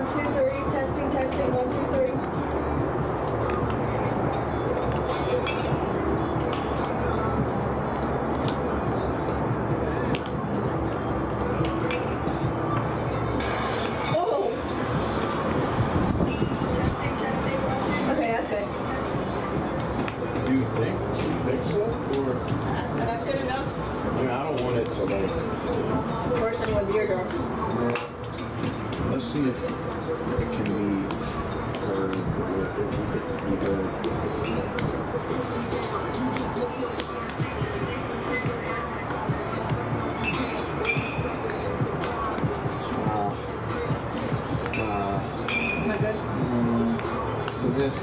2, 3. Testing, testing. 1, 2, 3. To like burst anyone's eardrums. Yeah. Let's see if it can be heard, or if we could be heard. It's not good. Cause it's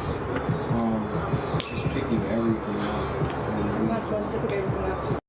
picking everything up. It's not supposed to pick everything up.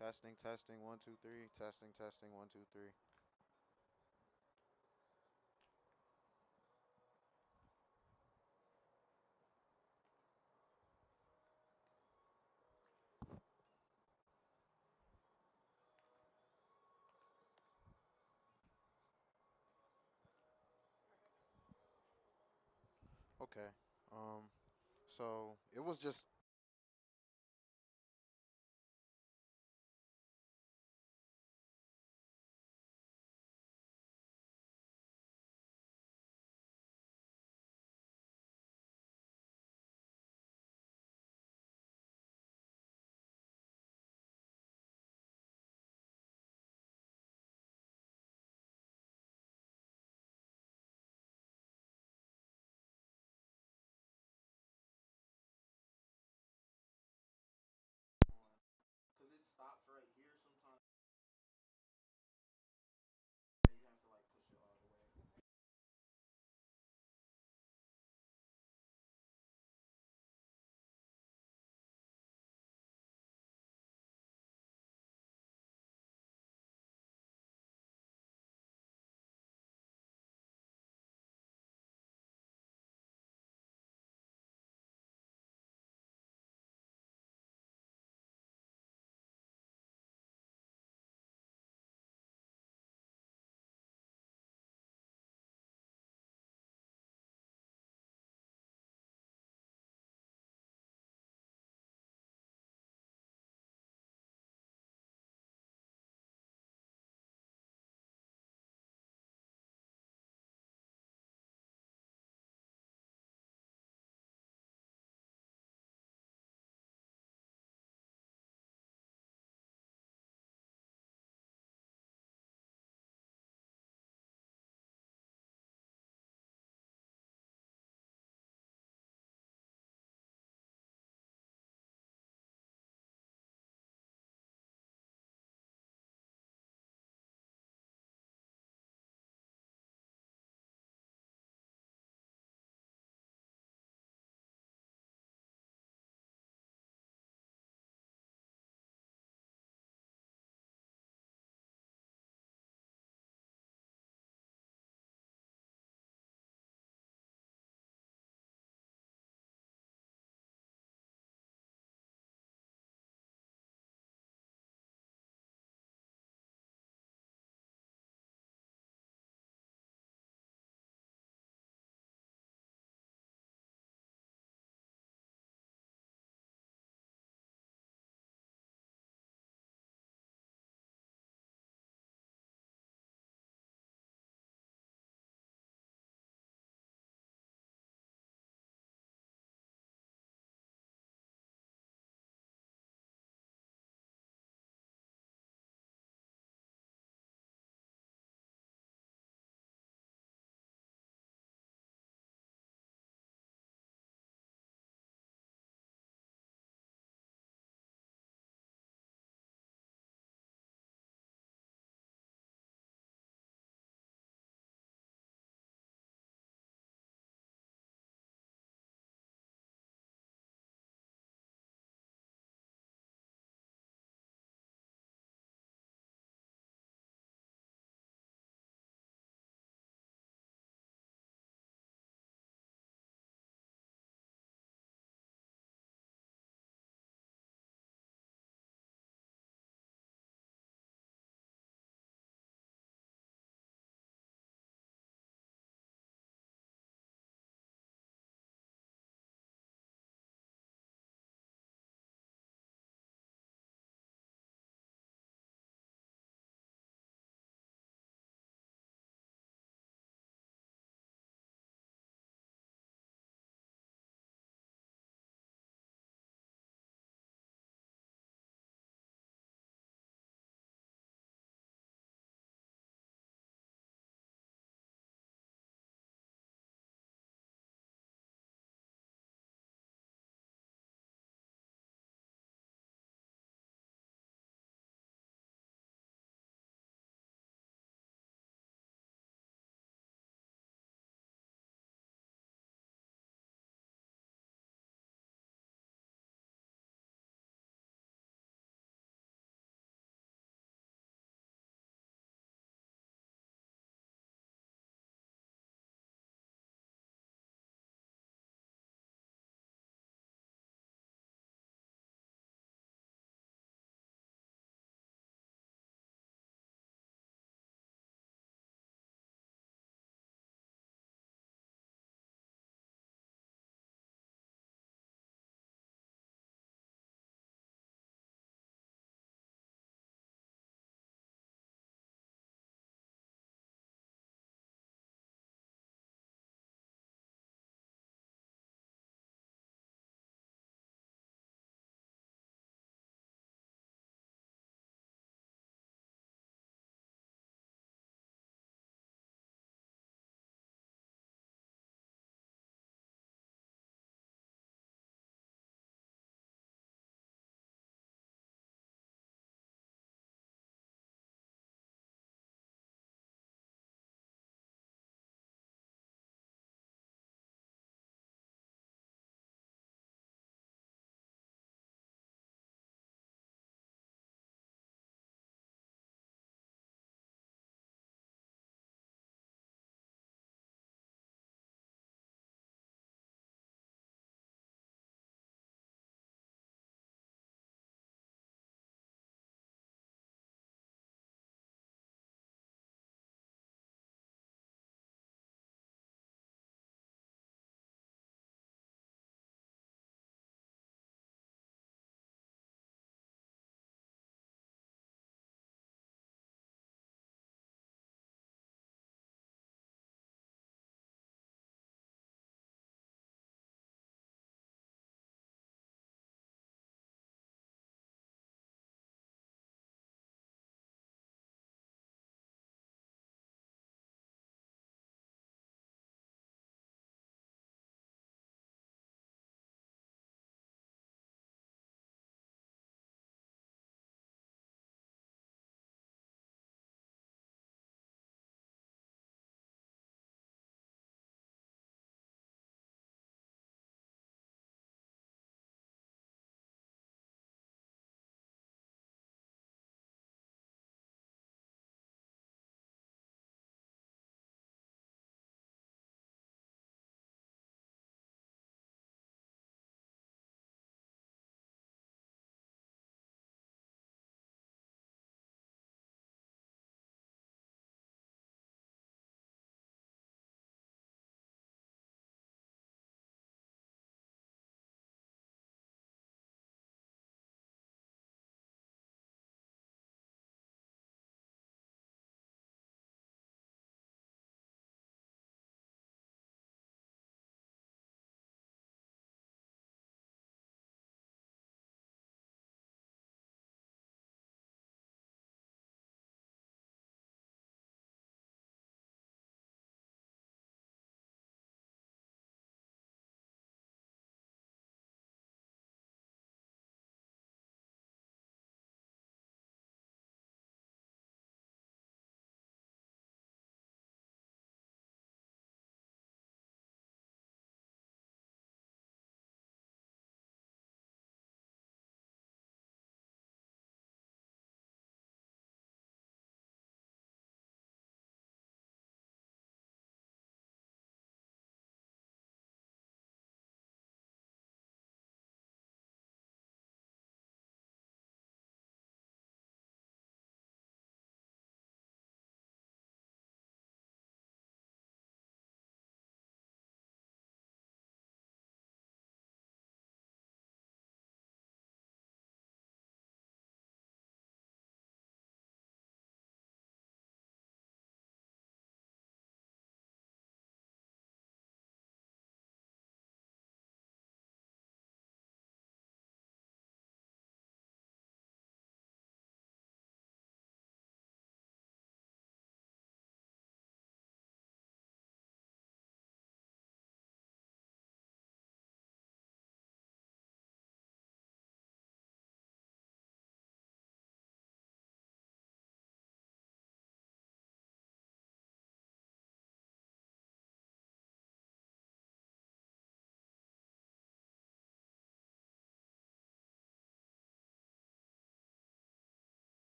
Testing, testing, 1, 2, 3. Testing, testing, 1, 2, 3. Okay. So it was just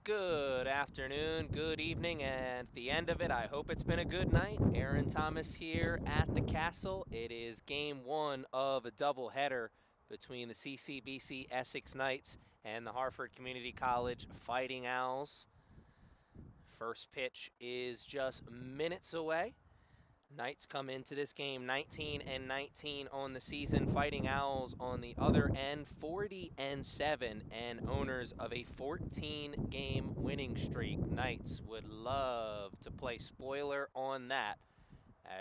Good afternoon, good evening, and at the end of it, I hope it's been a good night. Aaron Thomas here at the Castle. It is game one of a doubleheader between the CCBC Essex Knights and the Harford Community College Fighting Owls. First pitch is just minutes away. Knights come into this game 19-19 on the season. Fighting Owls on the other end 40-7 and owners of a 14-game winning streak. Knights would love to play spoiler on that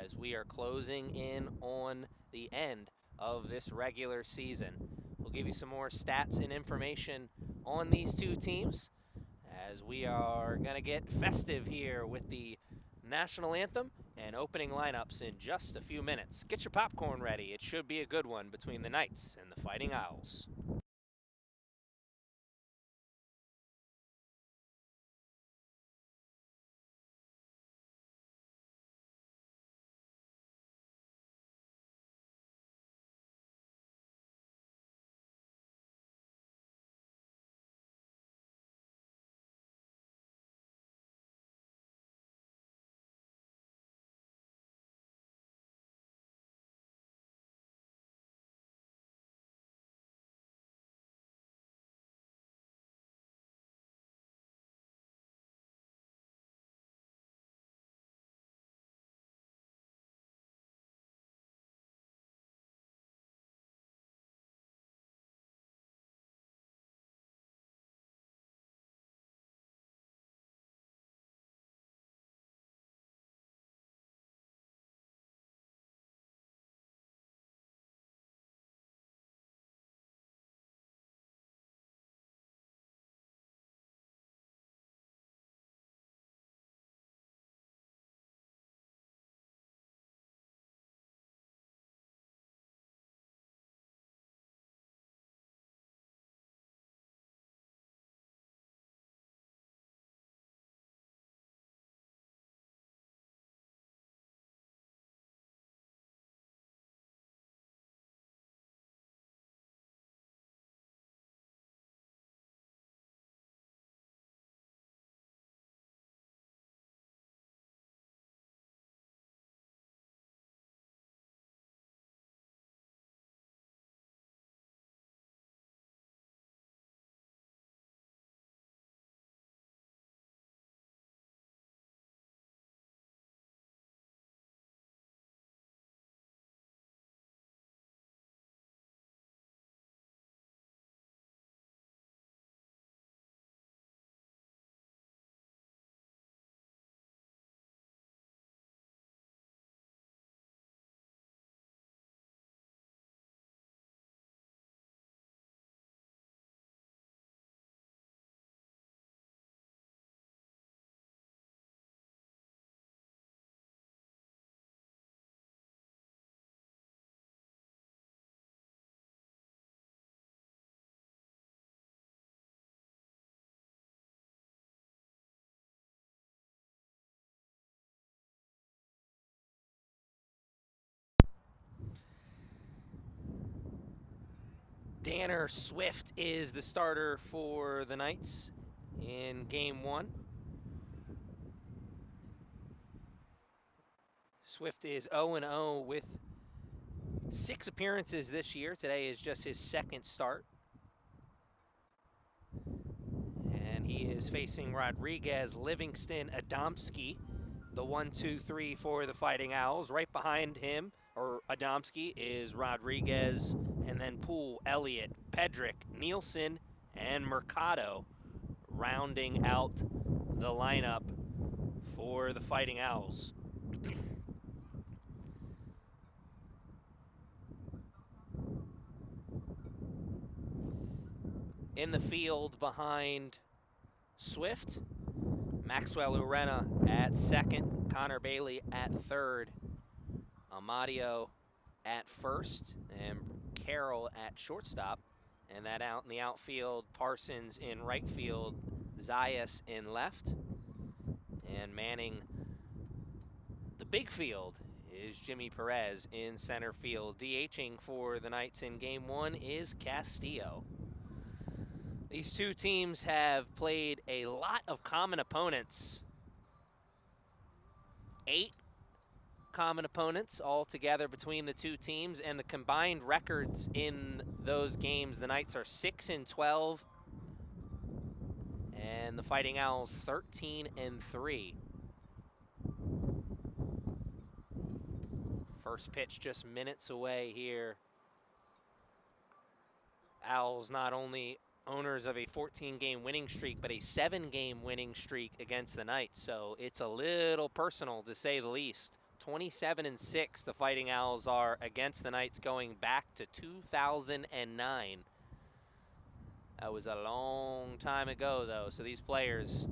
as we are closing in on the end of this regular season. We'll give you some more stats and information on these two teams as we are going to get festive here with the national anthem and opening lineups in just a few minutes. Get your popcorn ready. It should be a good one between the Knights and the Fighting Owls. Danner Swift is the starter for the Knights in game one. Swift is 0-0 with 6 appearances this year. Today is just his second start. And he is facing Rodriguez, Livingston, Adamski, the 1-2-3 for the Fighting Owls. Right behind him, or Adamski, is Rodriguez, and then Poole, Elliott, Pedrick, Nielsen, and Mercado rounding out the lineup for the Fighting Owls. In the field behind Swift, Maxwell Urena at second, Connor Bailey at third, Amadio at first, and Carroll at shortstop. And that out in the outfield, Parsons in right field, Zayas in left. And manning the big field is Jimmy Perez in center field. DHing for the Knights in game one is Castillo. These two teams have played a lot of common opponents. 8 common opponents all together between the two teams, and the combined records in those games, the Knights are 6-12, and the Fighting Owls 13-3. First pitch just minutes away here. Owls not only owners of a 14-game winning streak, but a 7-game winning streak against the Knights, so it's a little personal to say the least. 27-6 the Fighting Owls are against the Knights going back to 2009. That was a long time ago, though, so these players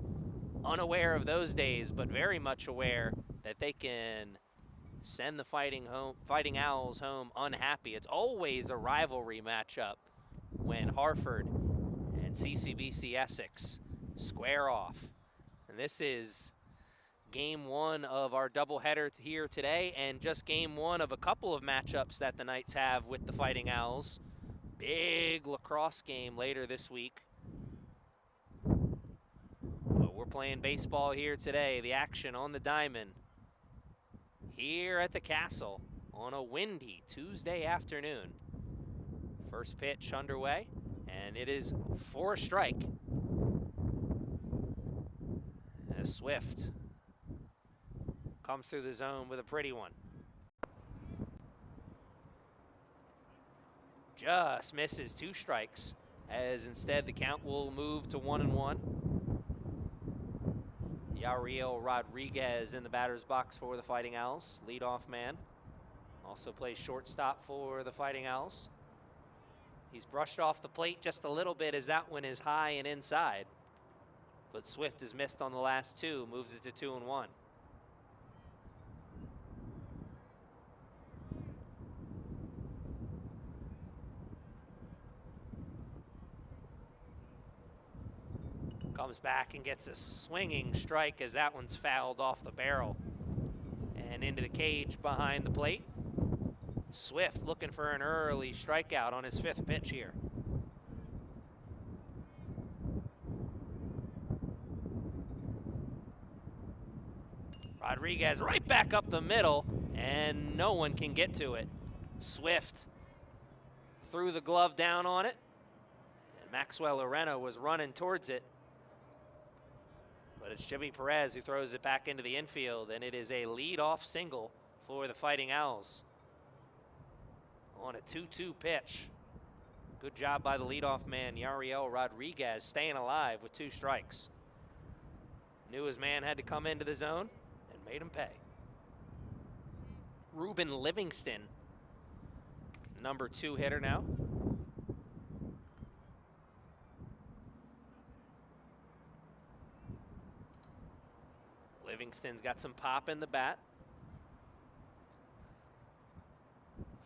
unaware of those days, but very much aware that they can send the Fighting Owls home unhappy. It's always a rivalry matchup when Harford and CCBC Essex square off. And this is game 1 of our doubleheader here today, and just game 1 of a couple of matchups that the Knights have with the Fighting Owls. Big lacrosse game later this week. But we're playing baseball here today. The action on the diamond here at the Castle on a windy Tuesday afternoon. First pitch underway, and it is for a strike. As Swift comes through the zone with a pretty one. Just misses 2 strikes, as instead the count will move to 1-1. Yariel Rodriguez in the batter's box for the Fighting Owls, leadoff man. Also plays shortstop for the Fighting Owls. He's brushed off the plate just a little bit as that one is high and inside. But Swift has missed on the last 2, moves it to 2-1. Comes back and gets a swinging strike as that one's fouled off the barrel and into the cage behind the plate. Swift looking for an early strikeout on his 5th pitch here. Rodriguez right back up the middle, and no one can get to it. Swift threw the glove down on it, and Maxwell Lorena was running towards it. But it's Jimmy Perez who throws it back into the infield, and it is a leadoff single for the Fighting Owls on a 2-2 pitch. Good job by the leadoff man, Yariel Rodriguez, staying alive with 2 strikes. Knew his man had to come into the zone and made him pay. Ruben Livingston, number 2 hitter now. Livingston's got some pop in the bat.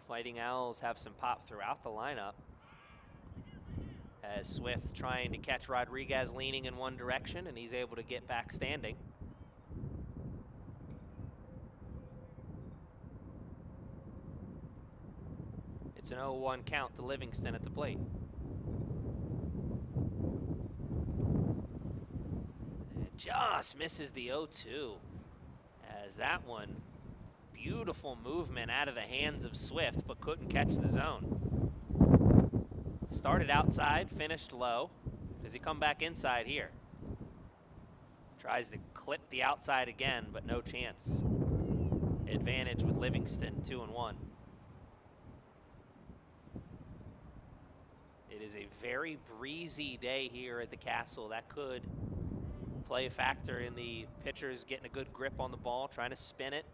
Fighting Owls have some pop throughout the lineup, as Swift trying to catch Rodriguez leaning in one direction, and he's able to get back standing. It's an 0-1 count to Livingston at the plate. And just misses the 0-2, as that one, beautiful movement out of the hands of Swift, but couldn't catch the zone. Started outside, finished low. Does he come back inside here? Tries to clip the outside again, but no chance. Advantage with Livingston, 2-1. It is a very breezy day here at the Castle. That could play a factor in the pitchers getting a good grip on the ball, trying to spin it.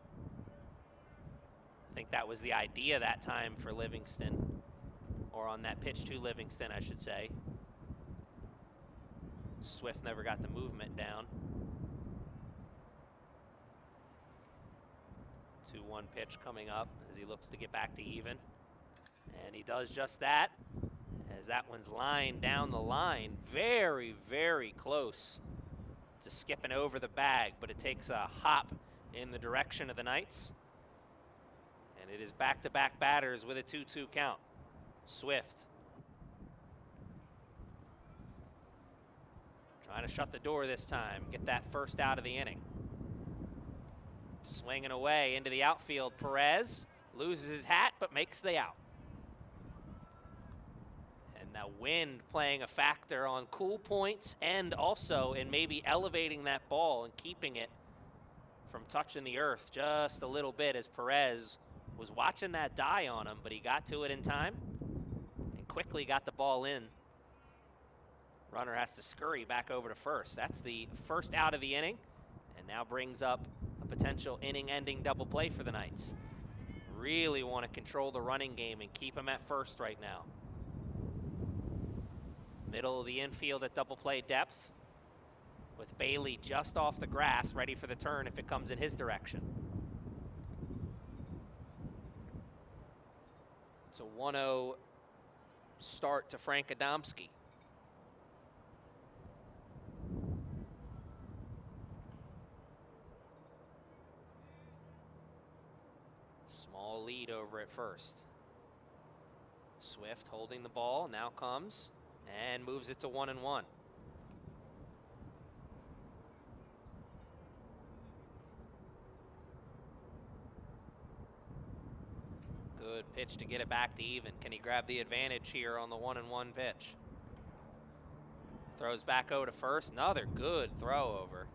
I think that was the idea that time for Livingston, or on that pitch to Livingston, I should say. Swift never got the movement down. 2-1 pitch coming up as he looks to get back to even. And he does just that, as that one's lined down the line. Very, very close to skipping over the bag, but it takes a hop in the direction of the Knights. And it is back-to-back batters with a 2-2 count. Swift Trying to shut the door this time, get that first out of the inning. Swinging away into the outfield, Perez loses his hat but makes the out. And now wind playing a factor on cool points and also in maybe elevating that ball and keeping it from touching the earth just a little bit, as Perez was watching that die on him, but he got to it in time and quickly got the ball in. Runner has to scurry back over to first. That's the first out of the inning, and now brings up a potential inning-ending double play for the Knights. Really want to control the running game and keep him at first right now. Middle of the infield at double play depth, with Bailey just off the grass, ready for the turn if it comes in his direction. It's a 1-0 start to Frank Adamski. Small lead over at first. Swift holding the ball, now comes and moves it to 1-1. Good pitch to get it back to even. Can he grab the advantage here on the 1-1 pitch? Throws back over to first. Another good throw over.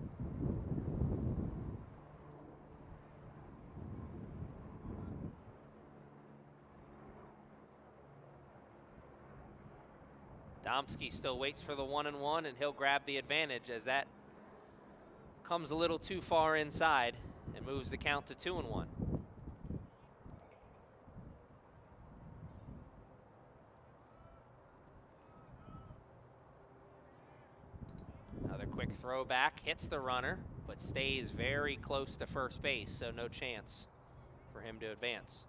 Domsky still waits for the 1-1, and he'll grab the advantage as that comes a little too far inside and moves the count to 2-1. Another quick throw back, hits the runner, but stays very close to first base, so no chance for him to advance.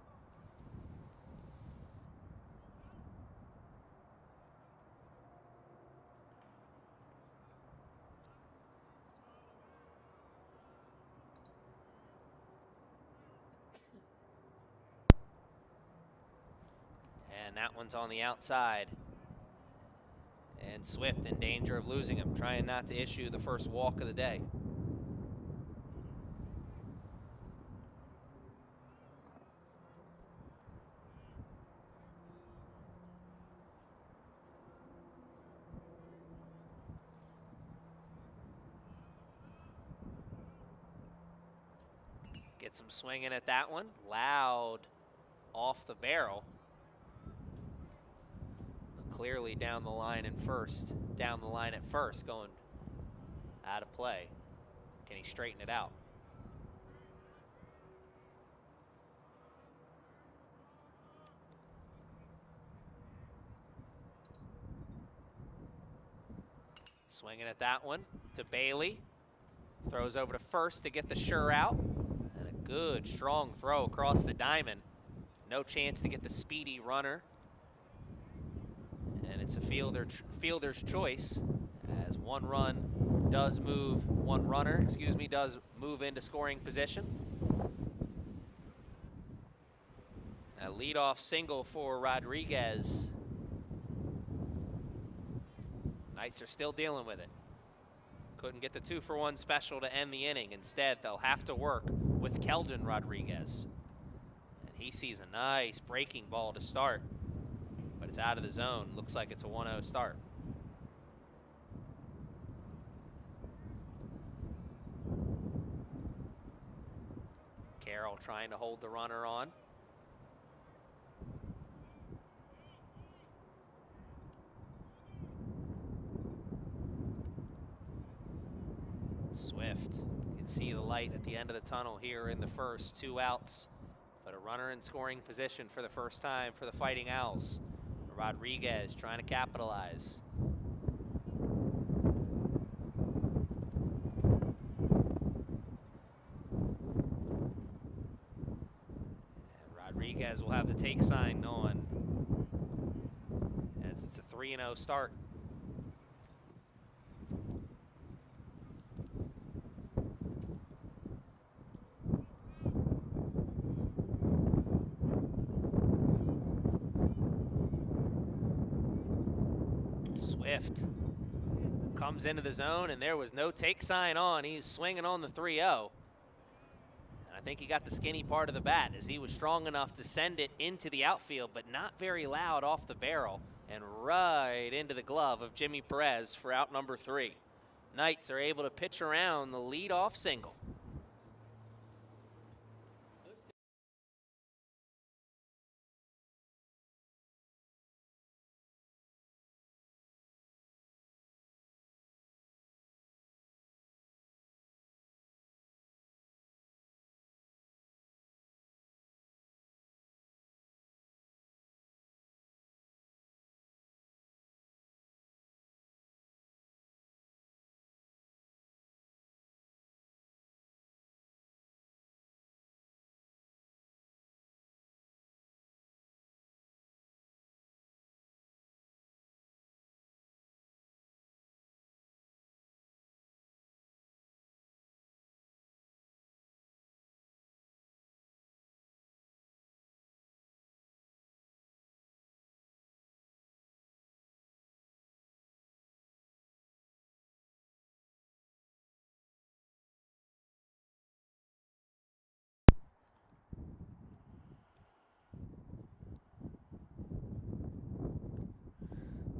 And that one's on the outside. And Swift in danger of losing him, trying not to issue the first walk of the day. Gets him swinging at that one. Loud off the barrel. Clearly down the line at first, going out of play. Can he straighten it out? Swinging at that one to Bailey. Throws over to first to get the sure out. And a good, strong throw across the diamond. No chance to get the speedy runner. And it's a fielder's choice, as one runner does move into scoring position. A leadoff single for Rodriguez. Knights are still dealing with it. Couldn't get the 2-for-1 special to end the inning. Instead, they'll have to work with Keldon Rodriguez. And he sees a nice breaking ball to start. But it's out of the zone. Looks like it's a 1-0 start. Carroll trying to hold the runner on. Swift. You can see the light at the end of the tunnel here in the first. 2 outs, but a runner in scoring position for the first time for the Fighting Owls. Rodriguez trying to capitalize. And Rodriguez will have the take sign on as it's a 3-0 start. Swift comes into the zone, and there was no take sign on. He's swinging on the 3-0. I think he got the skinny part of the bat as he was strong enough to send it into the outfield, but not very loud off the barrel and right into the glove of Jimmy Perez for out number 3. Knights are able to pitch around the leadoff single.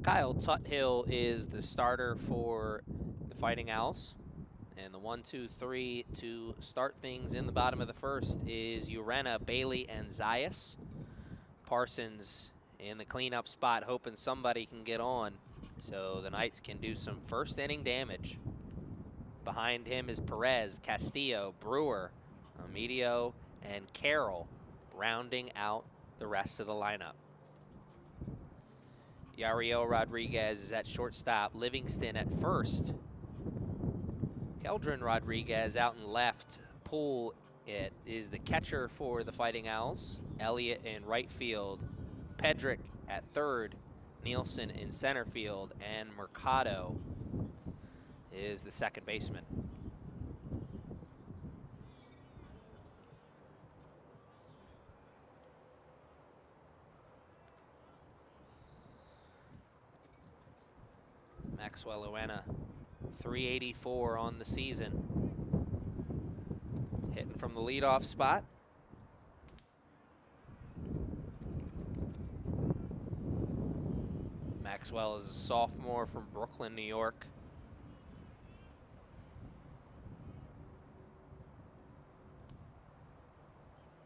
Kyle Tuthill is the starter for the Fighting Owls. And the 1-2-3 to start things in the bottom of the first is Urena, Bailey, and Zayas. Parsons in the cleanup spot, hoping somebody can get on so the Knights can do some first inning damage. Behind him is Perez, Castillo, Brewer, Amidio, and Carroll rounding out the rest of the lineup. Yariel Rodriguez is at shortstop, Livingston at first. Keldrin Rodriguez out in left. Poole it is the catcher for the Fighting Owls. Elliott in right field. Pedrick at third. Nielsen in center field. And Mercado is the second baseman. Maxwell Uena, 384 on the season. Hitting from the leadoff spot. Maxwell is a sophomore from Brooklyn, New York.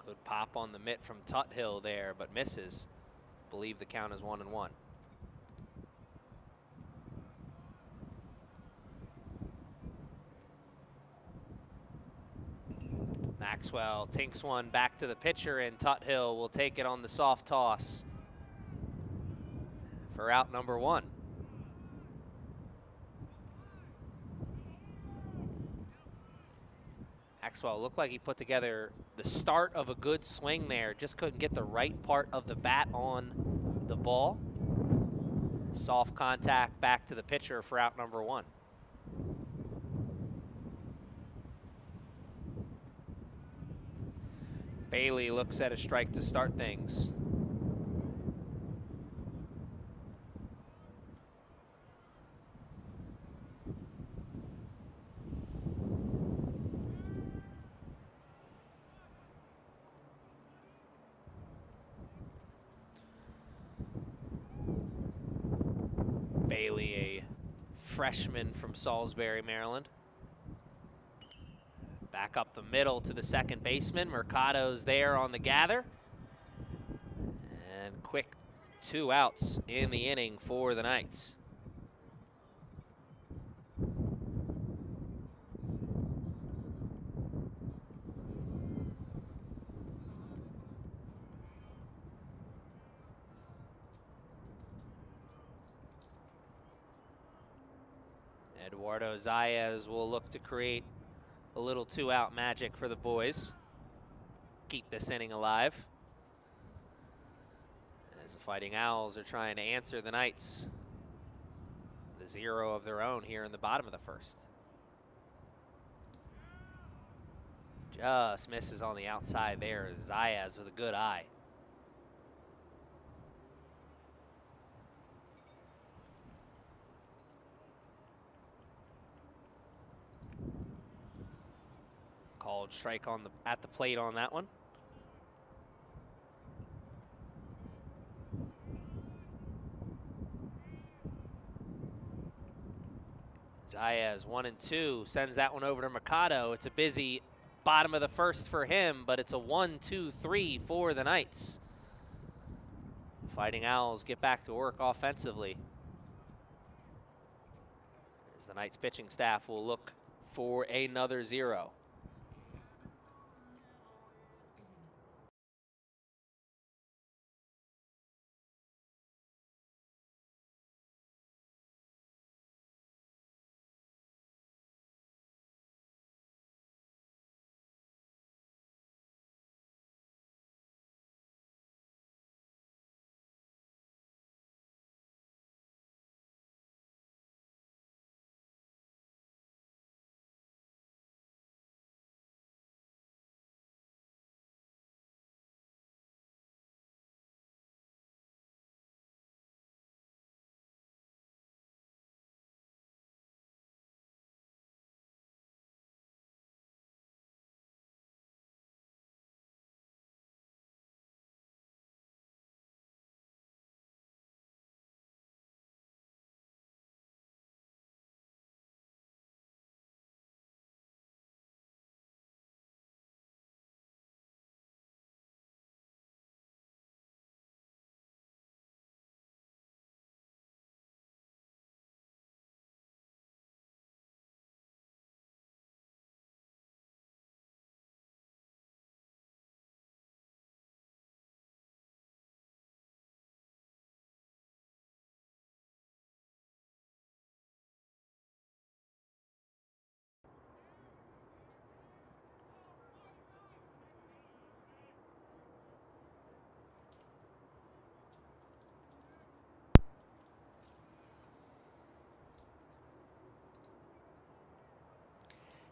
Good pop on the mitt from Tuthill there, but misses. Believe the count is 1-1. Maxwell tinks one back to the pitcher, and Tuthill will take it on the soft toss for out number 1. Maxwell looked like he put together the start of a good swing there, just couldn't get the right part of the bat on the ball. Soft contact back to the pitcher for out number 1. Bailey looks at a strike to start things. Bailey, a freshman from Salisbury, Maryland. Back up the middle to the second baseman. Mercado's there on the gather. And quick 2 outs in the inning for the Knights. Eduardo Zayas will look to create a little 2-out magic for the boys. Keep this inning alive. As the Fighting Owls are trying to answer the Knights. The 0 of their own here in the bottom of the first. Just misses on the outside there. Zayas with a good eye. Called strike on at the plate on that one. Zayas 1-2 sends that one over to Mercado. It's a busy bottom of the first for him, but it's a 1-2-3 for the Knights. Fighting Owls get back to work offensively, as the Knights pitching staff will look for another 0.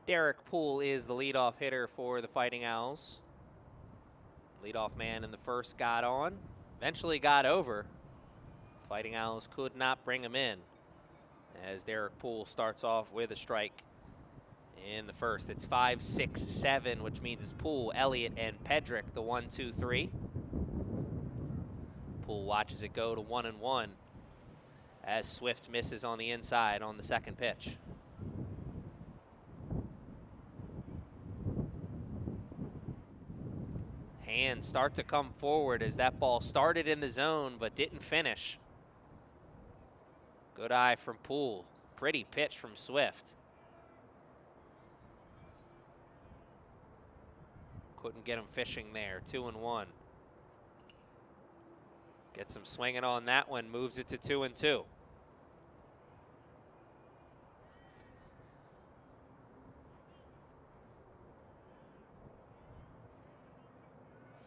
Derek Poole is the leadoff hitter for the Fighting Owls. Leadoff man in the first got on, eventually got over. Fighting Owls could not bring him in, as Derek Poole starts off with a strike in the first. It's 5, 6, 7, which means it's Poole, Elliott, and Pedrick, the 1-2-3. Poole watches it go to 1-1 as Swift misses on the inside on the second pitch. Hands start to come forward as that ball started in the zone but didn't finish. Good eye from Poole. Pretty pitch from Swift. Couldn't get him fishing there. 2-1. Gets him swinging on that one. Moves it to 2-2.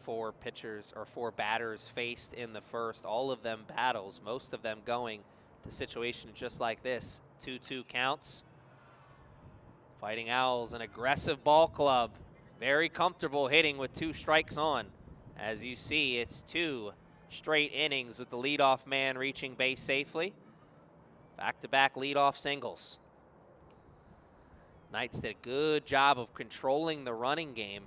Four batters faced in the first. All of them battles, most of them going to situations just like this. 2-2 counts. Fighting Owls, an aggressive ball club. Very comfortable hitting with 2 strikes on. As you see, it's 2 straight innings with the leadoff man reaching base safely. Back-to-back leadoff singles. Knights did a good job of controlling the running game,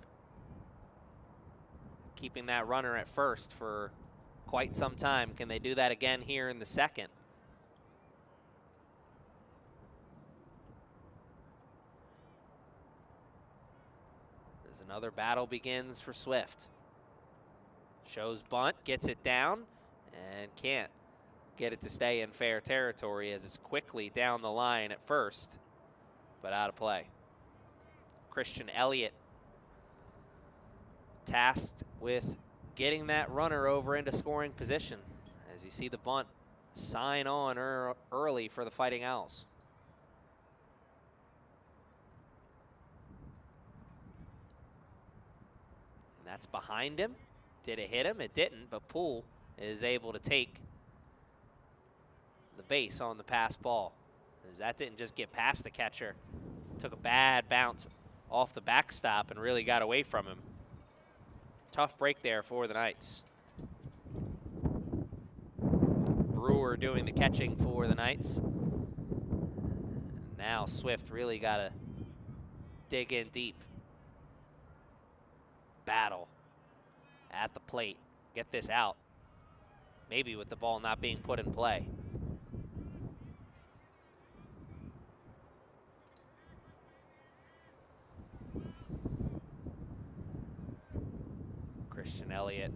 keeping that runner at first for quite some time. Can they do that again here in the second? As another battle begins for Swift. Shows bunt, gets it down, and can't get it to stay in fair territory as it's quickly down the line at first, but out of play. Christian Elliott tasked with getting that runner over into scoring position, as you see the bunt sign on early for the Fighting Owls. And that's behind him. Did it hit him? It didn't, but Poole is able to take the base on the pass ball, as that didn't just get past the catcher. Took a bad bounce off the backstop and really got away from him. Tough break there for the Knights. Brewer doing the catching for the Knights. Now Swift really got to dig in deep. battle at the plate. Get this out. Maybe with the ball not being put in play. Christian Elliott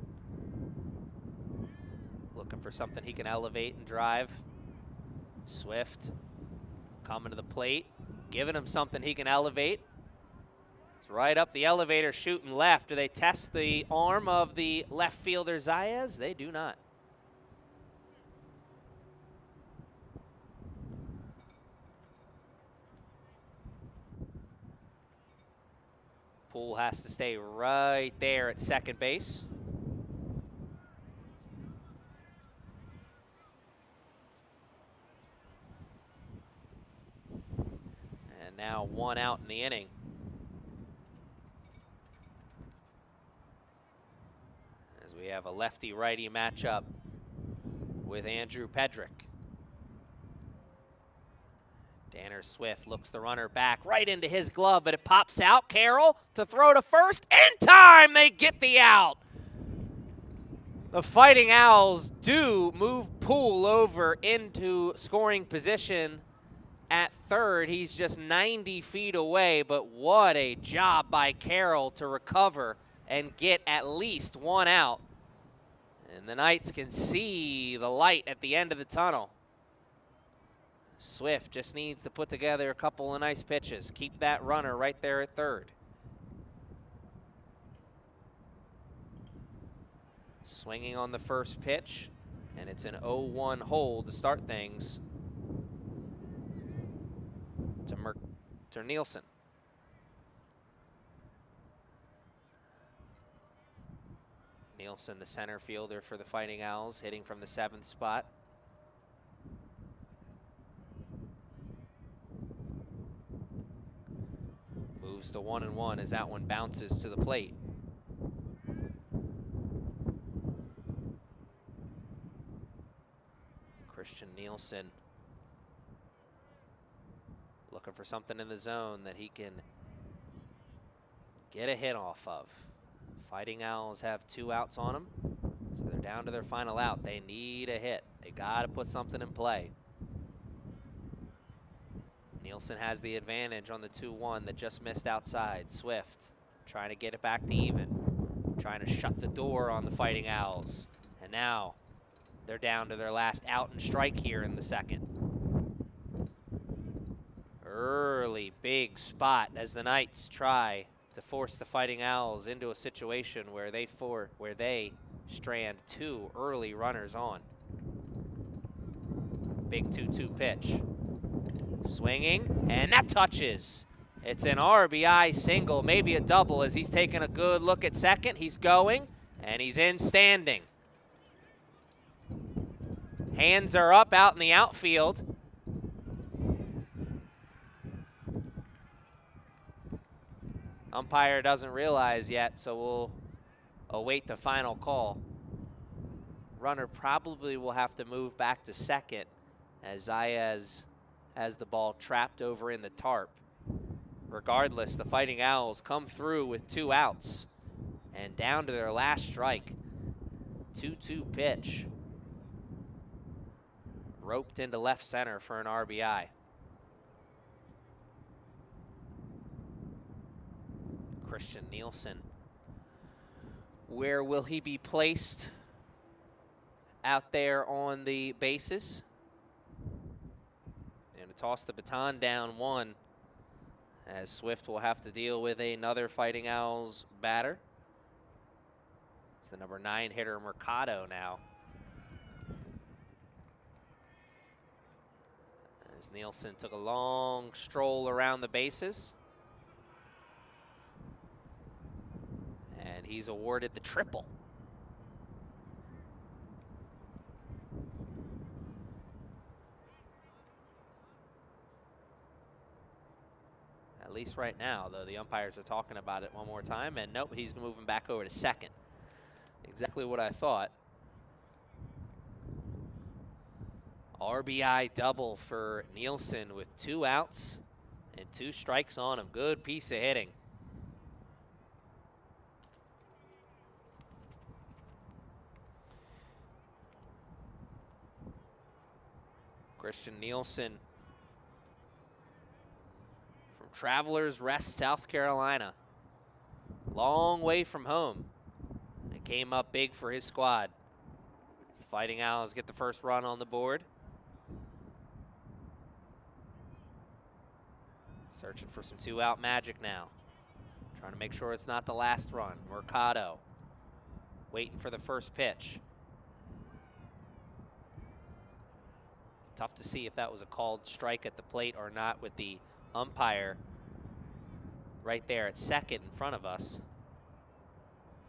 looking for something he can elevate and drive. Swift coming to the plate, giving him something he can elevate. It's right up the elevator, shooting left. Do they test the arm of the left fielder, Zayas? They do not. Poole has to stay right there at second base. And now 1 out in the inning. As we have a lefty-righty matchup with Andrew Pedrick. Tanner Swift looks the runner back right into his glove, but it pops out. Carroll to throw to first. In time, they get the out. The Fighting Owls do move Poole over into scoring position at third. He's just 90 feet away, but what a job by Carroll to recover and get at least 1 out. And the Knights can see the light at the end of the tunnel. Swift just needs to put together a couple of nice pitches. Keep that runner right there at third. Swinging on the first pitch, and it's an 0-1 hold to start things to Nielsen. Nielsen, the center fielder for the Fighting Owls, hitting from the 7th spot. Moves to 1-1 as that one bounces to the plate. Christian Nielsen looking for something in the zone that he can get a hit off of. Fighting Owls have 2 outs on them, so they're down to their final out. They need a hit. They got to put something in play. Nielsen has the advantage on the 2-1 that just missed outside. Swift trying to get it back to even, trying to shut the door on the Fighting Owls. And now they're down to their last out and strike here in the second. Early big spot as the Knights try to force the Fighting Owls into a situation where they strand 2 early runners on. Big 2-2 pitch. Swinging, and that touches. It's an RBI single, maybe a double, as he's taking a good look at second. He's going, and he's in standing. Hands are up out in the outfield. Umpire doesn't realize yet, so we'll await the final call. Runner probably will have to move back to second as Zayas has the ball trapped over in the tarp. Regardless, the Fighting Owls come through with 2 outs and down to their last strike. 2-2 pitch. Roped into left center for an RBI. Christian Nielsen. Where will he be placed out there on the bases? And to toss the baton down 1 as Swift will have to deal with another Fighting Owls batter. It's the number 9 hitter, Mercado, now. As Nielsen took a long stroll around the bases. And he's awarded the triple. At least right now, though, the umpires are talking about it one more time, and nope, he's moving back over to second. Exactly what I thought. RBI double for Nielsen with 2 outs and 2 strikes on him. Good piece of hitting. Christian Nielsen from Travelers Rest, South Carolina. Long way from home. It came up big for his squad. The Fighting Owls get the first run on the board. Searching for some two-out magic now. Trying to make sure it's not the last run. Mercado waiting for the first pitch. Tough to see if that was a called strike at the plate or not with the umpire right there at second in front of us.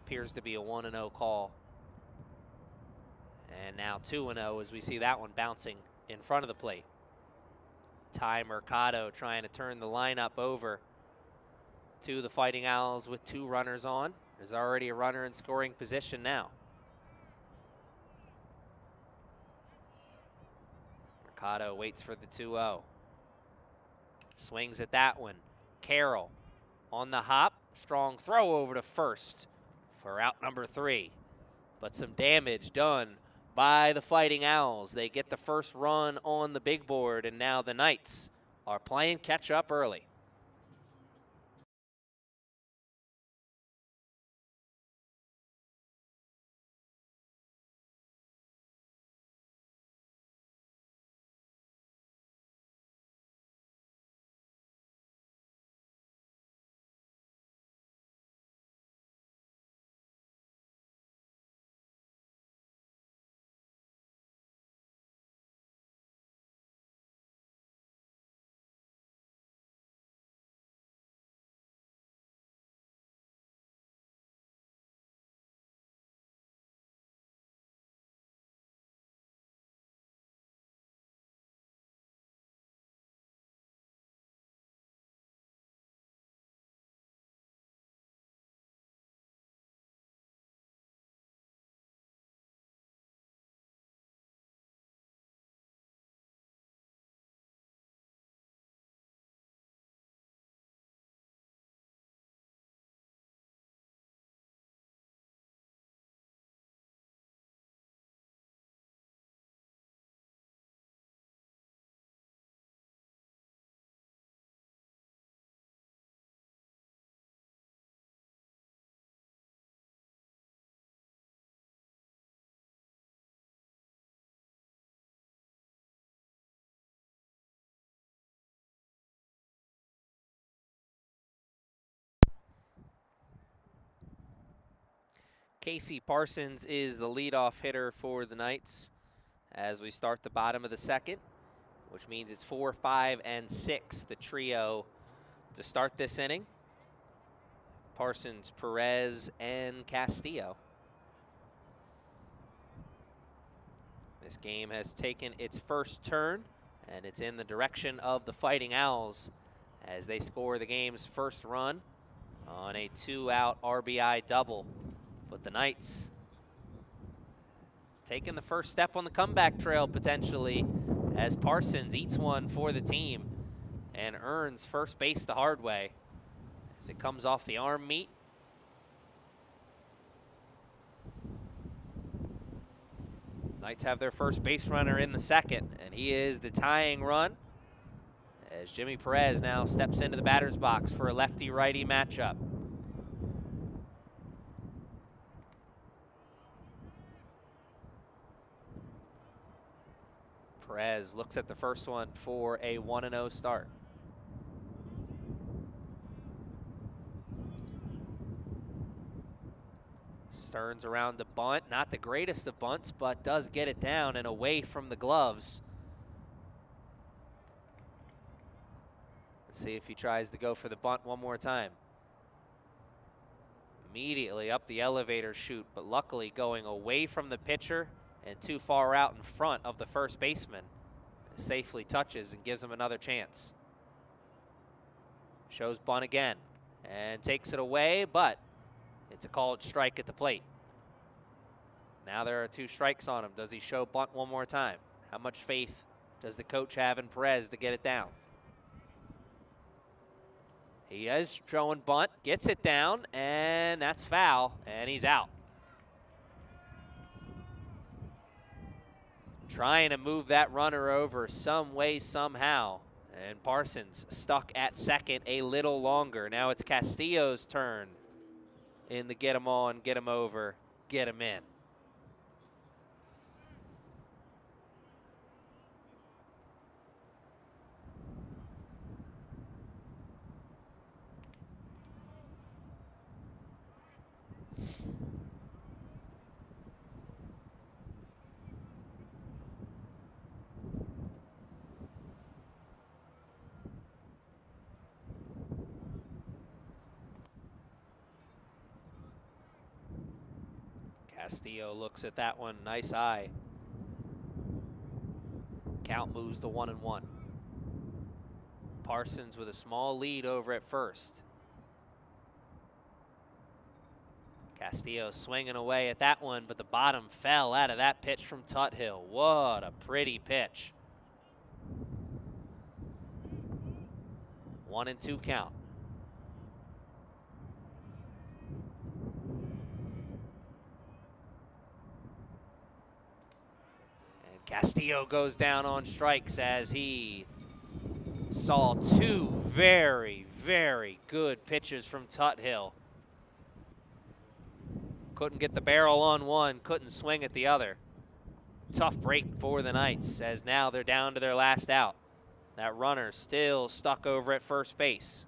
Appears to be a 1-0 call. And now 2-0 as we see that one bouncing in front of the plate. Ty Mercado trying to turn the lineup over to the Fighting Owls with 2 runners on. There's already a runner in scoring position now. Mercado waits for the 2-0. Swings at that one. Carroll on the hop. Strong throw over to first for out number 3. But some damage done by the Fighting Owls. They get the first run on the big board, and now the Knights are playing catch up early. Casey Parsons is the leadoff hitter for the Knights as we start the bottom of the second, which means it's 4, 5, and 6, the trio to start this inning. Parsons, Perez, and Castillo. This game has taken its first turn, and it's in the direction of the Fighting Owls as they score the game's first run on a 2-out RBI double. But the Knights taking the first step on the comeback trail potentially as Parsons eats one for the team and earns first base the hard way as it comes off the arm meet. Knights have their first base runner in the second, and he is the tying run as Jimmy Perez now steps into the batter's box for a lefty-righty matchup. Perez looks at the first one for a 1-0 start. Stearns around to bunt, not the greatest of bunts, but does get it down and away from the gloves. Let's see if he tries to go for the bunt one more time. Immediately up the elevator chute, but luckily going away from the pitcher and too far out in front of the first baseman. Safely touches and gives him another chance. Shows bunt again and takes it away, but it's a called strike at the plate. Now there are 2 strikes on him. Does he show bunt one more time? How much faith does the coach have in Perez to get it down? He is showing bunt, gets it down, and that's foul, and he's out. trying to move that runner over some way, somehow. And Parsons stuck at second a little longer. Now it's Castillo's turn in the get him on, get him over, get him in. Castillo looks at that one, nice eye. Count moves to 1-1. Parsons with a small lead over at first. Castillo swinging away at that one, but the bottom fell out of that pitch from Tuthill. What a pretty pitch. 1-2 count. Castillo goes down on strikes as he saw two very, very good pitches from Tuthill. Couldn't get the barrel on one, couldn't swing at the other. Tough break for the Knights as now they're down to their last out. That runner still stuck over at first base.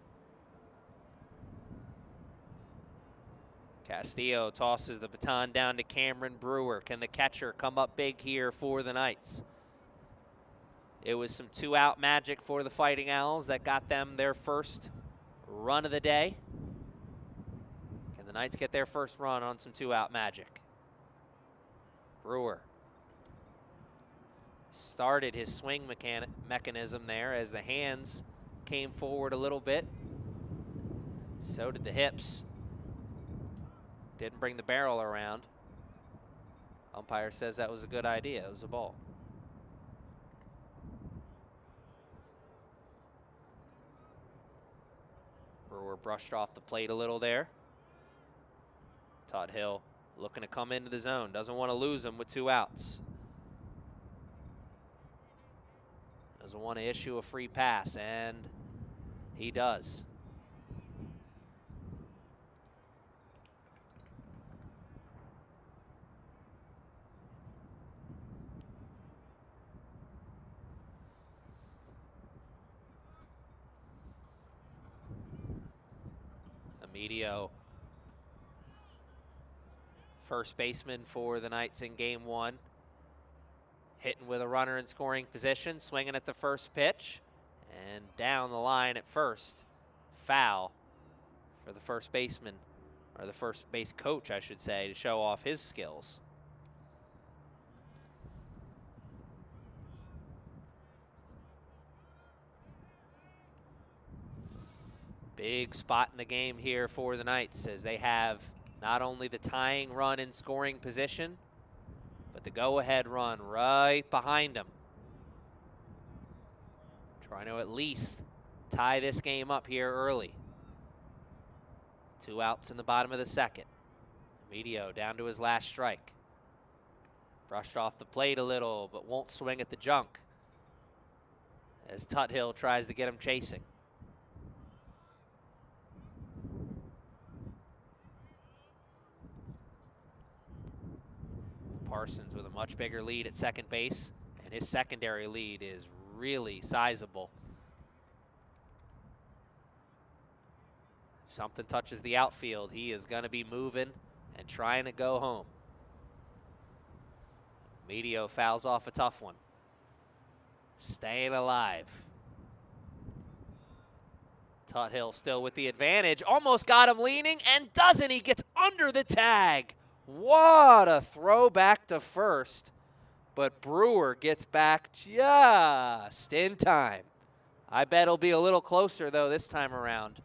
Castillo tosses the baton down to Cameron Brewer. Can the catcher come up big here for the Knights? It was some two-out magic for the Fighting Owls that got them their first run of the day. Can the Knights get their first run on some two-out magic? Brewer started his swing mechanism there as the hands came forward a little bit. So did the hips. Didn't bring the barrel around. Umpire says that was a good idea. It was a ball. Brewer brushed off the plate a little there. Tuthill looking to come into the zone. Doesn't want to lose him with two outs. Doesn't want to issue a free pass, and he does. Medio, first baseman for the Knights in game one. Hitting with a runner in scoring position, swinging at the first pitch, and down the line at first. Foul for the first baseman, or the first base coach, I should say, to show off his skills. Big spot in the game here for the Knights as they have not only the tying run in scoring position, but the go-ahead run right behind them. Trying to at least tie this game up here early. Two outs in the bottom of the second. Medio down to his last strike. Brushed off the plate a little, but won't swing at the junk as Tuthill tries to get him chasing. Parsons with a much bigger lead at second base, and his secondary lead is really sizable. If something touches the outfield, he is going to be moving and trying to go home. Medio fouls off a tough one. Staying alive. Tuthill still with the advantage. Almost got him leaning and doesn't. He gets under the tag. What a throw back to first. But Brewer gets back just in time. I bet it'll be a little closer, though, this time around.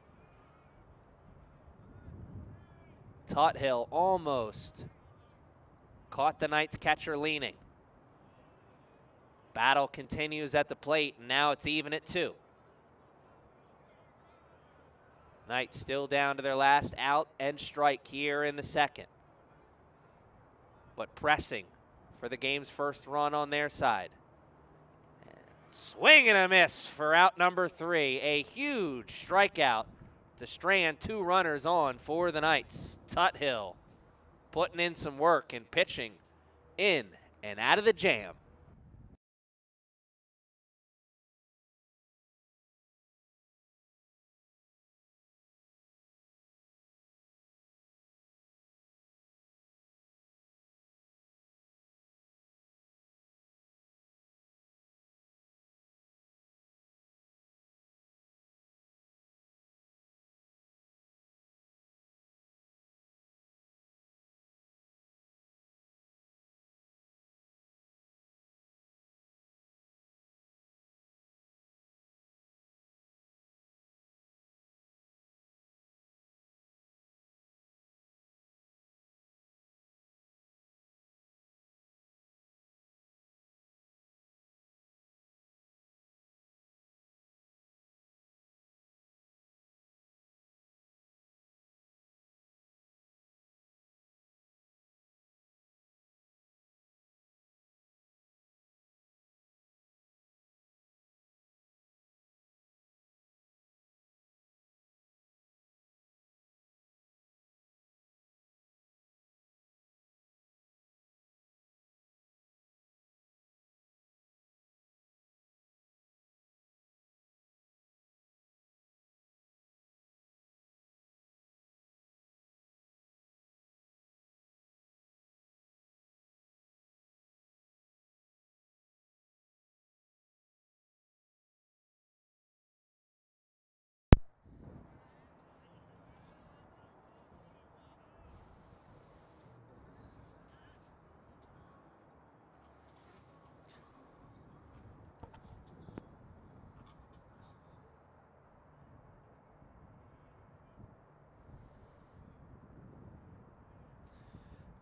Tuthill almost caught the Knights catcher leaning. Battle continues at the plate, and now it's even at 2. Knights still down to their last out and strike here in the second. But pressing for the game's first run on their side. Swing and a miss for out number 3. A huge strikeout to strand 2 runners on for the Knights. Tuthill putting in some work and pitching in and out of the jam.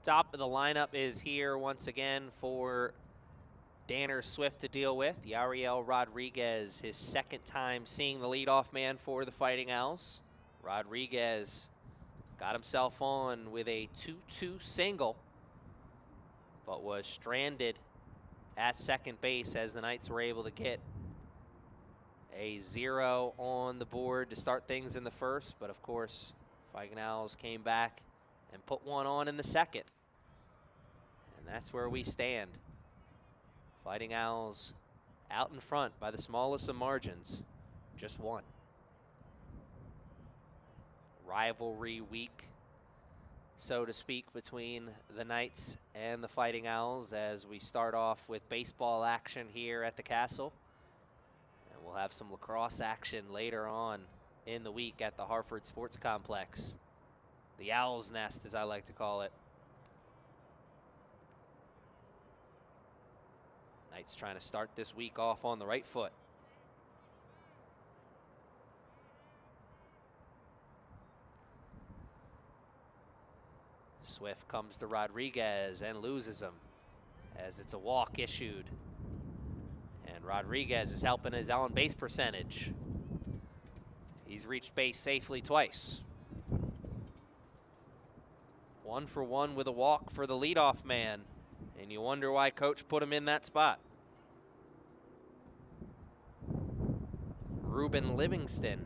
Top of the lineup is here once again for Danner Swift to deal with. Yariel Rodriguez, his second time seeing the leadoff man for the Fighting Owls. Rodriguez got himself on with a 2-2 single, but was stranded at second base as the Knights were able to get a 0 on the board to start things in the first. But of course, Fighting Owls came back and put one on in the second. And that's where we stand. Fighting Owls out in front by the smallest of margins, just 1. Rivalry week, so to speak, between the Knights and the Fighting Owls as we start off with baseball action here at the Castle. And we'll have some lacrosse action later on in the week at the Harford Sports Complex. The Owl's Nest, as I like to call it. Knights trying to start this week off on the right foot. Swift comes to Rodriguez and loses him as it's a walk issued. And Rodriguez is helping his on base percentage. He's reached base safely twice. 1 for 1 with a walk for the leadoff man. And you wonder why coach put him in that spot. Ruben Livingston,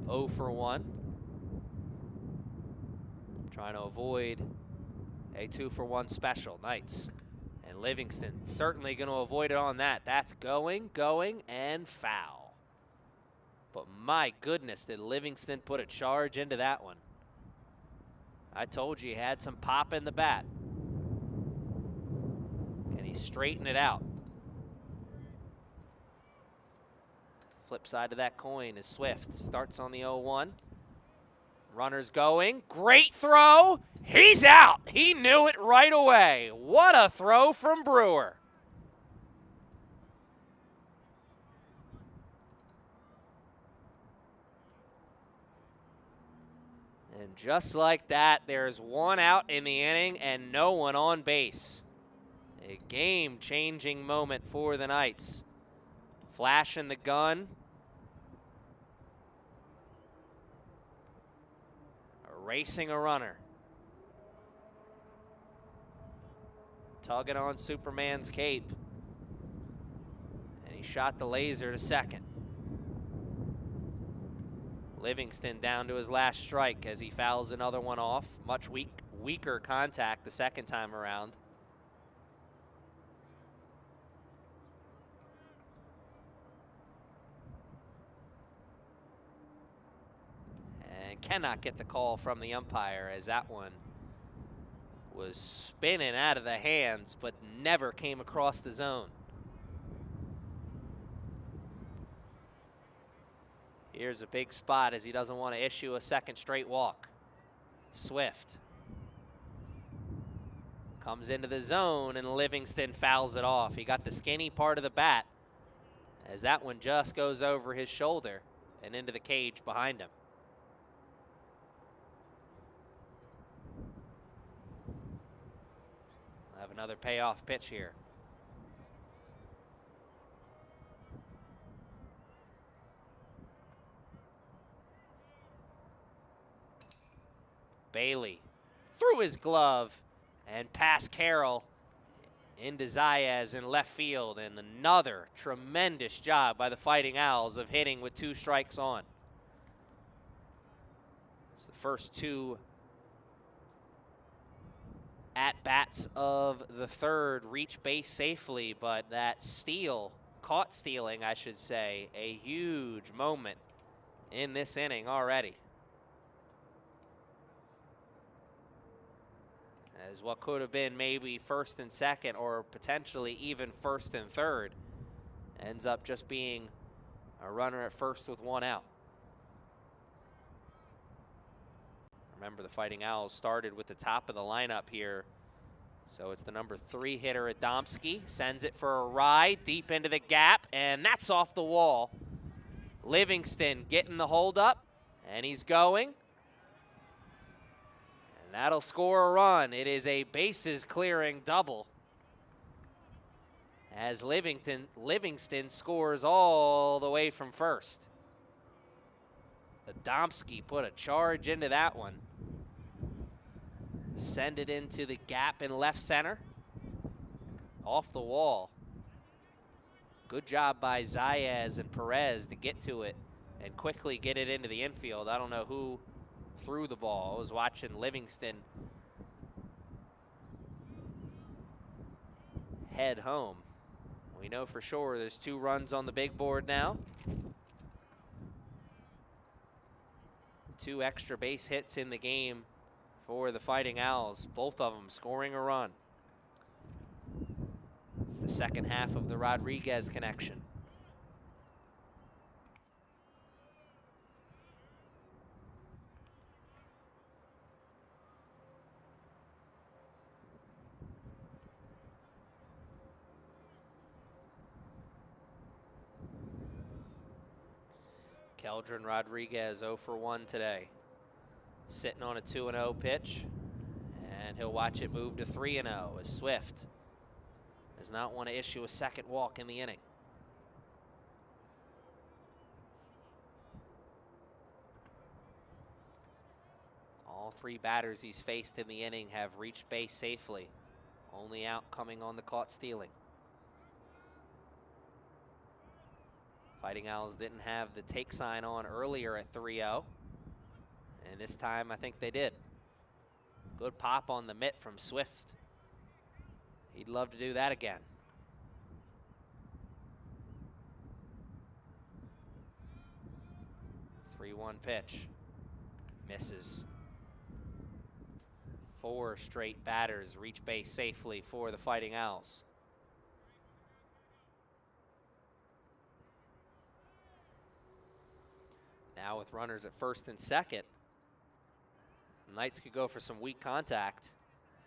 0 for 1. Trying to avoid a 2 for 1 special. Knights. And Livingston certainly going to avoid it on that. That's going, and foul. But my goodness, did Livingston put a charge into that one. I told you he had some pop in the bat. Can he straighten it out? Flip side of that coin is Swift. Starts on the 0-1. Runners going. Great throw. He's out. He knew it right away. What a throw from Brewer. And just like that, there's 1 out in the inning and no one on base. A game-changing moment for the Knights. Flash in the gun. Racing a runner. tugging on Superman's cape. And he shot the laser to second. Livingston down to his last strike as he fouls another one off. Much weaker contact the second time around. And cannot get the call from the umpire as that one was spinning out of the hands but never came across the zone. Here's a big spot as he doesn't want to issue a second straight walk. Swift comes into the zone and Livingston fouls it off. He got the skinny part of the bat as that one just goes over his shoulder and into the cage behind him. We'll have another payoff pitch here. Bailey threw his glove and past Carroll into Zayas in left field, and another tremendous job by the Fighting Owls of hitting with 2 strikes on. It's the first 2 at-bats of the third reach base safely, but that steal, caught stealing I should say, a huge moment in this inning already. As what could have been maybe first and second or potentially even first and third ends up just being a runner at first with 1 out. Remember, the Fighting Owls started with the top of the lineup here. So it's the number 3 hitter, Adamski, sends it for a ride deep into the gap, and that's off the wall. Livingston getting the hold up, and he's going. And that'll score a run. It is a bases clearing double as Livingston scores all the way from first. Adamski put a charge into that one. Send it into the gap in left center. Off the wall. Good job by Zayas and Perez to get to it and quickly get it into the infield. I don't know who threw the ball. I was watching Livingston head home. We know for sure there's 2 runs on the big board now. 2 extra base hits in the game for the Fighting Owls, both of them scoring a run. It's the second half of the Rodriguez connection. Keldrin Rodriguez 0 for 1 today. Sitting on a 2-0 pitch, and he'll watch it move to 3-0 as Swift does not want to issue a second walk in the inning. All 3 batters he's faced in the inning have reached base safely. Only out coming on the caught stealing. Fighting Owls didn't have the take sign on earlier at 3-0. And this time I think they did. Good pop on the mitt from Swift. He'd love to do that again. Three-one pitch. Misses. 4 straight batters reach base safely for the Fighting Owls. Now with runners at first and second, the Knights could go for some weak contact,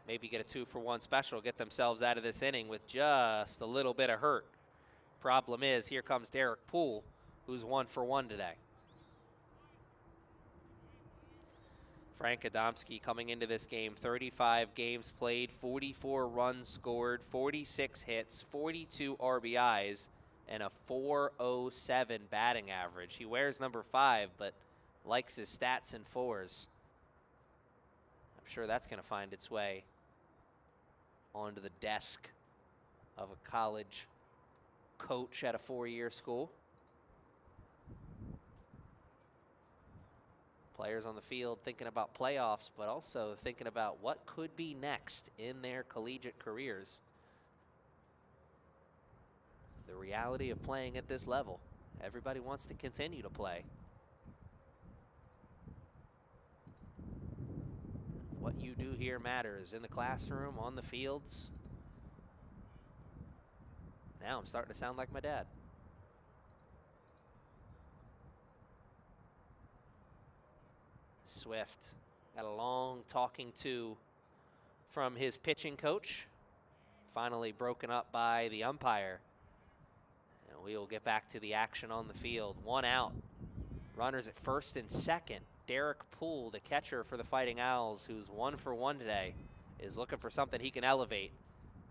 maybe get a 2 for 1 special, get themselves out of this inning with just a little bit of hurt. Problem is, here comes Derek Poole, who's 1 for 1 today. Frank Adamski coming into this game, 35 games played, 44 runs scored, 46 hits, 42 RBIs, and a .407 batting average. He wears number 5, but likes his stats in 4s. I'm sure that's going to find its way onto the desk of a college coach at a 4-year school. Players on the field thinking about playoffs, but also thinking about what could be next in their collegiate careers. The reality of playing at this level. Everybody wants to continue to play. What you do here matters in the classroom, on the fields. Now I'm starting to sound like my dad. Swift got a long talking to from his pitching coach. Finally broken up by the umpire. And we will get back to the action on the field. 1 out. Runners at first and second. Derek Poole, the catcher for the Fighting Owls, who's 1 for 1 today, is looking for something he can elevate,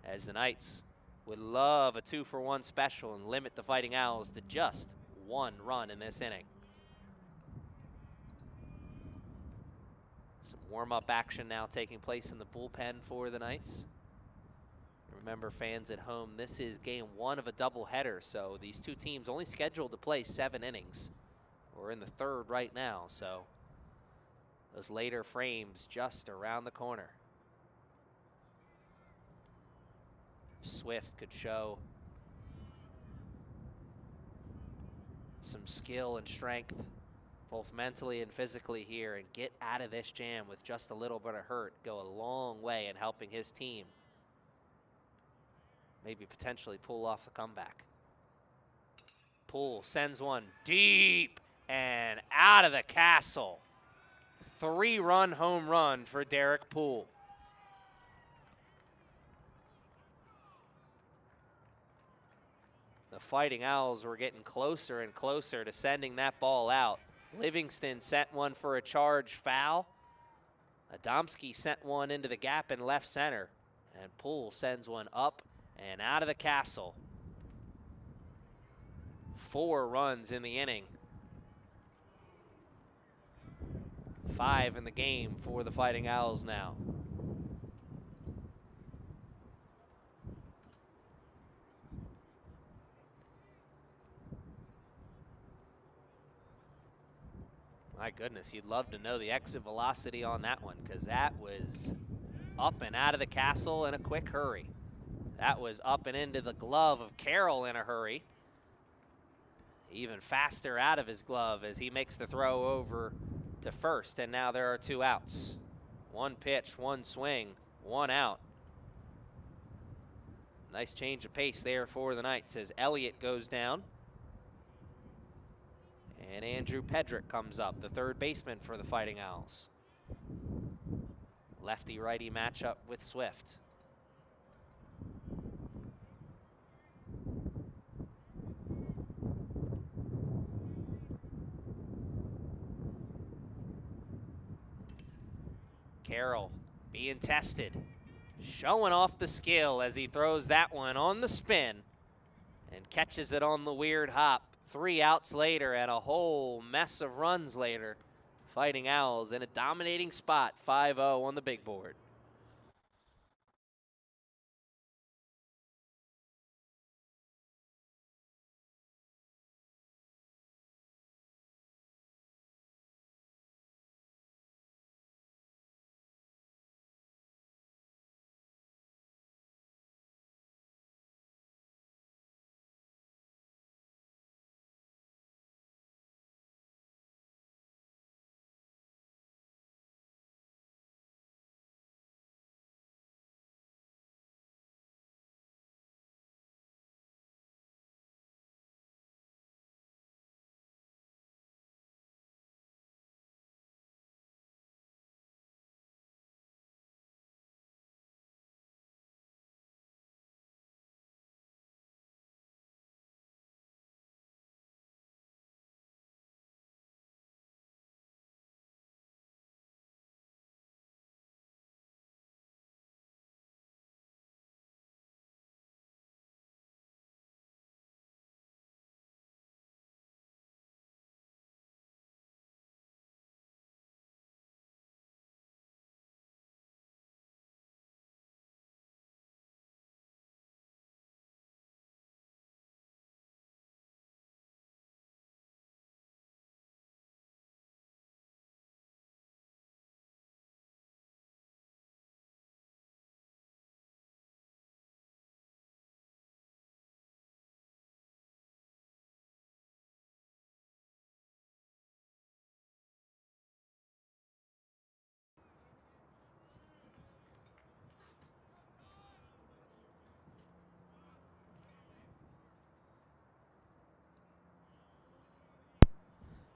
as the Knights would love a 2-for-1 special and limit the Fighting Owls to just 1 run in this inning. Some warm-up action now taking place in the bullpen for the Knights. Remember, fans at home, this is game 1 of a doubleheader, so these two teams only scheduled to play 7 innings. We're in the 3rd right now, so those later frames just around the corner. Swift could show some skill and strength, both mentally and physically here, and get out of this jam with just a little bit of hurt. Go a long way in helping his team maybe potentially pull off the comeback. Poole sends one deep and out of the castle. 3-run home run for Derek Poole. The Fighting Owls were getting closer and closer to sending that ball out. Livingston sent one for a charge foul. Adamski sent one into the gap in left center. And Poole sends one up and out of the castle. 4 runs in the inning. 5 in the game for the Fighting Owls now. My goodness, you'd love to know the exit velocity on that one, because that was up and out of the castle in a quick hurry. That was up and into the glove of Carroll in a hurry. Even faster out of his glove as he makes the throw over to first, and now there are 2 outs. 1 pitch, 1 swing, 1 out. Nice change of pace there for the Knights as Elliott goes down. And Andrew Pedrick comes up, the 3rd baseman for the Fighting Owls. Lefty-righty matchup with Swift. Carroll being tested, showing off the skill as he throws that one on the spin and catches it on the weird hop. 3 outs later and a whole mess of runs later. Fighting Owls in a dominating spot, 5-0 on the big board.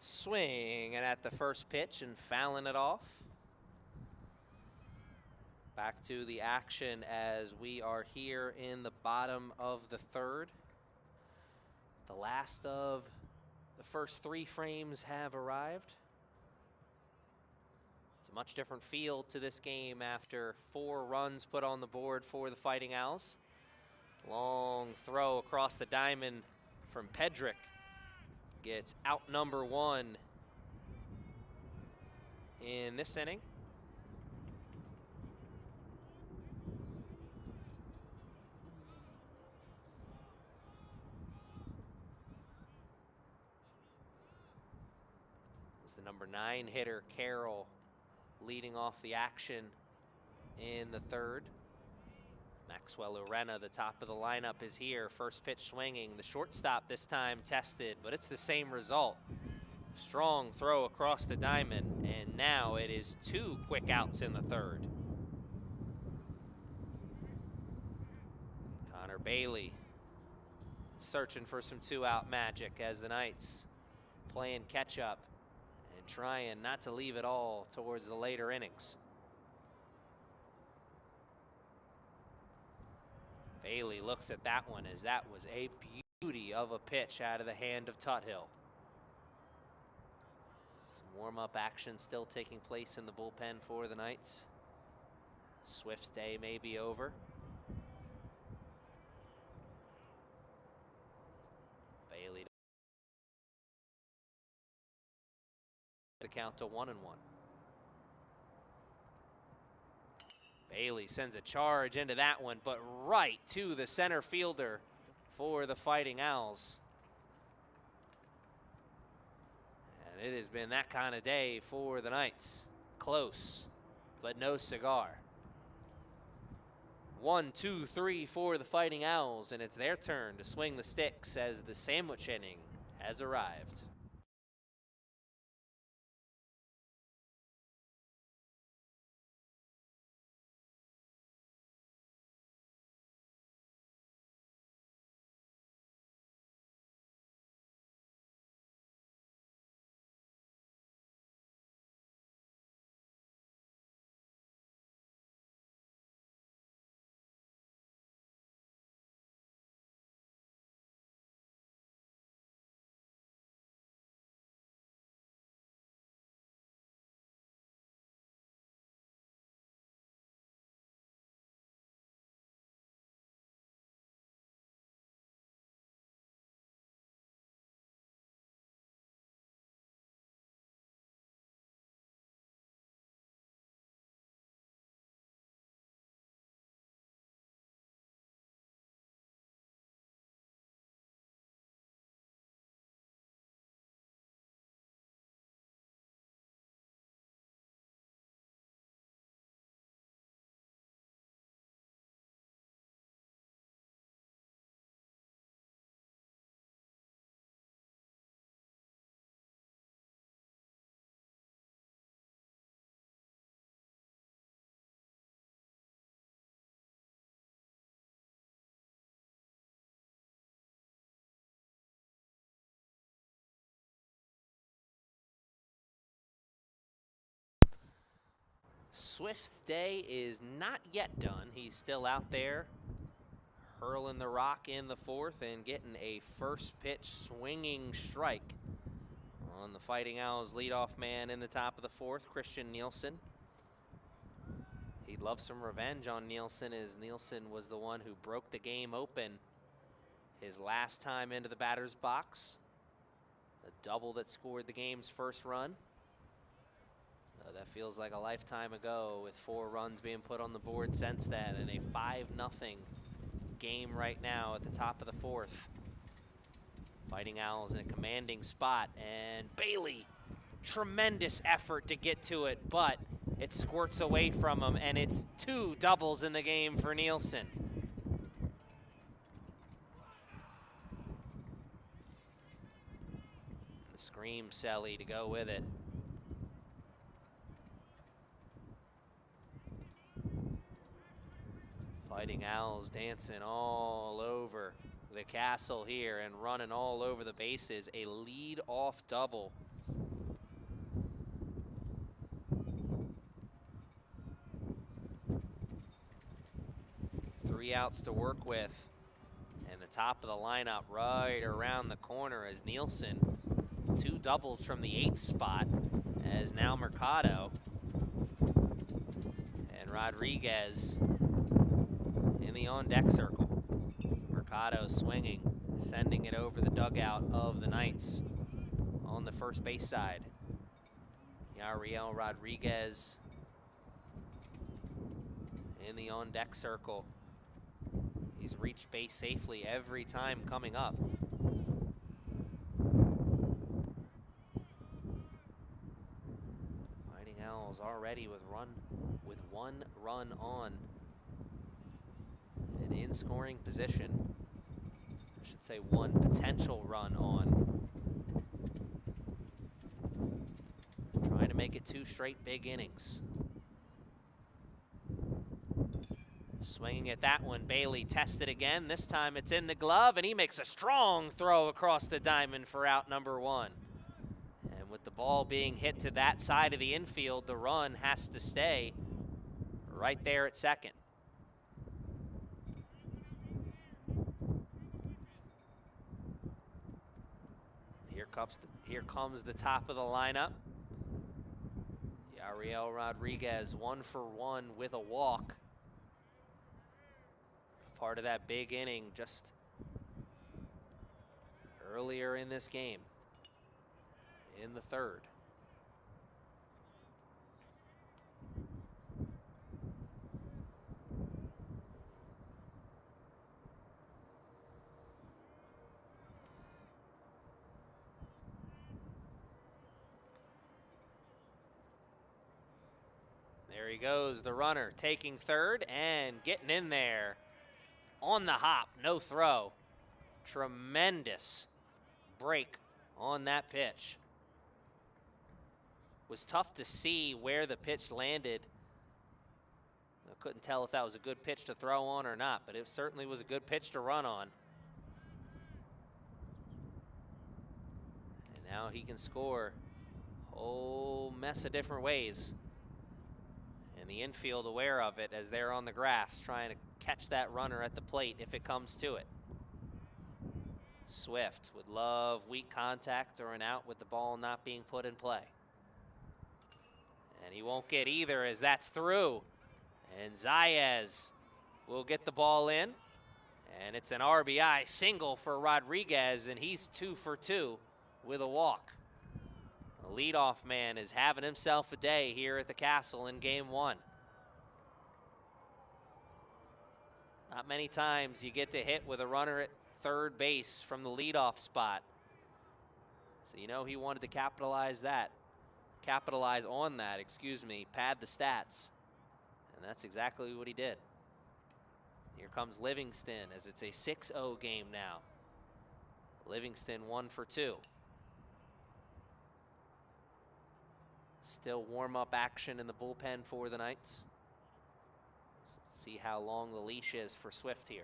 Swing, and at the first pitch and fouling it off. Back to the action as we are here in the bottom of the third. The last of the first 3 frames have arrived. It's a much different feel to this game after 4 runs put on the board for the Fighting Owls. Long throw across the diamond from Pedrick. Gets out number 1 in this inning. It's the number 9 hitter, Carroll, leading off the action in the third. Maxwell Urena, the top of the lineup, is here. First pitch swinging. The shortstop this time tested, but it's the same result. Strong throw across the diamond, and now it is 2 quick outs in the third. Connor Bailey searching for some 2-out magic as the Knights playing catch up and trying not to leave it all towards the later innings. Bailey looks at that one as that was a beauty of a pitch out of the hand of Tuthill. Some warm-up action still taking place in the bullpen for the Knights. Swift's day may be over. Bailey to count to 1-1. Bailey sends a charge into that one, but right to the center fielder for the Fighting Owls. And it has been that kind of day for the Knights. Close, but no cigar. 1, 2, 3 for the Fighting Owls, and it's their turn to swing the sticks as the sandwich inning has arrived. Swift's day is not yet done. He's still out there hurling the rock in the fourth and getting a first pitch swinging strike on the Fighting Owls leadoff man in the top of the fourth, Christian Nielsen. He'd love some revenge on Nielsen, as Nielsen was the one who broke the game open his last time into the batter's box. A double that scored the game's first run. That feels like a lifetime ago, with 4 runs being put on the board since then, and a 5-0 game right now at the top of the fourth. Fighting Owls in a commanding spot, and Bailey, tremendous effort to get to it, but it squirts away from him, and it's 2 doubles in the game for Nielsen. The scream Selly to go with it. Fighting Owls dancing all over the castle here and running all over the bases. A lead-off double 3 outs to work with. And the top of the lineup right around the corner as Nielsen. 2 doubles from the 8th spot as now Mercado and Rodriguez in the on-deck circle. Mercado swinging, sending it over the dugout of the Knights on the first base side. Yariel Rodriguez in the on-deck circle. He's reached base safely every time coming up. Fighting Owls already with 1 run on and in scoring position. I should say 1 potential run on. Trying to make it 2 straight big innings. Swinging at that one, Bailey tested again. This time it's in the glove, and he makes a strong throw across the diamond for out number 1. And with the ball being hit to that side of the infield, the run has to stay right there at second. Here comes the top of the lineup. Yariel Rodriguez, 1 for 1 with a walk. Part of that big inning just earlier in this game, in the 3rd. There he goes, the runner taking 3rd and getting in there. On the hop, no throw. Tremendous break on that pitch. Was tough to see where the pitch landed. I couldn't tell if that was a good pitch to throw on or not, but it certainly was a good pitch to run on. And now he can score a whole mess of different ways. And the infield aware of it as they're on the grass trying to catch that runner at the plate if it comes to it. Swift would love weak contact or an out with the ball not being put in play. And he won't get either as that's through. And Zayas will get the ball in. And it's an RBI single for Rodriguez, and he's 2 for 2 with a walk. The leadoff man is having himself a day here at the Castle in game 1. Not many times you get to hit with a runner at 3rd base from the leadoff spot. So you know he wanted to capitalize on that, pad the stats. And that's exactly what he did. Here comes Livingston as it's a 6-0 game now. Livingston 1 for 2. Still warm-up action in the bullpen for the Knights. Let's see how long the leash is for Swift here.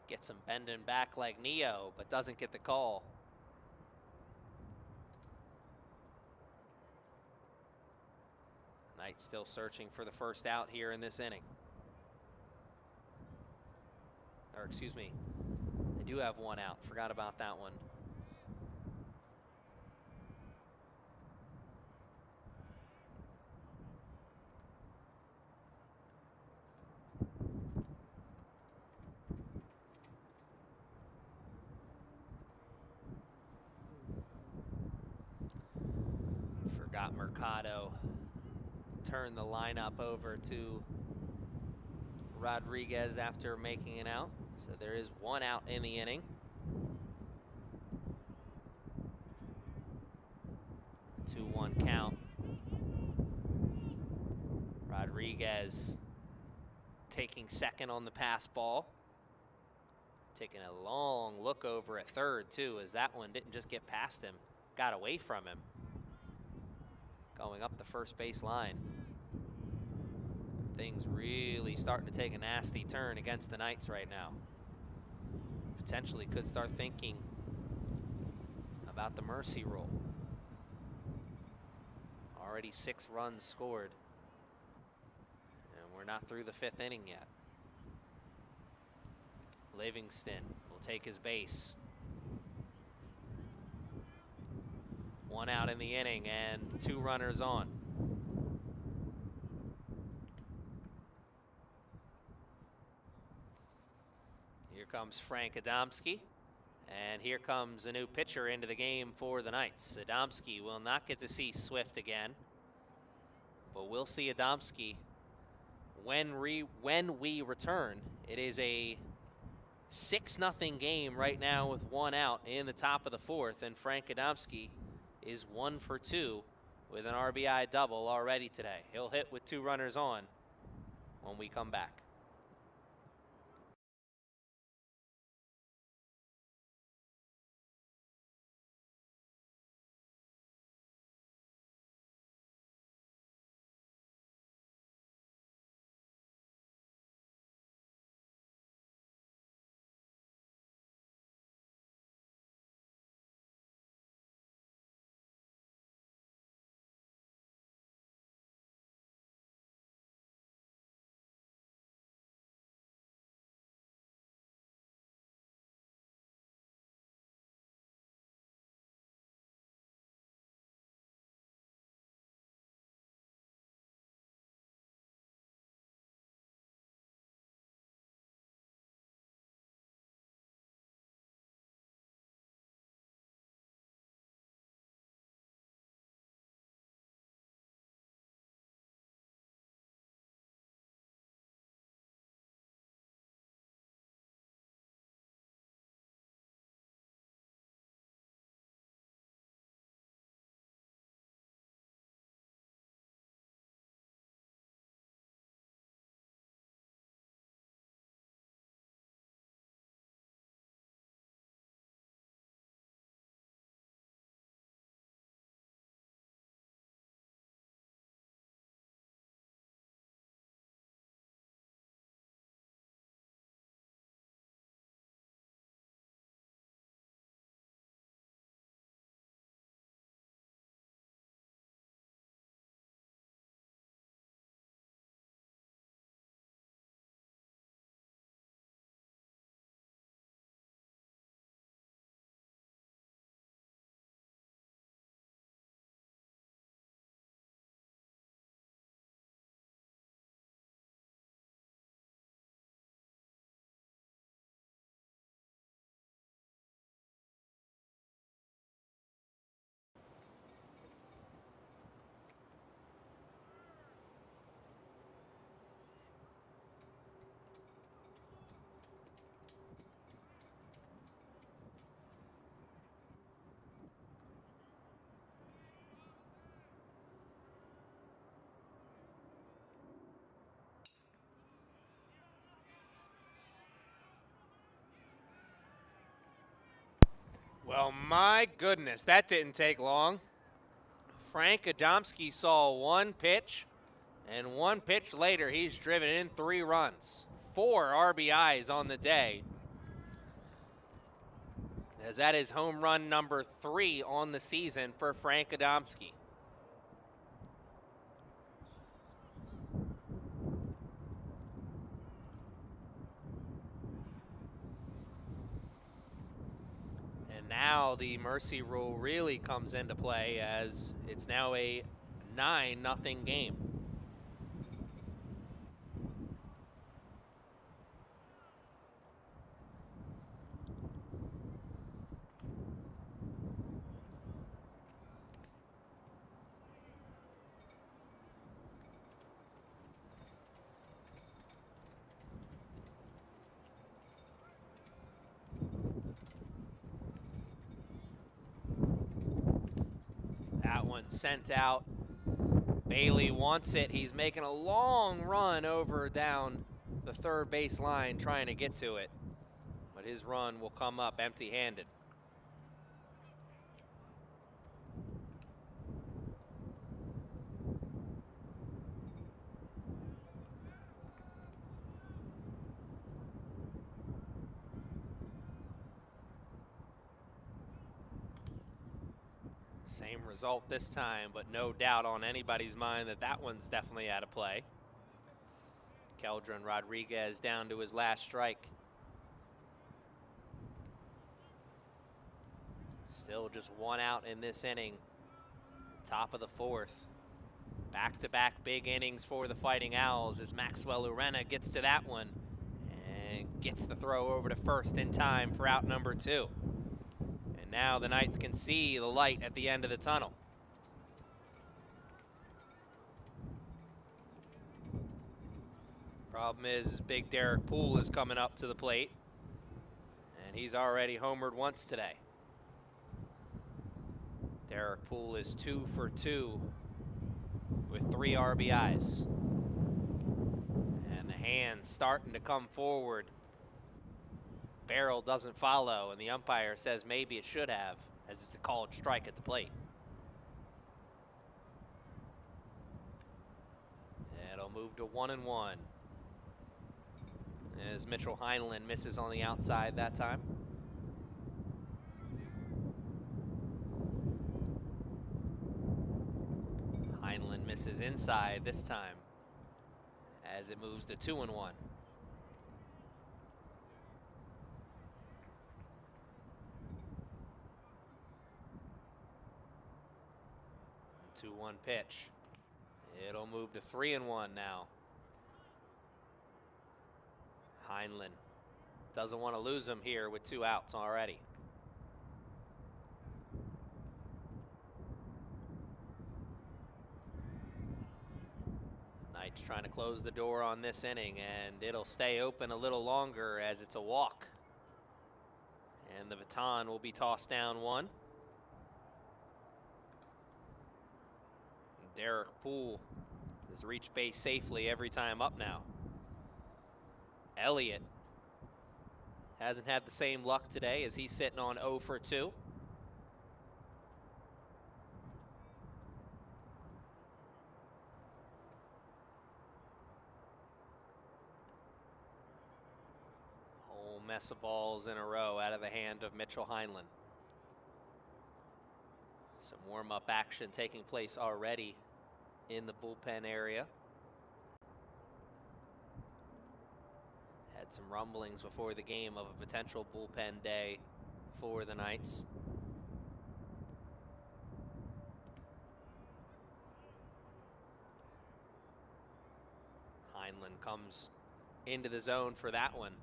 Gets him bending back like Neo, but doesn't get the call. Knights still searching for the first out here in this inning. Or excuse me, they do have 1 out. Forgot about that one. Forgot Mercado. Turn the lineup over to Rodriguez after making an out. So there is 1 out in the inning. 2-1 count. Rodriguez taking second on the pass ball. Taking a long look over at 3rd too, as that one didn't just get past him, got away from him. Going up the first base line. things really starting to take a nasty turn against the Knights right now. Potentially could start thinking about the mercy rule. Already 6 runs scored. And we're not through the 5th inning yet. Livingston will take his base. 1 out in the inning and 2 runners on. Here comes Frank Adamski. And here comes a new pitcher into the game for the Knights. Adamski will not get to see Swift again. But we'll see Adamski when we return. It is a 6-0 game right now with 1 out in the top of the 4th. And Frank Adamski is 1 for 2 with an RBI double already today. He'll hit with 2 runners on when we come back. Well, my goodness, that didn't take long. Frank Adamski saw 1 pitch, and 1 pitch later, he's driven in 3 runs. 4 RBIs on the day, as that is home run number 3 on the season for Frank Adamski. And now the mercy rule really comes into play, as it's now a 9-0 game. That one sent out. Bailey wants it. He's making a long run over down the 3rd base line trying to get to it. But his run will come up empty-handed. Same result this time, but no doubt on anybody's mind that that one's definitely out of play. Keldron Rodriguez down to his last strike. Still just one out in this inning. Top of the fourth. Back-to-back big innings for the Fighting Owls as Maxwell Urena gets to that one and gets the throw over to first in time for out number 2. And now the Knights can see the light at the end of the tunnel. Problem is, big Derek Poole is coming up to the plate, and he's already homered once today. Derek Poole is 2 for 2 with 3 RBIs. And the hand's starting to come forward. Barrel doesn't follow, and the umpire says maybe it should have, as it's a called strike at the plate. It'll move to 1-1. As Mitchell Heinlein misses on the outside that time. Heinlein misses inside this time as it moves to 2-1. 2-1 pitch. It'll move to 3-1 now. Heinlein doesn't want to lose him here with 2 outs already. Knights trying to close the door on this inning, and it'll stay open a little longer as it's a walk. And the baton will be tossed down 1. Derek Poole has reached base safely every time up now. Elliott hasn't had the same luck today as he's sitting on 0 for 2. Whole mess of balls in a row out of the hand of Mitchell Heinlein. Some warm-up action taking place already in the bullpen area. Had some rumblings before the game of a potential bullpen day for the Knights. Heinlein comes into the zone for that one.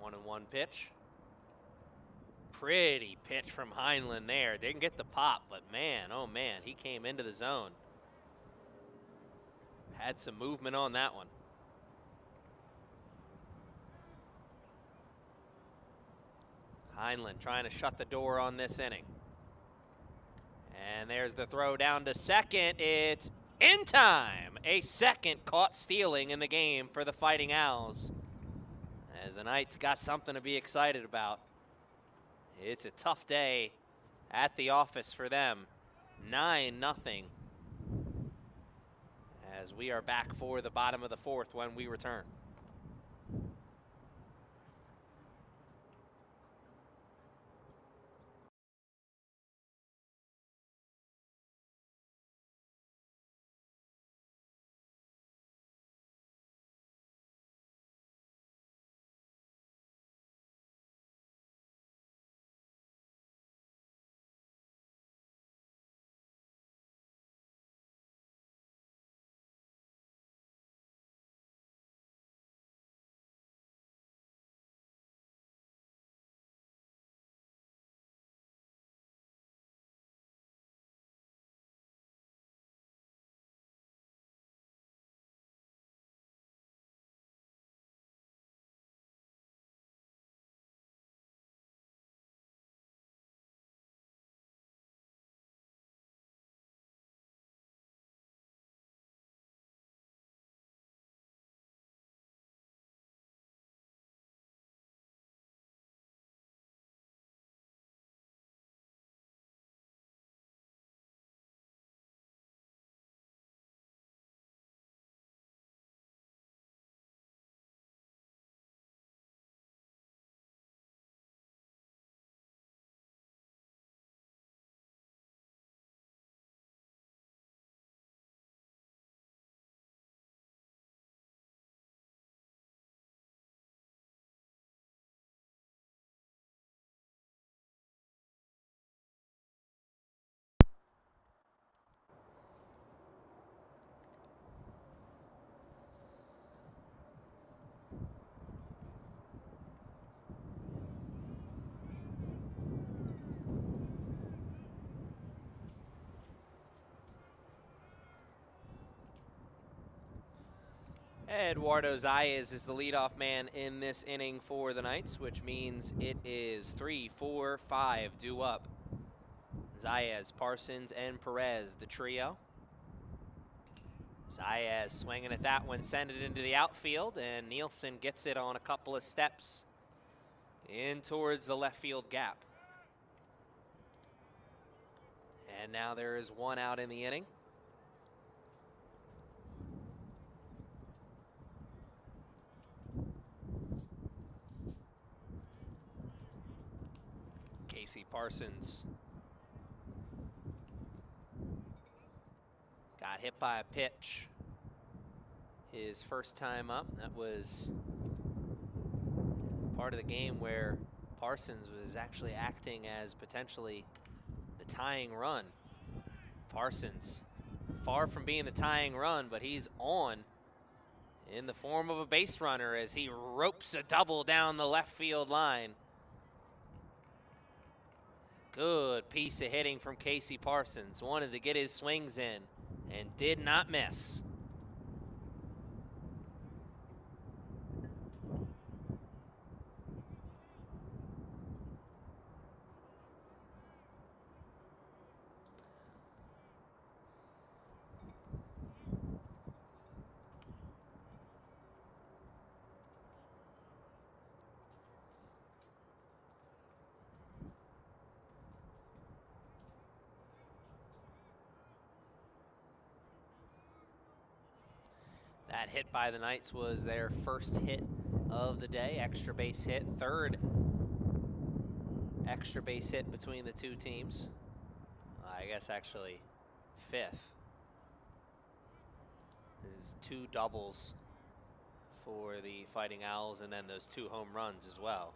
1-1 pitch. Pretty pitch from Heinlein there. Didn't get the pop, but man, oh man, he came into the zone. Had some movement on that one. Heinlein trying to shut the door on this inning. And there's the throw down to second. It's in time. A second caught stealing in the game for the Fighting Owls, as the Knights got something to be excited about. It's a tough day at the office for them. 9-0. As we are back for the bottom of the fourth when we return. Eduardo Zayas is the leadoff man in this inning for the Knights, which means it is 3, 4, 5 due up. Zayas, Parsons, and Perez, the trio. Zayas swinging at that one, send it into the outfield, and Nielsen gets it on a couple of steps in towards the left field gap. And now there is one out in the inning. Casey Parsons got hit by a pitch his first time up. That was part of the game where Parsons was actually acting as potentially the tying run. Parsons, far from being the tying run, but he's on in the form of a base runner as he ropes a double down the left field line. Good piece of hitting from Casey Parsons. Wanted to get his swings in and did not miss. That hit by the Knights was their first hit of the day, extra base hit, third extra base hit between the two teams. I guess actually fifth. This is 2 doubles for the Fighting Owls and then those 2 home runs as well.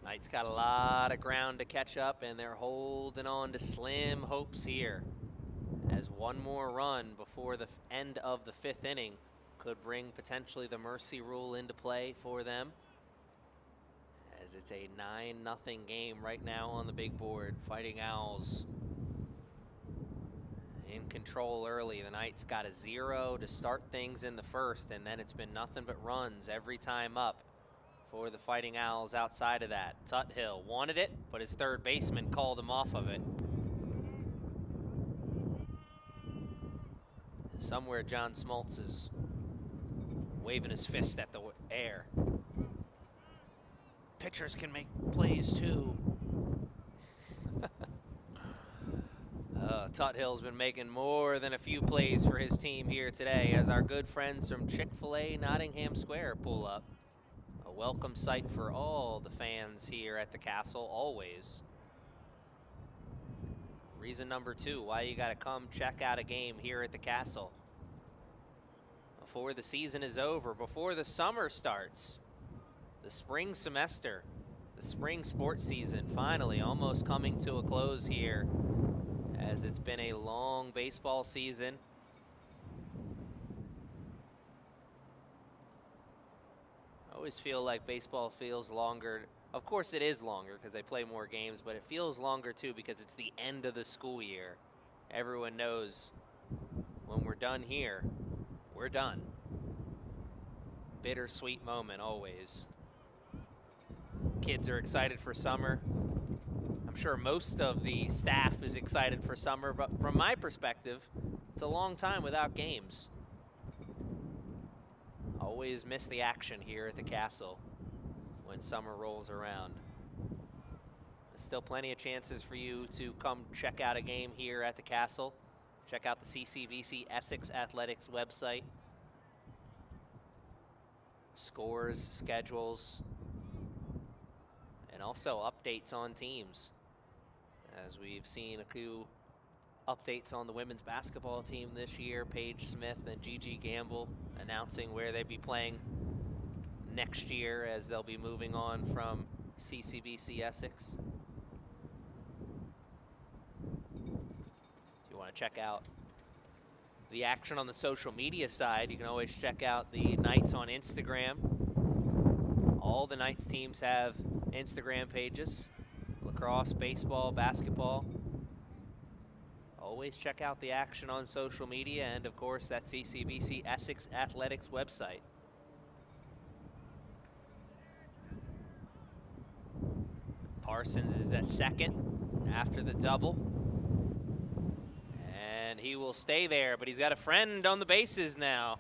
Knights got a lot of ground to catch up, and they're holding on to slim hopes here, as one more run before the end of the 5th inning could bring potentially the mercy rule into play for them, as it's a 9-0 game right now on the big board. Fighting Owls in control early. The Knights got a 0 to start things in the first, and then it's been nothing but runs every time up for the Fighting Owls outside of that. Tuthill wanted it, but his third baseman called him off of it. Somewhere John Smoltz is waving his fist at the air. Pitchers can make plays too. Tuthill's been making more than a few plays for his team here today as our good friends from Chick-fil-A Nottingham Square pull up. A welcome sight for all the fans here at the Castle, always. Reason number 2 why you got to come check out a game here at the Castle. Before the season is over, before the summer starts, the spring semester, the spring sports season finally almost coming to a close here, as it's been a long baseball season. I always feel like baseball feels longer. Of course it is longer because they play more games, but it feels longer too because it's the end of the school year. Everyone knows when we're done here, we're done. Bittersweet moment always. Kids are excited for summer. I'm sure most of the staff is excited for summer, but from my perspective, it's a long time without games. Always miss the action here at the Castle when summer rolls around. There's still plenty of chances for you to come check out a game here at the Castle. Check out the CCBC Essex Athletics website. Scores, schedules, and also updates on teams. As we've seen a few updates on the women's basketball team this year, Paige Smith and Gigi Gamble announcing where they'd be playing next year as they'll be moving on from CCBC Essex. If you want to check out the action on the social media side, you can always check out the Knights on Instagram. All the Knights teams have Instagram pages. Look lacrosse, baseball, basketball. Always check out the action on social media and, of course, that CCBC Essex Athletics website. Parsons is at second after the double. And he will stay there, but he's got a friend on the bases now,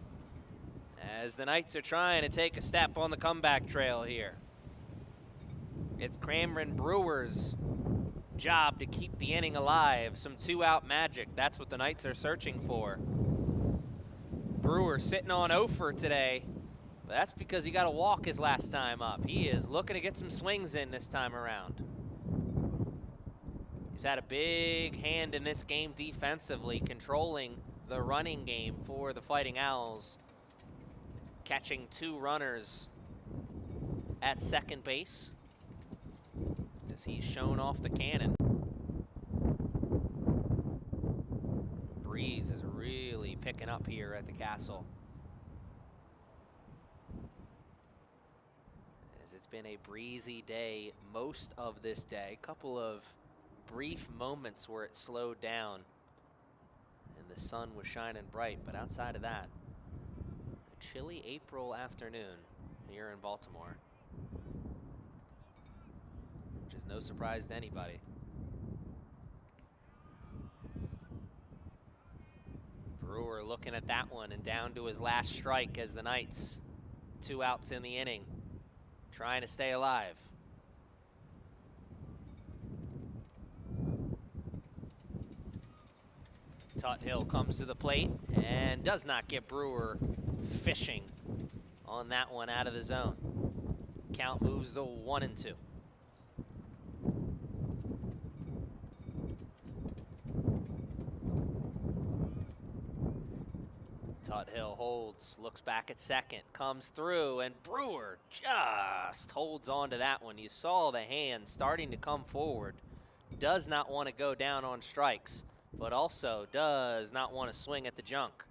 as the Knights are trying to take a step on the comeback trail here. It's Cameron Brewer's job to keep the inning alive. Some two-out magic. That's what the Knights are searching for. Brewer sitting on 0 for today. That's because he got a walk his last time up. He is looking to get some swings in this time around. He's had a big hand in this game defensively, controlling the running game for the Fighting Owls, catching 2 runners at second base as he's shown off the cannon. Breeze is really picking up here at the Castle, as it's been a breezy day most of this day. Couple of brief moments where it slowed down and the sun was shining bright, but outside of that, a chilly April afternoon here in Baltimore, which is no surprise to anybody. Brewer looking at that one and down to his last strike as the Knights, 2 outs in the inning, trying to stay alive. Tuthill comes to the plate and does not get Brewer fishing on that one out of the zone. Count moves to 1-2. Tuthill holds, looks back at second, comes through, and Brewer just holds on to that one. You saw the hand starting to come forward. Does not want to go down on strikes, but also does not want to swing at the junk.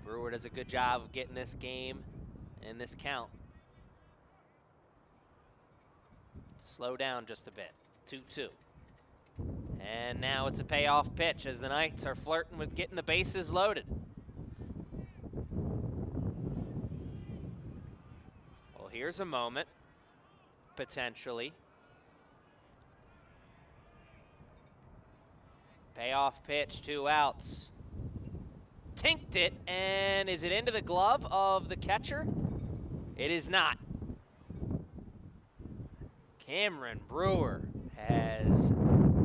Brewer does a good job of getting this game and this count to slow down just a bit. 2-2. And now it's a payoff pitch as the Knights are flirting with getting the bases loaded. Well, here's a moment, potentially. Payoff pitch, 2 outs. Tinked it, and is it into the glove of the catcher? It is not. Cameron Brewer has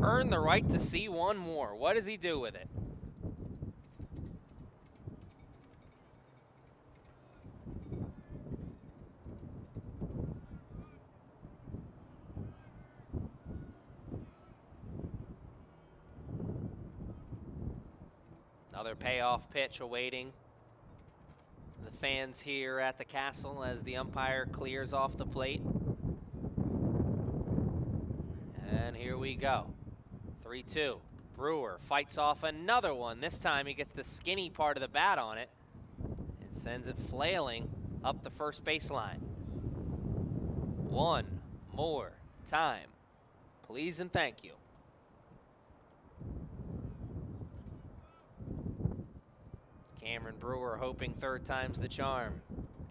earned the right to see one more. What does he do with it? Another payoff pitch awaiting the fans here at the Castle as the umpire clears off the plate. And here we go. 3-2. Brewer fights off another one. This time he gets the skinny part of the bat on it and sends it flailing up the first baseline. One more time, please and thank you. Cameron Brewer hoping third time's the charm.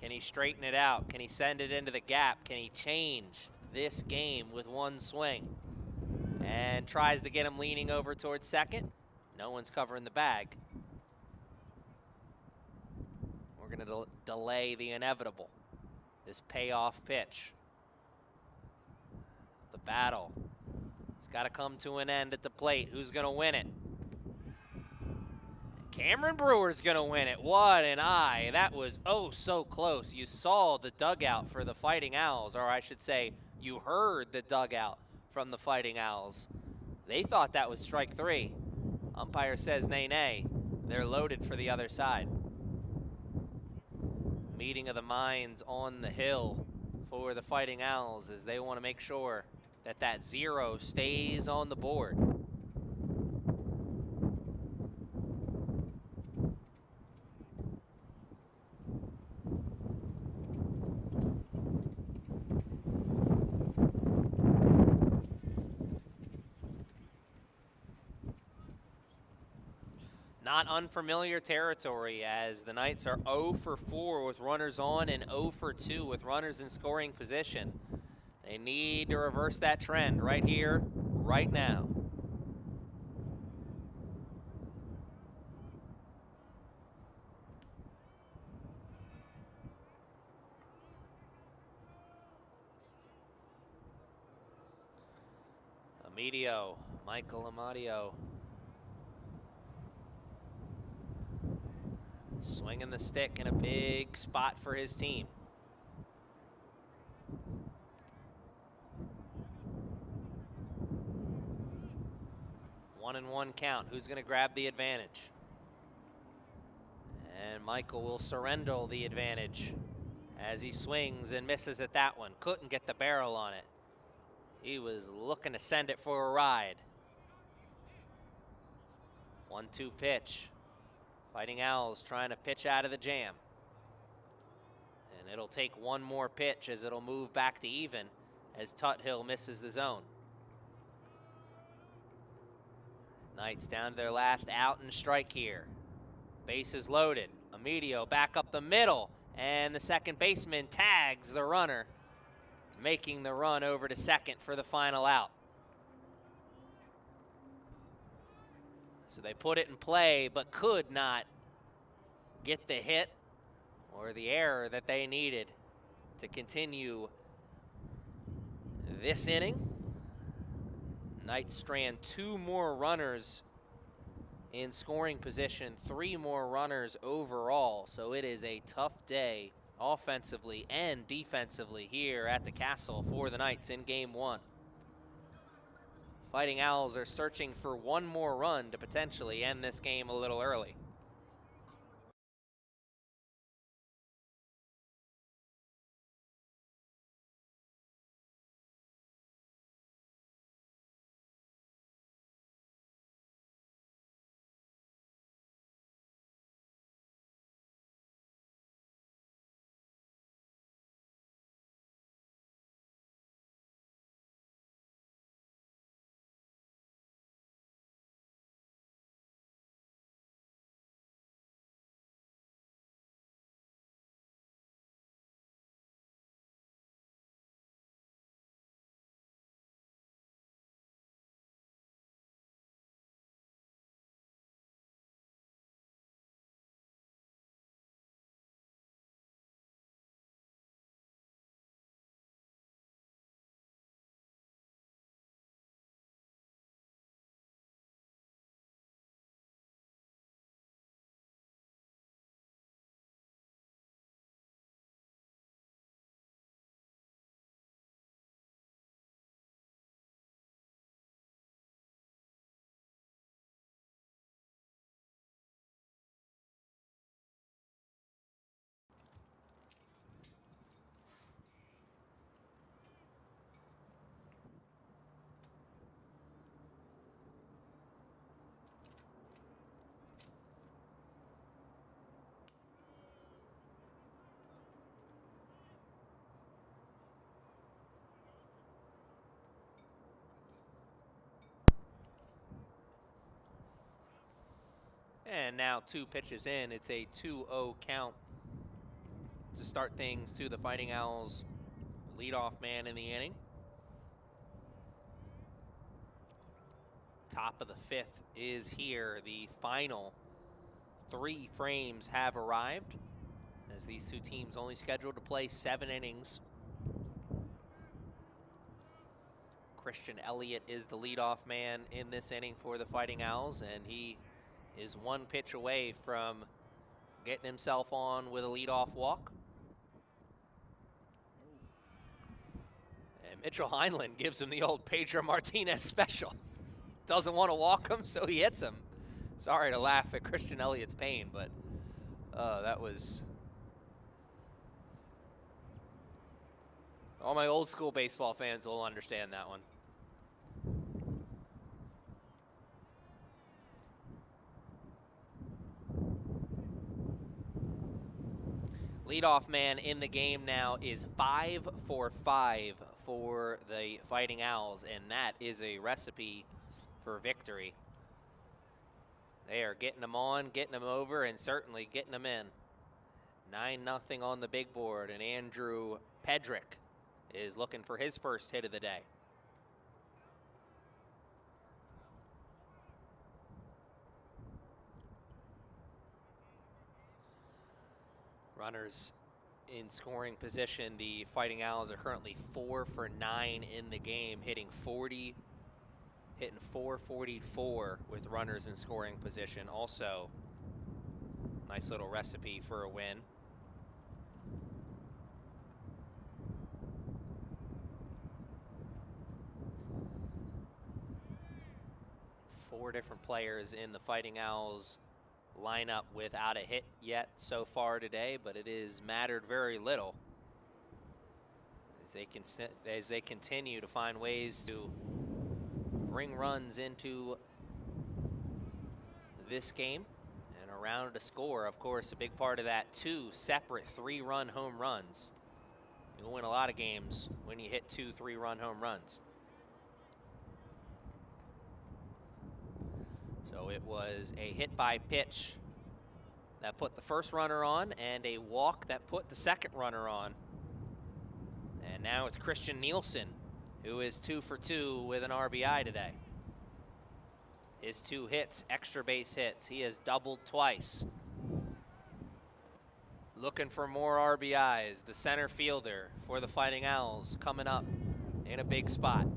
Can he straighten it out? Can he send it into the gap? Can he change this game with one swing? And tries to get him leaning over towards second. No one's covering the bag. We're going to delay the inevitable. This payoff pitch. The battle. It's got to come to an end at the plate. Who's going to win it? Cameron Brewer's going to win it. What an eye. That was oh so close. You saw the dugout for the Fighting Owls, or I should say you heard the dugout from the Fighting Owls. They thought that was strike 3. Umpire says nay, nay. They're loaded for the other side. Meeting of the minds on the hill for the Fighting Owls as they want to make sure that that 0 stays on the board. Not unfamiliar territory, as the Knights are 0 for 4 with runners on and 0 for 2 with runners in scoring position. They need to reverse that trend right here, right now. Michael Amadio. Swinging the stick in a big spot for his team. One and one count. Who's going to grab the advantage? And Michael will surrender the advantage as he swings and misses at that one. Couldn't get the barrel on it. He was looking to send it for a ride. 1-2 pitch. Fighting Owls trying to pitch out of the jam. And it'll take one more pitch as it'll move back to even as Tuthill misses the zone. Knights down to their last out and strike here. Bases loaded. Amadio back up the middle, and the second baseman tags the runner, making the run over to second for the final out. So they put it in play, but could not get the hit or the error that they needed to continue this inning. Knights strand 2 more runners in scoring position, 3 more runners overall. So it is a tough day offensively and defensively here at the Castle for the Knights in Game 1. Fighting Owls are searching for one more run to potentially end this game a little early. And now 2 pitches in, it's a 2-0 count to start things to the Fighting Owls leadoff man in the inning. Top of the 5th is here. The final 3 frames have arrived, as these 2 teams only scheduled to play 7 innings. Christian Elliott is the leadoff man in this inning for the Fighting Owls, and he is 1 pitch away from getting himself on with a leadoff walk. And Mitchell Heinlein gives him the old Pedro Martinez special. Doesn't want to walk him, so he hits him. Sorry to laugh at Christian Elliott's pain, but that was... All my old school baseball fans will understand that one. Leadoff man in the game now is 5 for 5 for the Fighting Owls, and that is a recipe for victory. They are getting them on, getting them over, and certainly getting them in. 9-0 on the big board, and Andrew Pedrick is looking for his first hit of the day. Runners in scoring position. The Fighting Owls are currently 4 for 9 in the game, hitting 444 with runners in scoring position. Also, nice little recipe for a win. Four different players in the Fighting Owls lineup without a hit yet so far today, but it has mattered very little as they continue to find ways to bring runs into this game and around to score. Of course, a big part of that, 2 separate 3-run home runs. You'll win a lot of games when you hit 2 3-run home runs. So it was a hit by pitch that put the first runner on and a walk that put the second runner on. And now it's Christian Nielsen, who is 2 for 2 with an RBI today. His 2 hits, extra base hits. He has doubled twice. Looking for more RBIs. The center fielder for the Fighting Owls coming up in a big spot.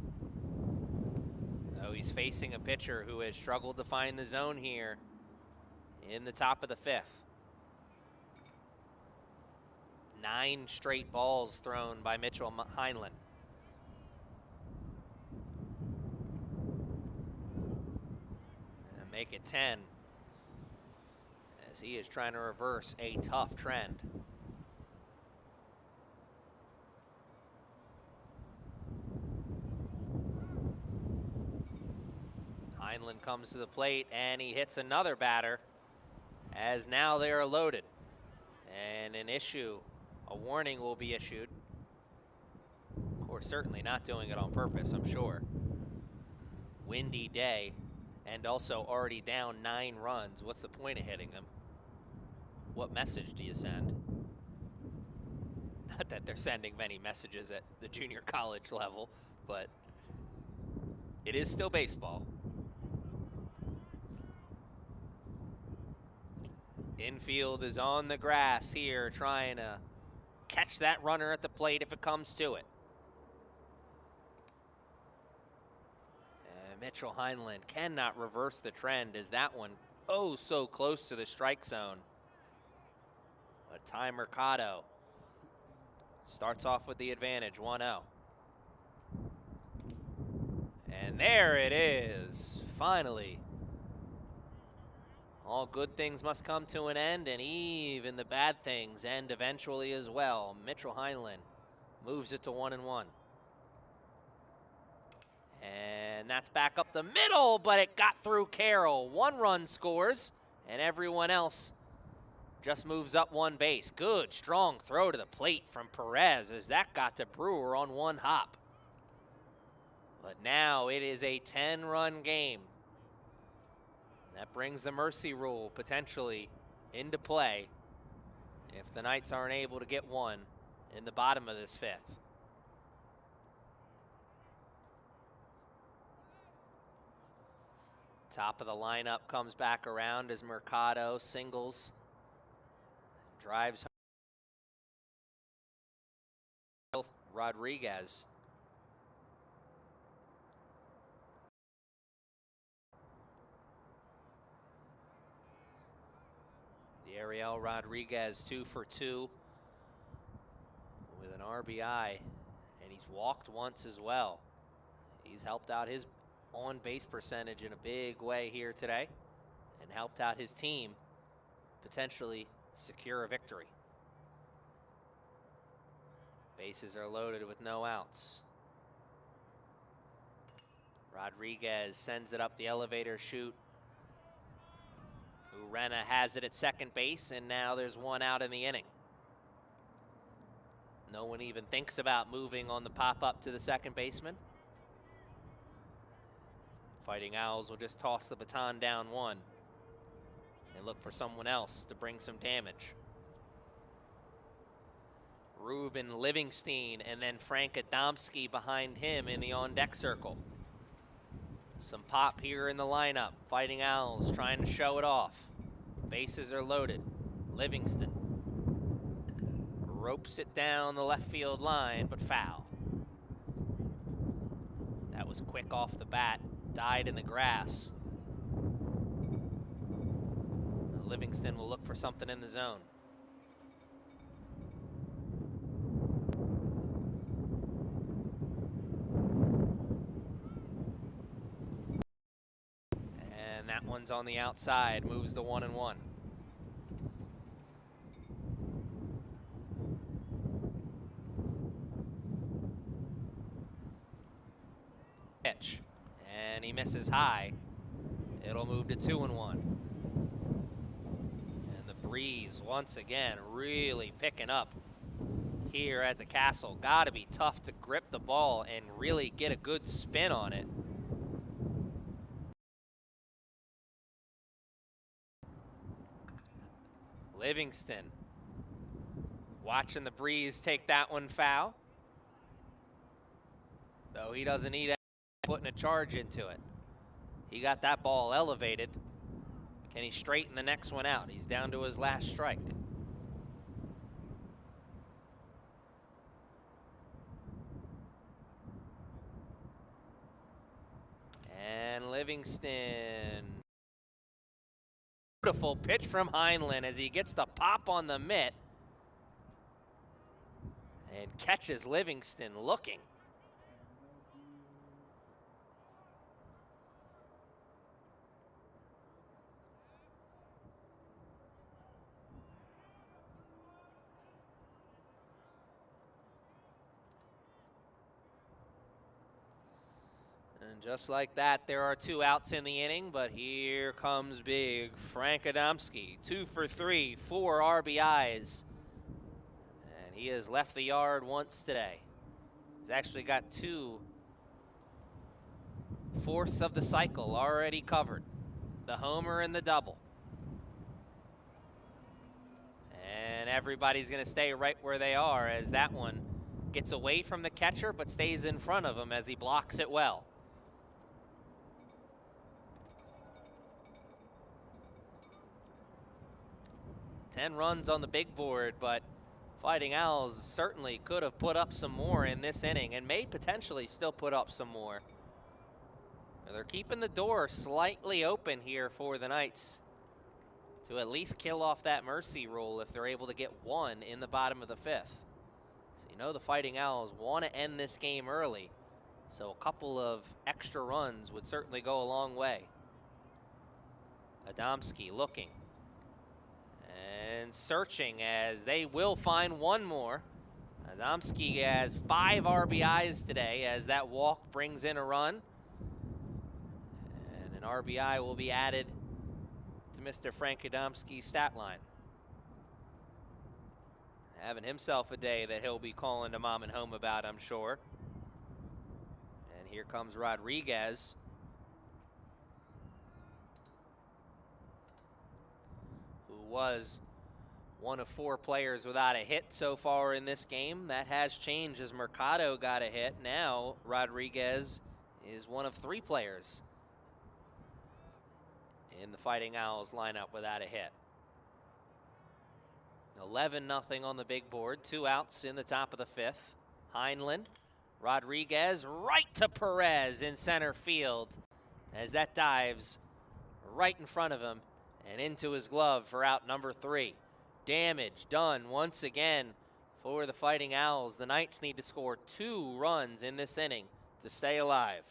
He's facing a pitcher who has struggled to find the zone here in the top of the 5th. 9 straight balls thrown by Mitchell Heinlein. And make it 10 as he is trying to reverse a tough trend. Heinlein comes to the plate and he hits another batter as now they are loaded. And a warning will be issued. Of course, certainly not doing it on purpose, I'm sure. Windy day and also already down 9 runs. What's the point of hitting them? What message do you send? Not that they're sending many messages at the junior college level, but it is still baseball. Infield is on the grass here, trying to catch that runner at the plate if it comes to it. And Mitchell Heinlein cannot reverse the trend as that one oh so close to the strike zone. But Ty Mercado starts off with the advantage, 1-0. And there it is, finally. All good things must come to an end, and even the bad things end eventually as well. Mitchell Heinlein moves it to 1-1. And that's back up the middle, but it got through Carroll. 1 run scores, and everyone else just moves up 1 base. Good, strong throw to the plate from Perez as that got to Brewer on 1 hop. But now it is a 10-run game. That brings the mercy rule potentially into play if the Knights aren't able to get 1 in the bottom of this 5th. Top of the lineup comes back around as Mercado singles, drives home Rodriguez. Ariel Rodriguez 2 for 2 with an RBI, and he's walked once as well. He's helped out his on-base percentage in a big way here today and helped out his team potentially secure a victory. Bases are loaded with no outs. Rodriguez sends it up the elevator chute. Urena has it at second base, and now there's 1 out in the inning. No one even thinks about moving on the pop-up to the second baseman. Fighting Owls will just toss the baton down 1. They look for someone else to bring some damage. Ruben Livingston and then Frank Adamski behind him in the on-deck circle. Some pop here in the lineup. Fighting Owls trying to show it off. Bases are loaded. Livingston ropes it down the left field line, but foul. That was quick off the bat. Died in the grass. Livingston will look for something in the zone. And that one's on the outside, moves the 1-1. Pitch, and he misses high. It'll move to 2-1. And the breeze once again really picking up here at the Castle. Gotta be tough to grip the ball and really get a good spin on it. Livingston watching the breeze take that one foul. Though he doesn't need putting a charge into it. He got that ball elevated. Can he straighten the next one out? He's down to his last strike. And Livingston. Beautiful pitch from Heinlein as he gets the pop on the mitt and catches Livingston looking. And just like that, there are 2 outs in the inning, but here comes big Frank Adamski. 2 for 3, 4 RBIs. And he has left the yard once today. He's actually got 2 fourths of the cycle already covered. The homer and the double. And everybody's going to stay right where they are as that one gets away from the catcher but stays in front of him as he blocks it well. 10 runs on the big board, but Fighting Owls certainly could have put up some more in this inning and may potentially still put up some more. They're keeping the door slightly open here for the Knights to at least kill off that mercy rule if they're able to get 1 in the bottom of the 5th. So you know the Fighting Owls want to end this game early, so a couple of extra runs would certainly go a long way. Adamski looking and searching as they will find 1 more. Adamski has 5 RBIs today as that walk brings in a run. And an RBI will be added to Mr. Frank Adamski's stat line. Having himself a day that he'll be calling to mom and home about, I'm sure. And here comes Rodriguez. Who was one of 4 players without a hit so far in this game. That has changed as Mercado got a hit. Now Rodriguez is one of 3 players in the Fighting Owls lineup without a hit. 11-0 on the big board. 2 outs in the top of the 5th. Heinlein, Rodriguez right to Perez in center field as that dives right in front of him and into his glove for out number 3. Damage done once again for the Fighting Owls. The Knights need to score 2 runs in this inning to stay alive.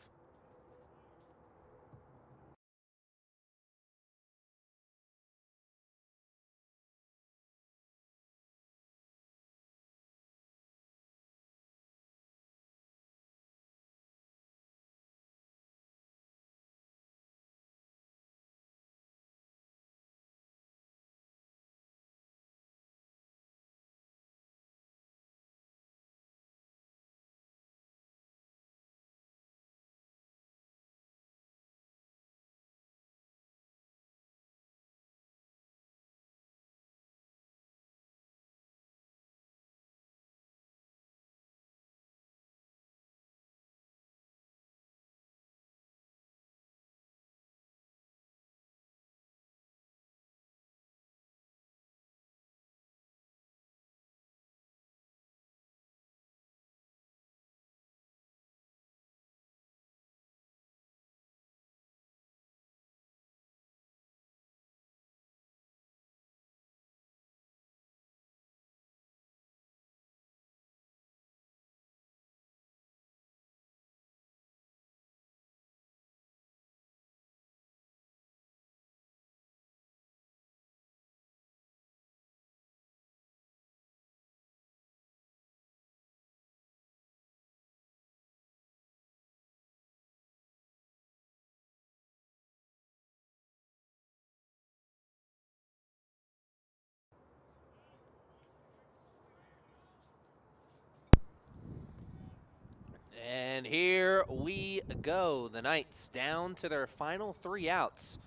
And here we go. The Knights down to their final 3 outs.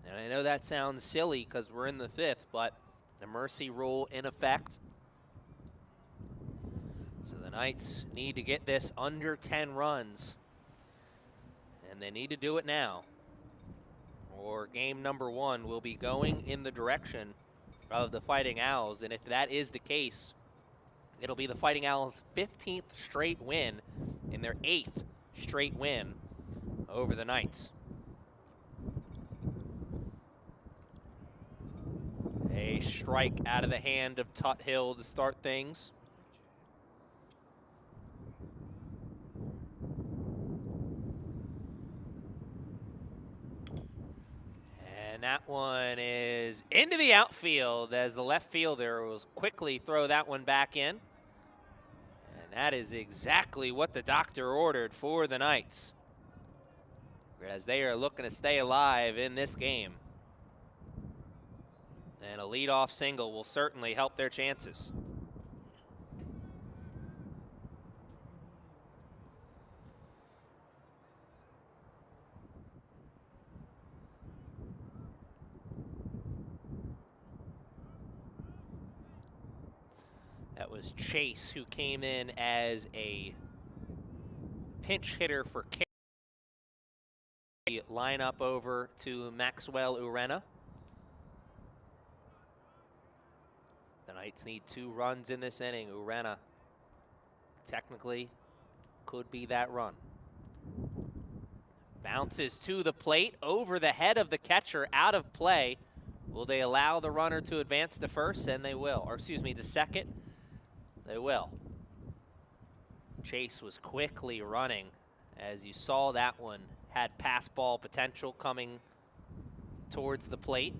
And I know that sounds silly because we're in the 5th, but the mercy rule in effect. So the Knights need to get this under 10 runs. And they need to do it now, or game number 1 will be going in the direction of the Fighting Owls. And if that is the case, it'll be the Fighting Owls' 15th straight win and their 8th straight win over the Knights. A strike out of the hand of Tuthill to start things. And that one is into the outfield as the left fielder will quickly throw that one back in. And that is exactly what the doctor ordered for the Knights, as they are looking to stay alive in this game. And a leadoff single will certainly help their chances. That was Chase, who came in as a pinch hitter for Carey. Line up over to Maxwell Urena. The Knights need 2 runs in this inning. Urena technically could be that run. Bounces to the plate over the head of the catcher, out of play. Will they allow the runner to advance to first? And they will. Or excuse me, to second. They will. Chase was quickly running. As you saw, that one had pass ball potential coming towards the plate.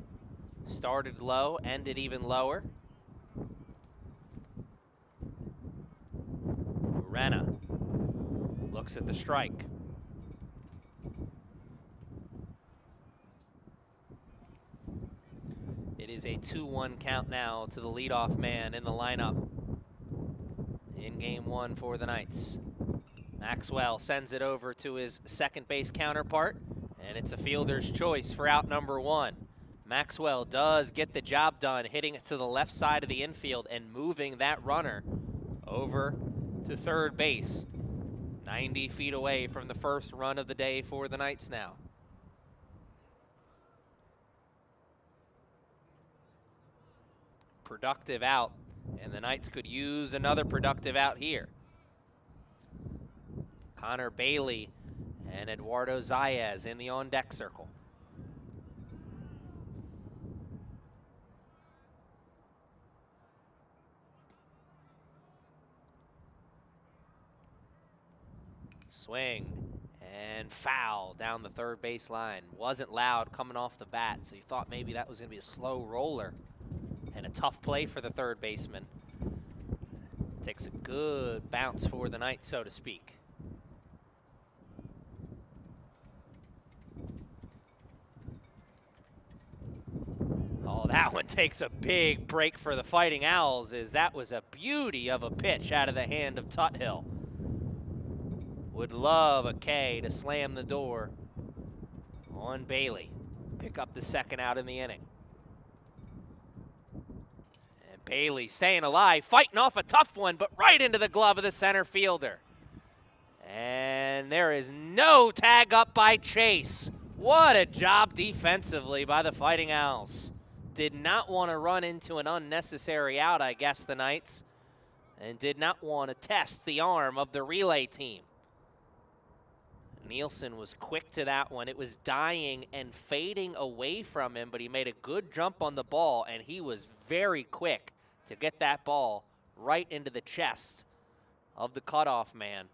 Started low, ended even lower. Urena looks at the strike. It is a 2-1 count now to the leadoff man in the lineup in game 1 for the Knights. Maxwell sends it over to his second base counterpart, and it's a fielder's choice for out number 1. Maxwell does get the job done, hitting it to the left side of the infield and moving that runner over to third base. 90 feet away from the first run of the day for the Knights now. Productive out, and the Knights could use another productive out here. Connor Bailey and Eduardo Zayas in the on-deck circle. Swing and foul down the third base line. Wasn't loud coming off the bat, so you thought maybe that was going to be a slow roller. And a tough play for the third baseman. Takes a good bounce for the Knights, so to speak. Oh, that one takes a big break for the Fighting Owls, as that was a beauty of a pitch out of the hand of Tuthill. Would love a K to slam the door on Bailey. Pick up the second out in the inning. Bailey staying alive, fighting off a tough one, but right into the glove of the center fielder. And there is no tag up by Chase. What a job defensively by the Fighting Owls. Did not want to run into an unnecessary out, I guess, the Knights, and did not want to test the arm of the relay team. Nielsen was quick to that one. It was dying and fading away from him, but he made a good jump on the ball, and he was very quick to get that ball right into the chest of the cutoff man.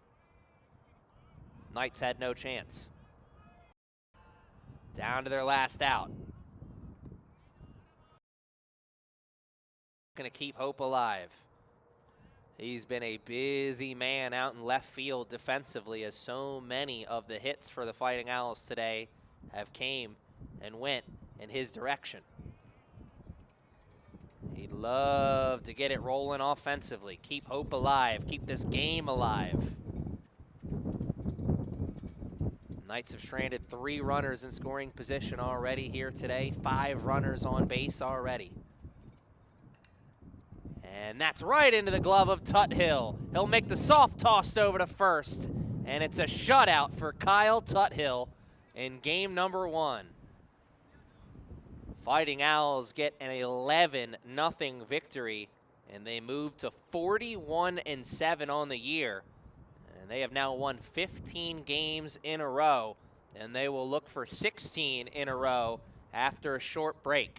Knights had no chance. Down to their last out. Going to keep hope alive. He's been a busy man out in left field defensively, as so many of the hits for the Fighting Owls today have came and went in his direction. He'd love to get it rolling offensively, keep hope alive, keep this game alive. Knights have stranded 3 runners in scoring position already here today. 5 runners on base already. And that's right into the glove of Tuthill. He'll make the soft toss over to first. And it's a shutout for Kyle Tuthill in game number 1. Fighting Owls get an 11-0 victory, and they move to 41-7 on the year. And they have now won 15 games in a row, and they will look for 16 in a row after a short break.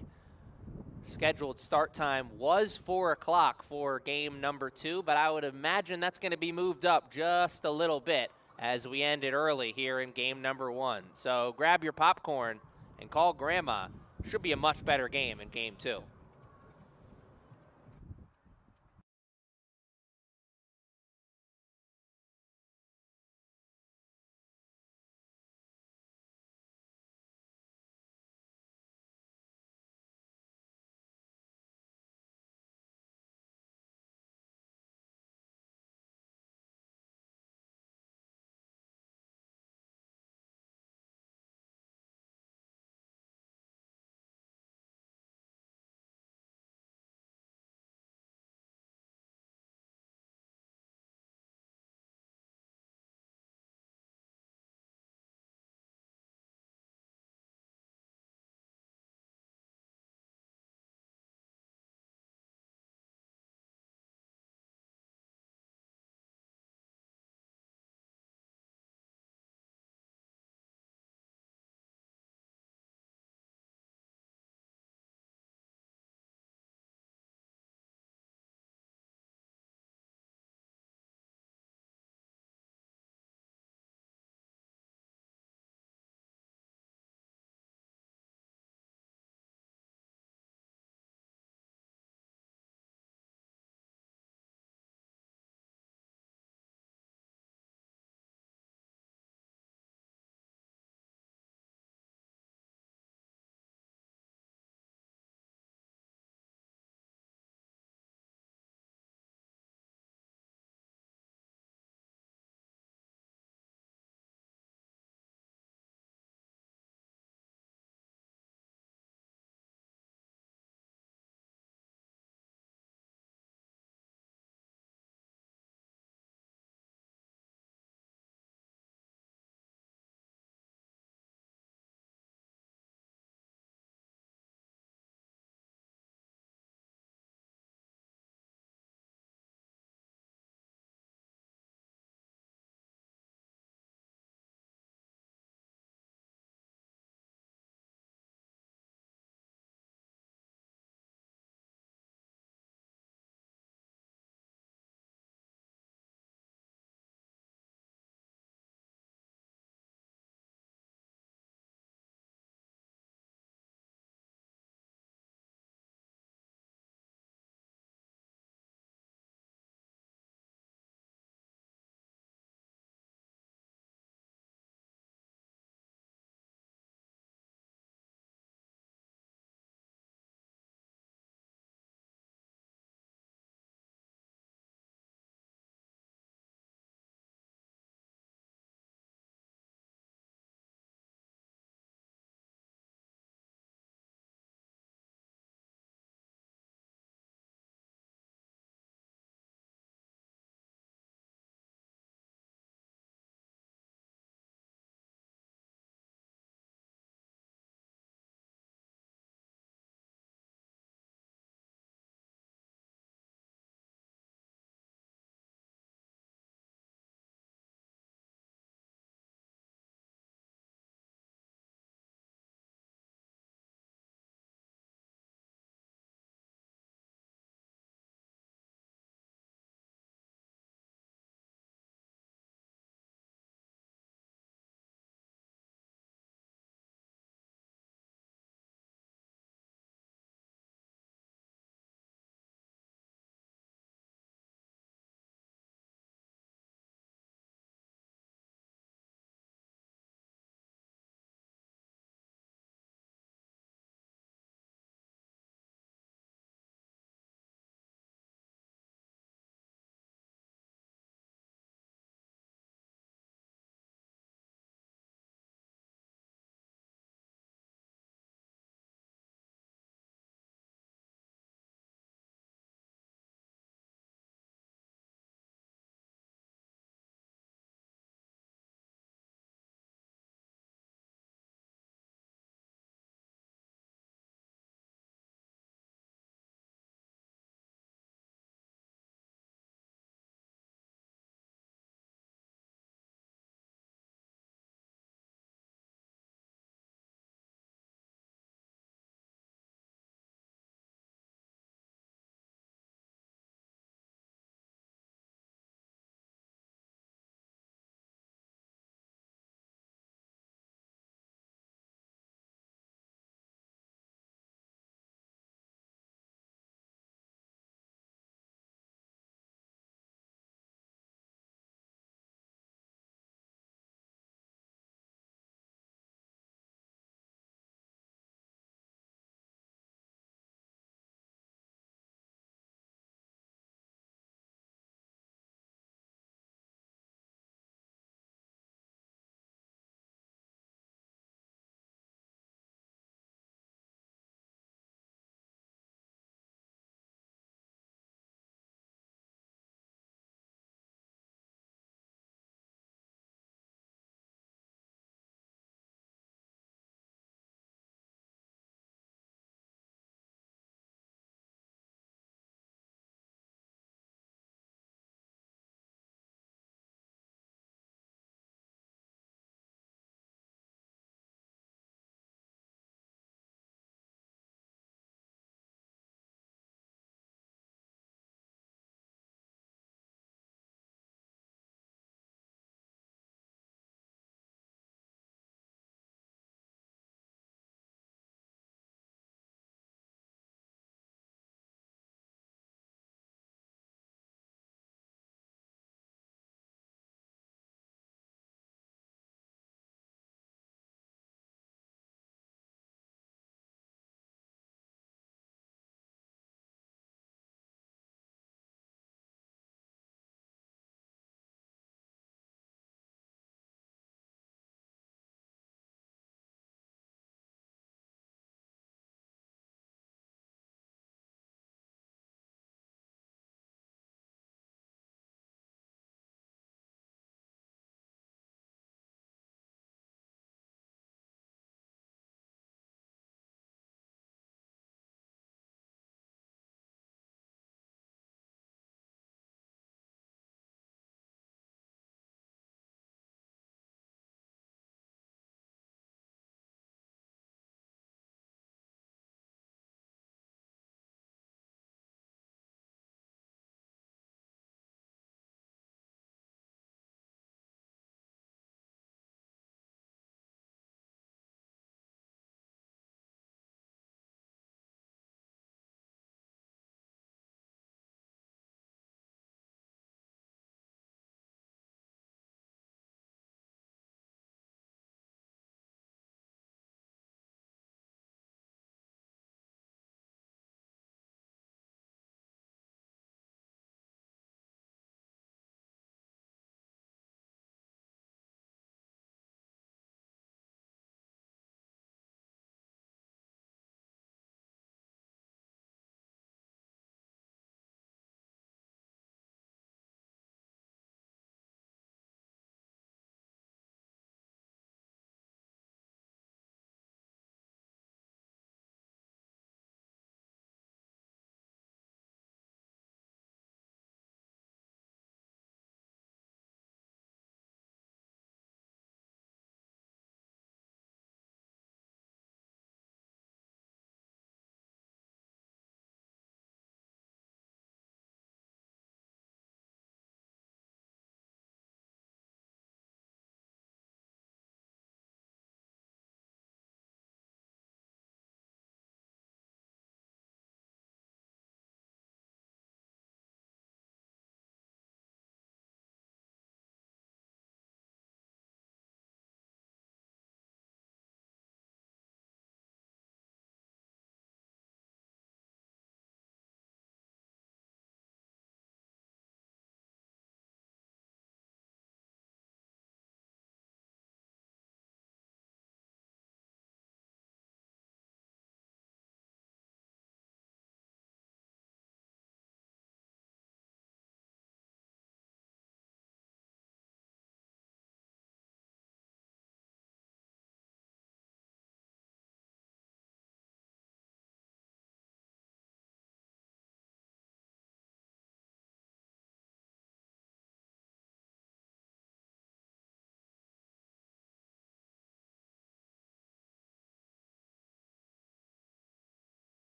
Scheduled start time was 4 o'clock for game number 2, but I would imagine that's going to be moved up just a little bit as we end it early here in game number 1. So grab your popcorn and call Grandma. Should be a much better game in game 2.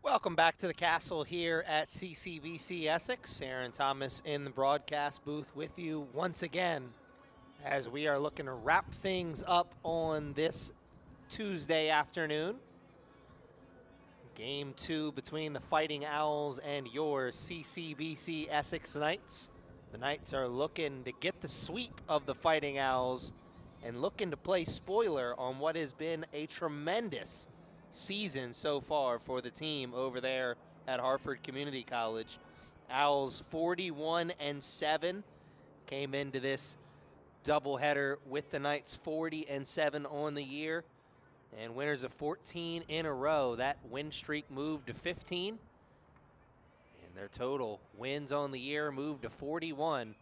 Welcome back to the Castle here at CCBC Essex. Aaron Thomas in the broadcast booth with you once again as we are looking to wrap things up on this Tuesday afternoon. Game 2 between the Fighting Owls and your CCBC Essex Knights. The Knights are looking to get the sweep of the Fighting Owls and looking to play spoiler on what has been a tremendous season so far for the team over there at Harford Community College. Owls 41-7 came into this doubleheader with the Knights 40-7 on the year, and winners of 14 in a row. That win streak moved to 15, and their total wins on the year moved to 41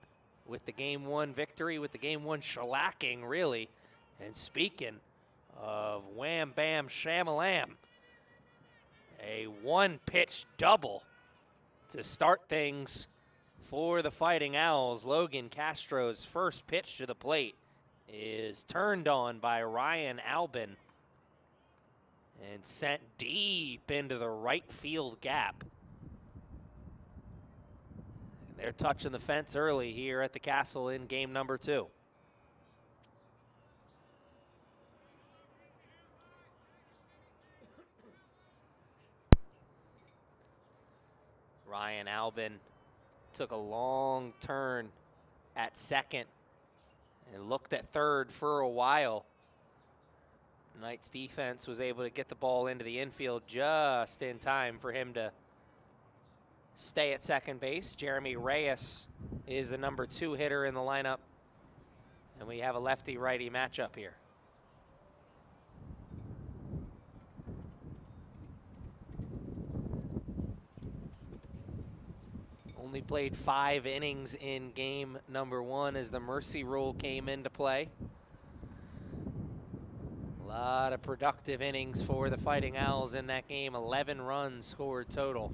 with the Game 1 victory, with the Game 1 shellacking, really. And speaking of wham bam shamalam, a one-pitch double to start things for the Fighting Owls. Logan Castro's first pitch to the plate is turned on by Ryan Albin and sent deep into the right field gap. And they're touching the fence early here at the Castle in game number 2. Ryan Albin took a long turn at second and looked at third for a while. Knights defense was able to get the ball into the infield just in time for him to stay at second base. Jeremy Reyes is the number 2 hitter in the lineup, and we have a lefty-righty matchup here. Only played 5 innings in game number 1 as the mercy rule came into play. A lot of productive innings for the Fighting Owls in that game. 11 runs scored total.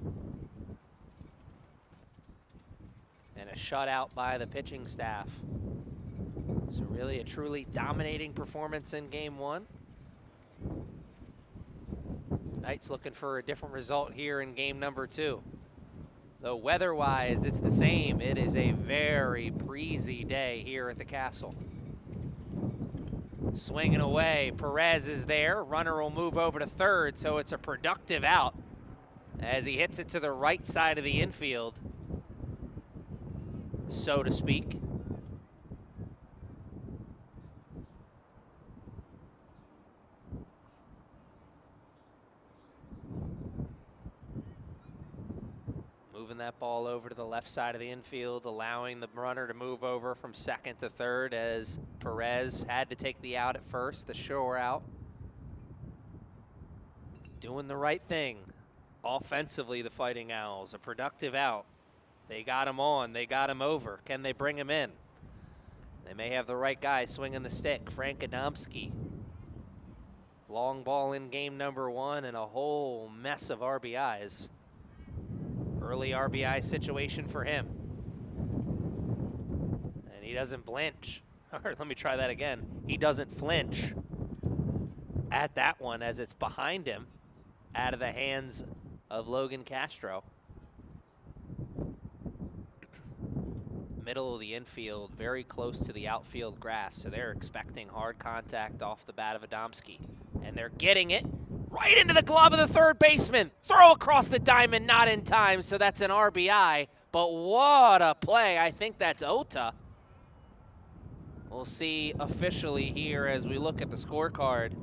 And a shutout by the pitching staff. So really a truly dominating performance in game 1. Knights looking for a different result here in game number 2. Though weather-wise, it's the same. It is a very breezy day here at the Castle. Swinging away, Perez is there. Runner will move over to third, so it's a productive out as he hits it to the right side of the infield, so to speak. Moving that ball over to the left side of the infield, allowing the runner to move over from second to third as Perez had to take the out at first, the shore out. Doing the right thing offensively, the Fighting Owls. A productive out. They got him on, they got him over. Can they bring him in? They may have the right guy swinging the stick. Frank Adamski. Long ball in game number 1 and a whole mess of RBIs. Early RBI situation for him. And he doesn't blinch. Or let me try that again. He doesn't flinch at that one as it's behind him, out of the hands of Logan Castro. Middle of the infield, very close to the outfield grass, so they're expecting hard contact off the bat of Adamski. And they're getting it right into the glove of the third baseman. Throw across the diamond, not in time, so that's an RBI. But what a play. I think that's Ota. We'll see officially here as we look at the scorecard.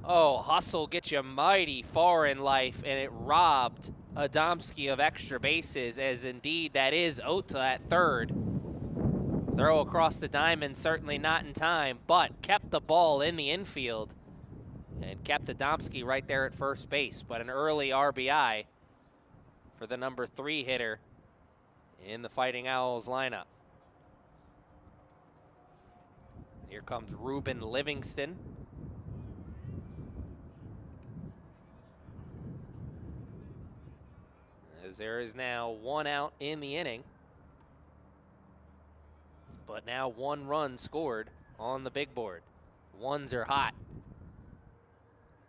Oh, hustle gets you mighty far in life, and it robbed Adamski of extra bases, as indeed that is Ota at third. Throw across the diamond, certainly not in time, but kept the ball in the infield and kept Adamski right there at first base. But an early RBI for the number 3 hitter in the Fighting Owls lineup. Here comes Ruben Livingston. As there is now 1 out in the inning, but now 1 run scored on the big board. Ones are hot.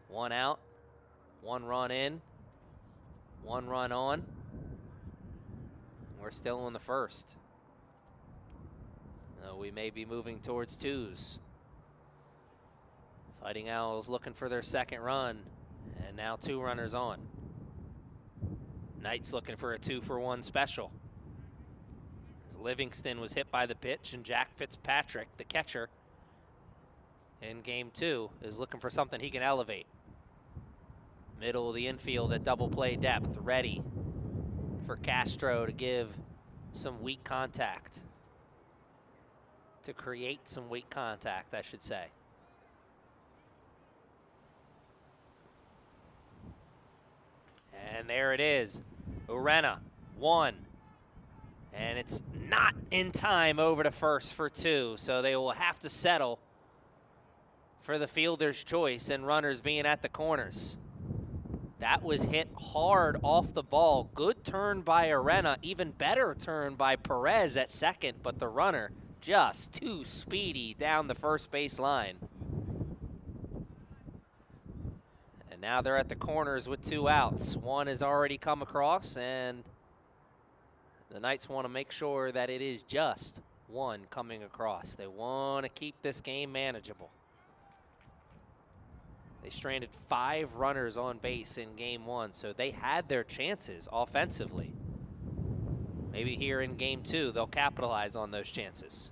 1 out, 1 run in, 1 run on. We're still in the first. We may be moving towards 2s. Fighting Owls looking for their second run, and now 2 runners on. Knights looking for a 2-for-1 special. Livingston was hit by the pitch, and Jack Fitzpatrick, the catcher, in game 2, is looking for something he can elevate. Middle of the infield at double play depth, ready for Castro to give some weak contact. To create some weak contact, I should say. And there it is. Urena, 1. And it's not in time over to first for 2, so they will have to settle for the fielder's choice and runners being at the corners. That was hit hard off the ball. Good turn by Urena, even better turn by Perez at second, but the runner just too speedy down the first base line. And now they're at the corners with 2 outs. 1 has already come across, and the Knights want to make sure that it is just 1 coming across. They want to keep this game manageable. They stranded 5 runners on base in game 1, so they had their chances offensively. Maybe here in game 2, they'll capitalize on those chances.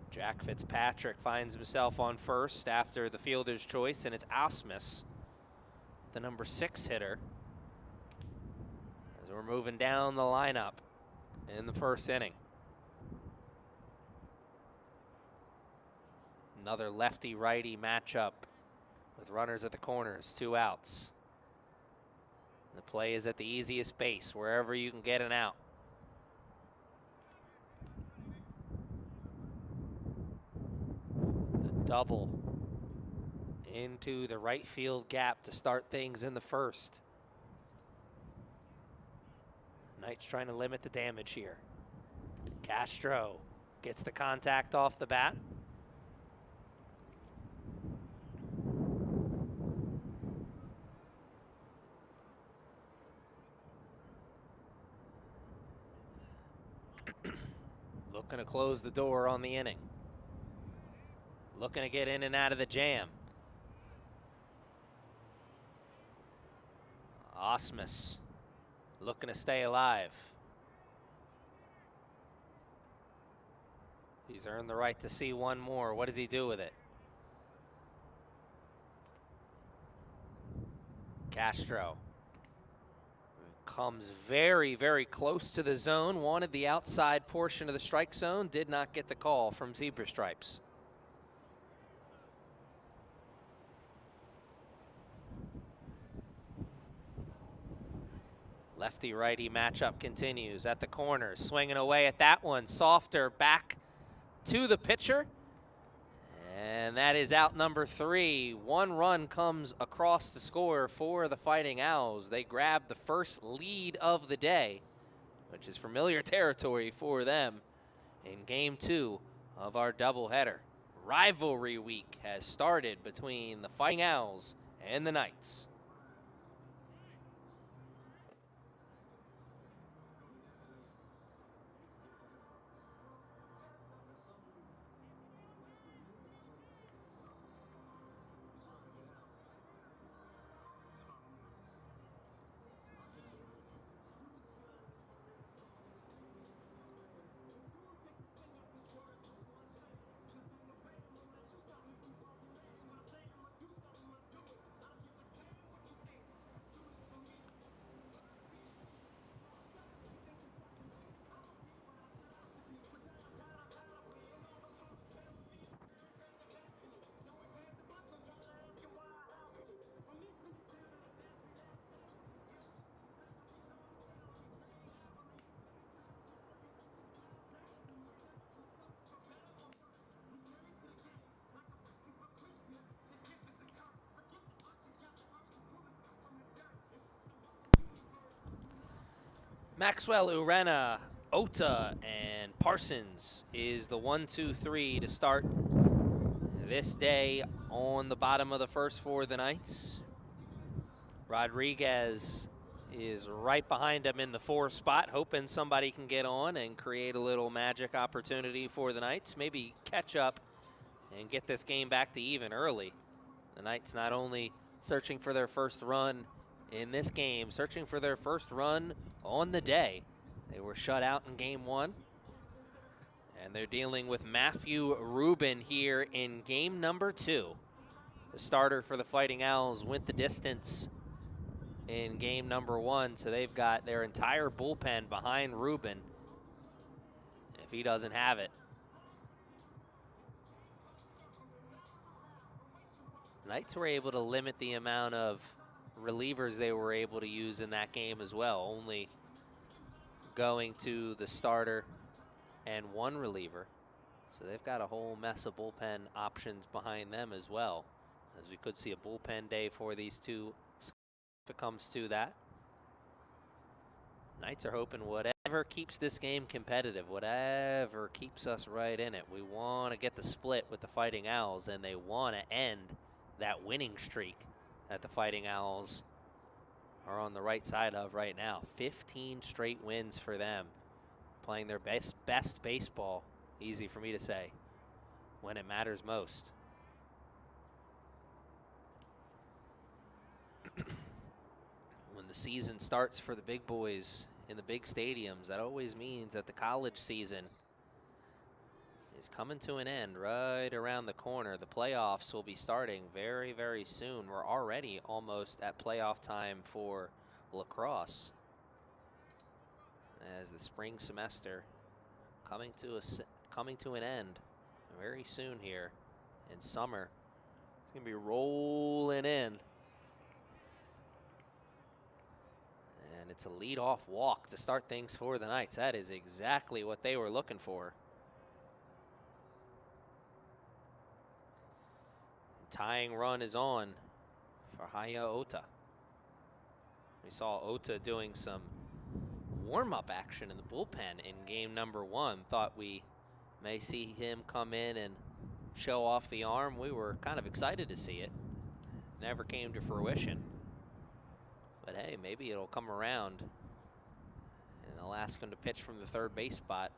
Jack Fitzpatrick finds himself on first after the fielder's choice, and it's Ausmus, the number 6 hitter, as we're moving down the lineup in the first inning. Another lefty-righty matchup with runners at the corners, 2 outs. The play is at the easiest base, wherever you can get an out. A double into the right field gap to start things in the first. Knights trying to limit the damage here. Castro gets the contact off the bat. Looking to close the door on the inning. Looking to get in and out of the jam. Ausmus looking to stay alive. He's earned the right to see 1 more. What does he do with it? Castro comes very, very close to the zone. Wanted the outside portion of the strike zone. Did not get the call from Zebra Stripes. Lefty-righty matchup continues at the corners. Swinging away at that one. Softer back to the pitcher. And that is out number 3. 1 run comes across the score for the Fighting Owls. They grab the first lead of the day, which is familiar territory for them in game 2 of our doubleheader. Rivalry week has started between the Fighting Owls and the Knights. Maxwell, Urena, Ota, and Parsons is the 1-2-3 to start this day on the bottom of the first for the Knights. Rodriguez is right behind him in the 4 spot, hoping somebody can get on and create a little magic opportunity for the Knights. Maybe catch up and get this game back to even early. The Knights not only searching for their first run in this game, searching for their first run on the day. They were shut out in game 1. And they're dealing with Matthew Rubin here in game number 2. The starter for the Fighting Owls went the distance in game number 1, so they've got their entire bullpen behind Rubin if he doesn't have it. Knights were able to limit the amount of relievers they were able to use in that game as well, only going to the starter and 1 reliever. So they've got a whole mess of bullpen options behind them as well, as we could see a bullpen day for these two if it comes to that. Knights are hoping whatever keeps this game competitive, whatever keeps us right in it. We want to get the split with the Fighting Owls, and they want to end that winning streak that the Fighting Owls are on the right side of right now. 15 straight wins for them, playing their best baseball, easy for me to say, when it matters most. When the season starts for the big boys in the big stadiums, that always means that the college season is coming to an end right around the corner. The playoffs will be starting very, very soon. We're already almost at playoff time for lacrosse, as the spring semester coming to an end very soon here, and summer is going to be rolling in. And it's a lead-off walk to start things for the Knights. That is exactly what they were looking for. Tying run is on for Haya Ota. We saw Ota doing some warm-up action in the bullpen in game number 1. Thought we may see him come in and show off the arm. We were kind of excited to see it. Never came to fruition. But hey, maybe it'll come around, and they'll ask him to pitch from the third base spot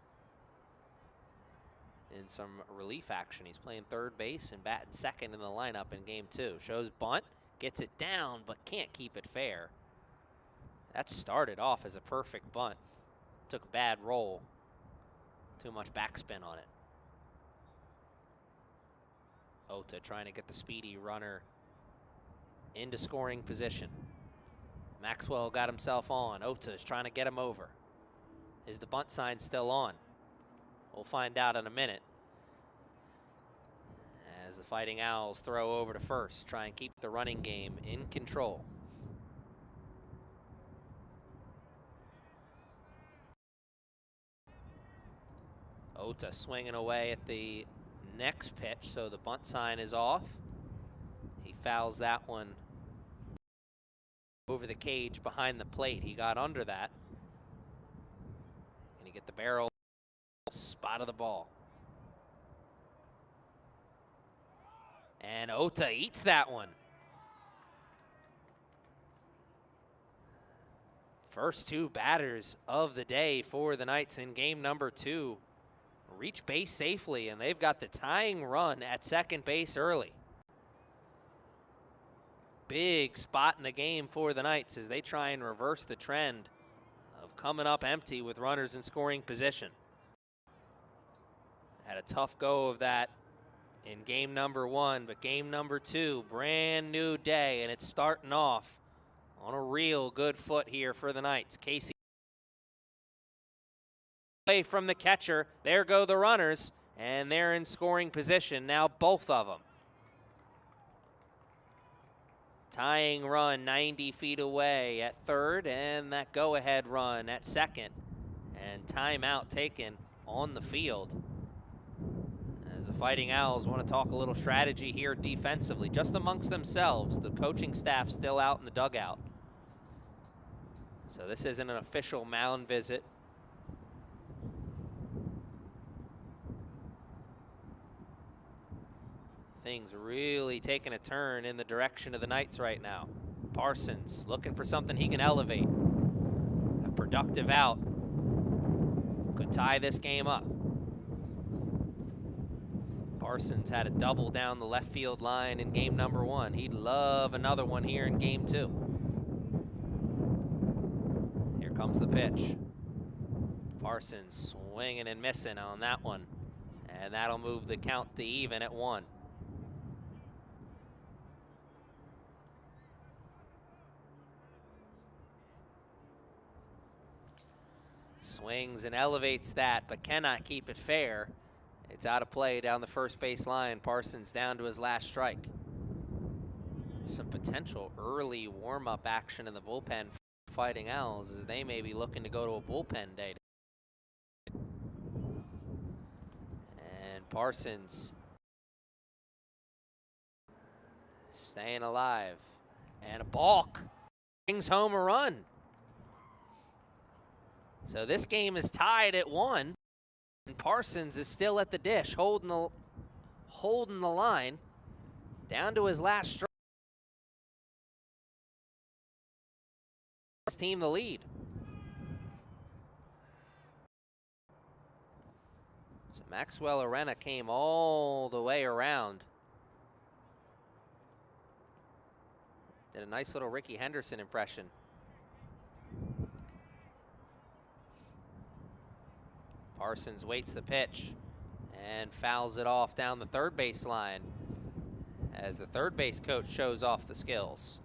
in some relief action. He's playing third base and batting second in the lineup in game 2. Shows bunt, gets it down, but can't keep it fair. That started off as a perfect bunt. Took a bad roll. Too much backspin on it. Ota trying to get the speedy runner into scoring position. Maxwell got himself on. Ota is trying to get him over. Is the bunt sign still on? We'll find out in a minute, as the Fighting Owls throw over to first, try and keep the running game in control. Ota swinging away at the next pitch, so the bunt sign is off. He fouls that one over the cage behind the plate. He got under that. Can he get the barrel spot of the ball? And Ota eats that one. First 2 batters of the day for the Knights in game number 2 reach base safely, and they've got the tying run at second base early. Big spot in the game for the Knights as they try and reverse the trend of coming up empty with runners in scoring position. Had a tough go of that in game number 1, but game number 2, brand new day, and it's starting off on a real good foot here for the Knights. Casey away from the catcher. There go the runners, and they're in scoring position now, both of them. Tying run 90 feet away at third, and that go-ahead run at second. And timeout taken on the field, as the Fighting Owls want to talk a little strategy here defensively, just amongst themselves. The coaching staff still out in the dugout. So this isn't an official mound visit. Things really taking a turn in the direction of the Knights right now. Parsons looking for something he can elevate. A productive out could tie this game up. Parsons had a double down the left field line in game number 1. He'd love another one here in game 2. Here comes the pitch. Parsons swinging and missing on that one. And that'll move the count to even at 1. Swings and elevates that, but cannot keep it fair. It's out of play down the first base line. Parsons down to his last strike. Some potential early warm-up action in the bullpen for Fighting Owls, as they may be looking to go to a bullpen day. And Parsons staying alive. And a balk brings home a run. So this game is tied at 1. And Parsons is still at the dish, holding the line down to his last strike. His team the lead. So Maxwell Arena came all the way around. Did a nice little Ricky Henderson impression. Parsons waits the pitch and fouls it off down the third base line as the third base coach shows off the skills.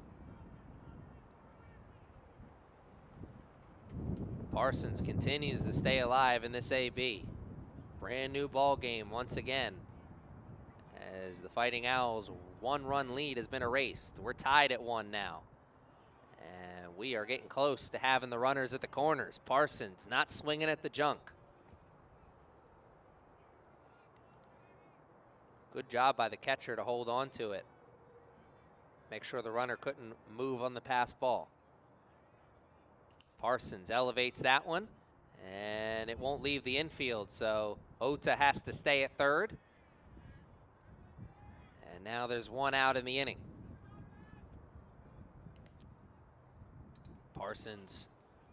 Parsons continues to stay alive in this AB. Brand new ball game once again as the Fighting Owls' 1-run lead has been erased. We're tied at 1 now. And we are getting close to having the runners at the corners. Parsons not swinging at the junk. Good job by the catcher to hold on to it. Make sure the runner couldn't move on the pass ball. Parsons elevates that one, and it won't leave the infield, so Ota has to stay at third. And now there's 1 out in the inning. Parsons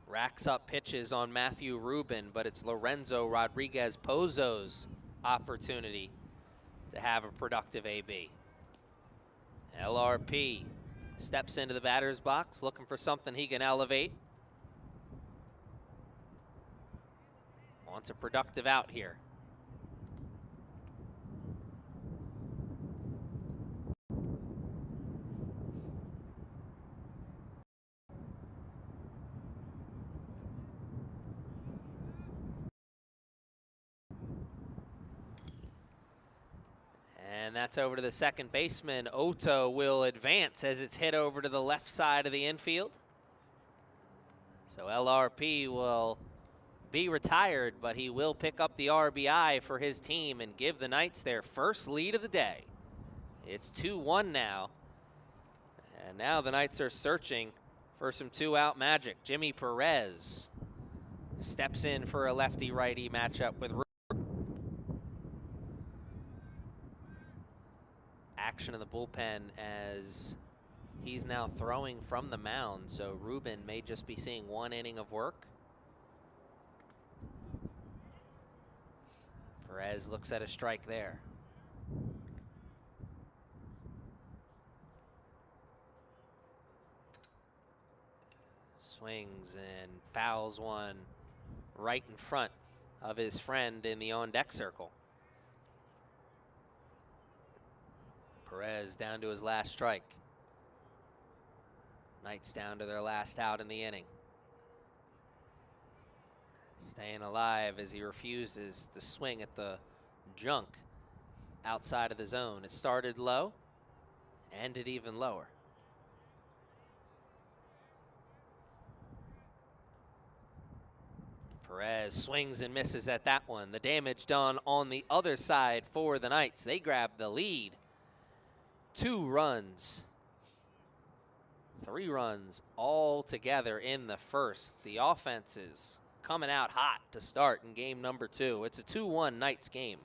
racks up pitches on Matthew Rubin, but it's Lorenzo Rodriguez Pozo's opportunity to have a productive AB. LRP steps into the batter's box, looking for something he can elevate. Wants a productive out here. And that's over to the second baseman. Ota will advance as it's hit over to the left side of the infield. So LRP will be retired, but he will pick up the RBI for his team and give the Knights their first lead of the day. It's 2-1 now. And now the Knights are searching for some 2-out magic. Jimmy Perez steps in for a lefty-righty matchup with Rubin. Action in the bullpen as he's now throwing from the mound, so Rubin may just be seeing 1 inning of work. Perez looks at a strike there. Swings and fouls one right in front of his friend in the on-deck circle. Perez down to his last strike. Knights down to their last out in the inning. Staying alive as he refuses to swing at the junk outside of the zone. It started low, ended even lower. Perez swings and misses at that one. The damage done on the other side for the Knights. They grab the lead. 2 runs. 3 runs all together in the first. The offense is coming out hot to start in game number 2. It's a 2-1 Knights game.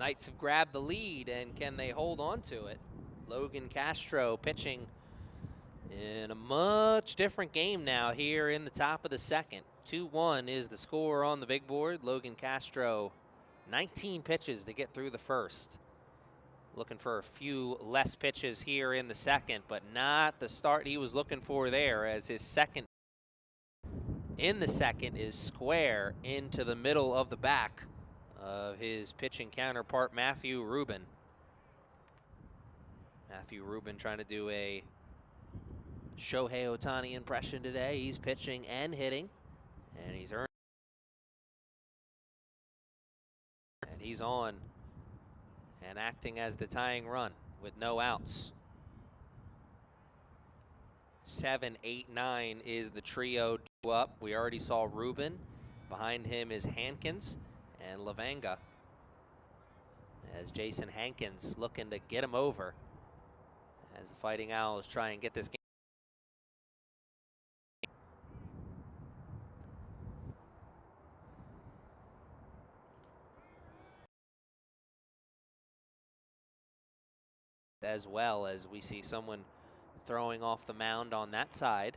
Knights have grabbed the lead, and can they hold on to it? Logan Castro pitching in a much different game now here in the top of the second. 2-1 is the score on the big board. Logan Castro, 19 pitches to get through the first. Looking for a few less pitches here in the second, but not the start he was looking for there, as his second in the second is square into the middle of the back of his pitching counterpart, Matthew Rubin. Matthew Rubin trying to do a Shohei Ohtani impression today. He's pitching and hitting, and he's earned. And he's on and acting as the tying run with no outs. 7, 8, 9 is the trio up. We already saw Rubin. Behind him is Hankins and Lavanga, as Jason Hankins looking to get him over as the Fighting Owls try and get this game. As well as we see someone throwing off the mound on that side.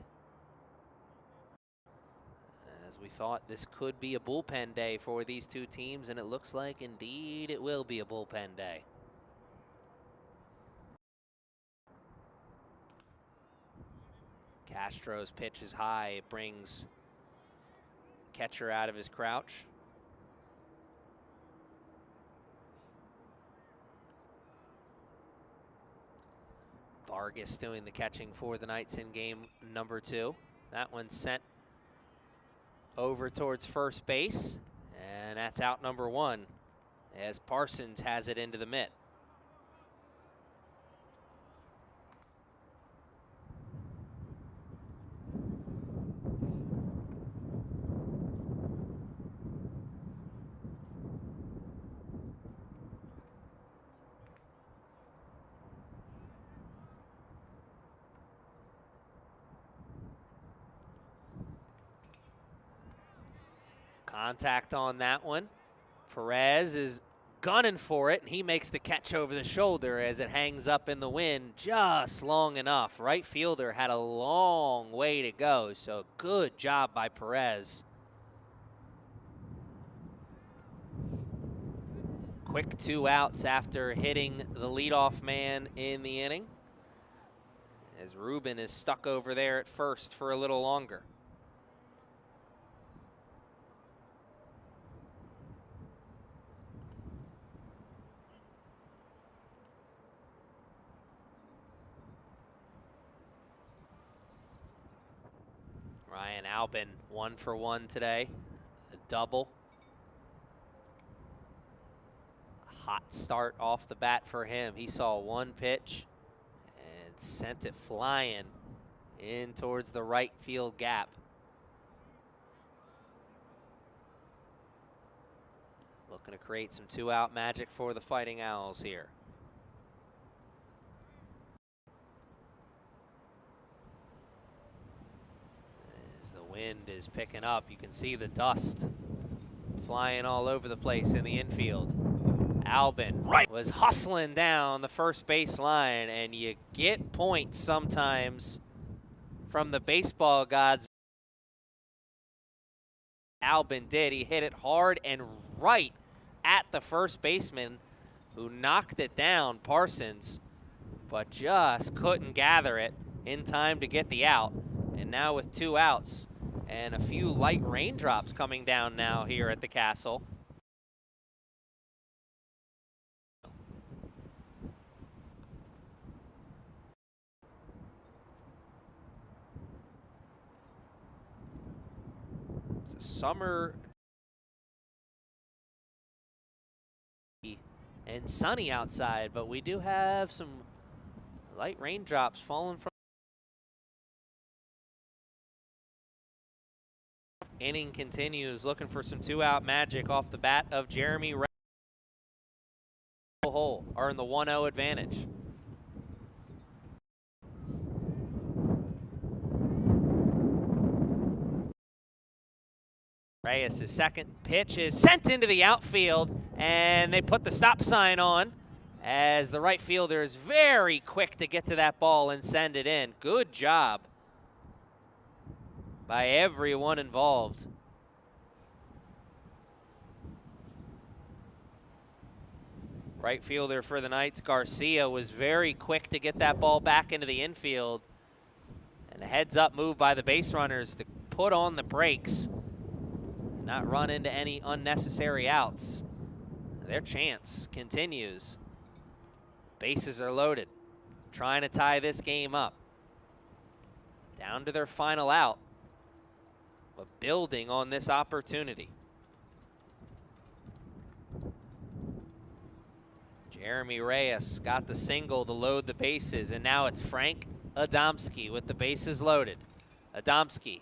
As we thought this could be a bullpen day for these two teams, and it looks like indeed it will be a bullpen day. Castro's pitch is high. It brings catcher out of his crouch. Vargas doing the catching for the Knights in game number 2. That one sent over towards first base, and that's out number 1 as Parsons has it into the mitt. Contact on that one. Perez is gunning for it, and he makes the catch over the shoulder as it hangs up in the wind just long enough. Right fielder had a long way to go, so good job by Perez. Quick 2 outs after hitting the leadoff man in the inning, as Rubin is stuck over there at first for a little longer. Ryan Albin 1 for 1 today, a double. Hot start off the bat for him. He saw one pitch and sent it flying in towards the right field gap. Looking to create some 2-out magic for the Fighting Owls here. Wind is picking up. You can see the dust flying all over the place in the infield. Albin was hustling down the first base line, and you get points sometimes from the baseball gods. Albin did. He hit it hard and right at the first baseman, who knocked it down, Parsons, but just couldn't gather it in time to get the out. And now with 2 outs, and a few light raindrops coming down now here at the Castle. It's a summer and sunny outside, but we do have some light raindrops falling from. Inning continues, looking for some 2-out magic off the bat of Jeremy Ray. Hole are in the 1-0 advantage. Reyes' second pitch is sent into the outfield, and they put the stop sign on as the right fielder is very quick to get to that ball and send it in. Good job by everyone involved. Right fielder for the Knights, Garcia, was very quick to get that ball back into the infield. And a heads-up move by the base runners to put on the brakes, not run into any unnecessary outs. Their chance continues. Bases are loaded, trying to tie this game up. Down to their final out, but building on this opportunity. Jeremy Reyes got the single to load the bases, and now it's Frank Adamski with the bases loaded. Adamski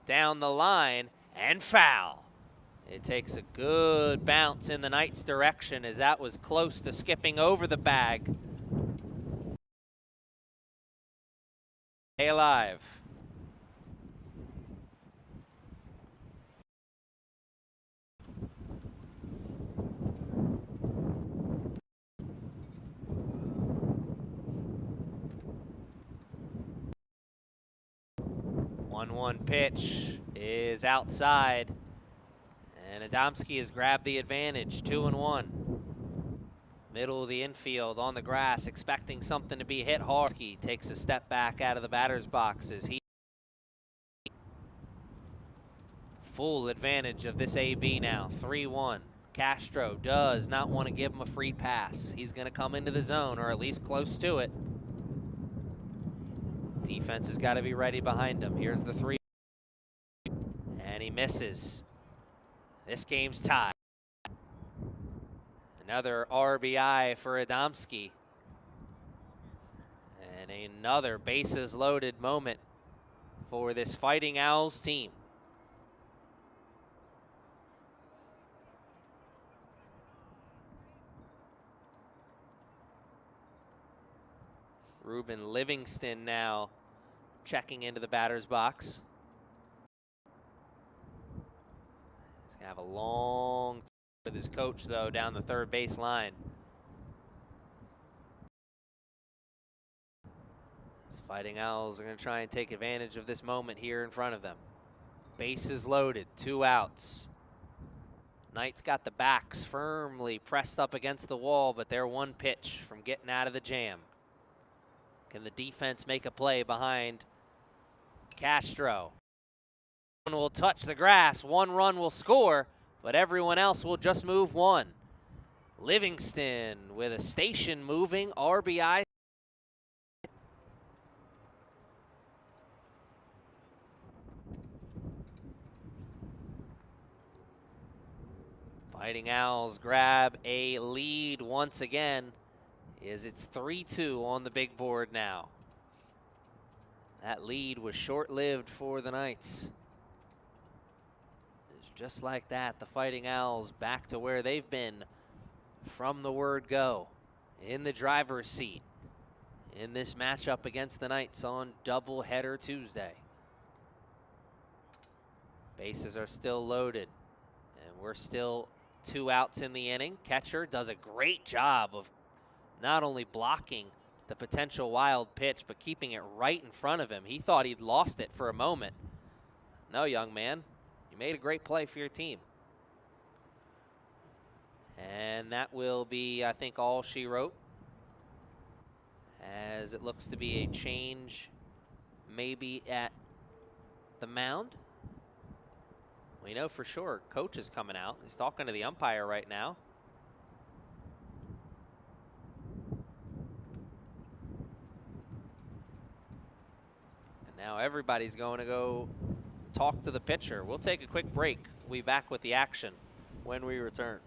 down the line and foul. It takes a good bounce in the Knights' direction as that was close to skipping over the bag. Stay alive. One pitch is outside, and Adamski has grabbed the advantage. 2-1. Middle of the infield on the grass, expecting something to be hit hard. He takes a step back out of the batter's box as he full advantage of this AB now. 3-1. Castro does not want to give him a free pass. He's going to come into the zone, or at least close to it. Defense has got to be ready behind him. Here's the 3. And he misses. This game's tied. Another RBI for Adamski. And another bases loaded moment for this Fighting Owls team. Ruben Livingston now checking into the batter's box. He's gonna have a long with his coach, though, down the third base line. These Fighting Owls are gonna try and take advantage of this moment here in front of them. Bases loaded, 2 outs. Knights got the backs firmly pressed up against the wall, but they're 1 pitch from getting out of the jam. Can the defense make a play behind Castro? One will touch the grass, 1 run will score, but everyone else will just move 1. Livingston with a station moving RBI. Fighting Owls grab a lead once again. It's 3-2 on the big board now. That lead was short-lived for the Knights. It's just like that, the Fighting Owls back to where they've been from the word go, in the driver's seat in this matchup against the Knights on doubleheader Tuesday. Bases are still loaded, and we're still 2 outs in the inning. Catcher does a great job of not only blocking the potential wild pitch, but keeping it right in front of him. He thought he'd lost it for a moment. No, young man, you made a great play for your team. And that will be, I think, all she wrote, as it looks to be a change maybe at the mound. We know for sure coach is coming out. He's talking to the umpire right now. Now everybody's going to go talk to the pitcher. We'll take a quick break. We'll be back with the action when we return.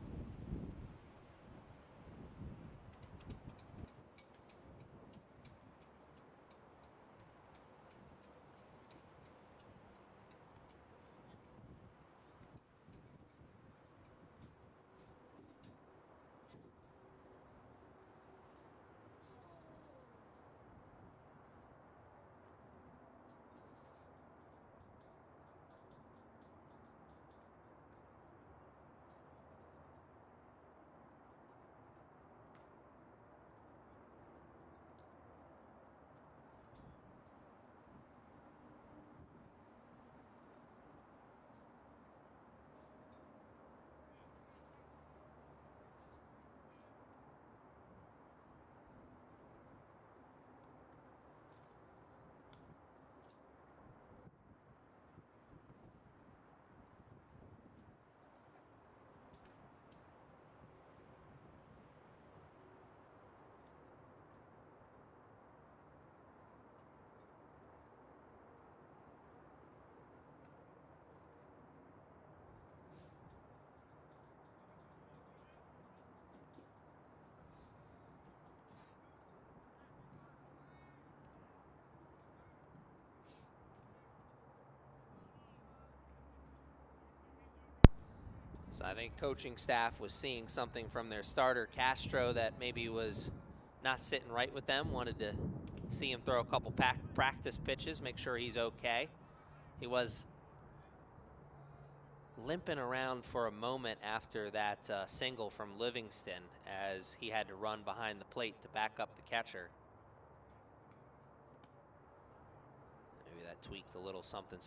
So I think coaching staff was seeing something from their starter, Castro, that maybe was not sitting right with them. Wanted to see him throw a couple practice pitches, make sure he's okay. He was limping around for a moment after that single from Livingston as he had to run behind the plate to back up the catcher. Maybe that tweaked a little something.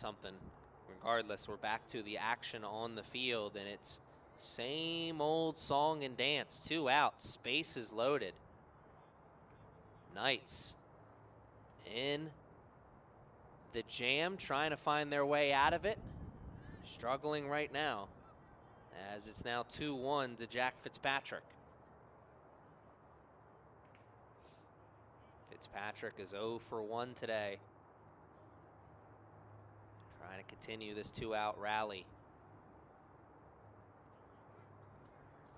Regardless, we're back to the action on the field, and it's same old song and dance. 2 outs, bases loaded. Knights in the jam, trying to find their way out of it. Struggling right now, as it's now 2-1 to Jack Fitzpatrick. Fitzpatrick is 0 for 1 today. Trying to continue this 2-out rally.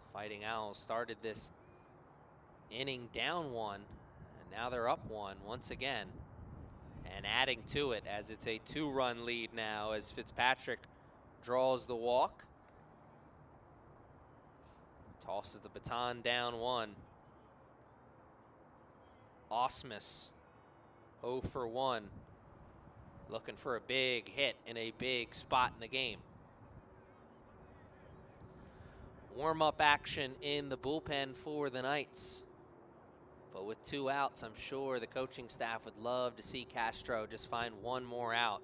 The Fighting Owls started this inning down 1, and now they're up 1 once again. And adding to it as it's a 2-run lead now as Fitzpatrick draws the walk. Tosses the baton down 1. Osmus 0 for 1. Looking for a big hit in a big spot in the game. Warm-up action in the bullpen for the Knights. But with 2 outs, I'm sure the coaching staff would love to see Castro just find 1 more out.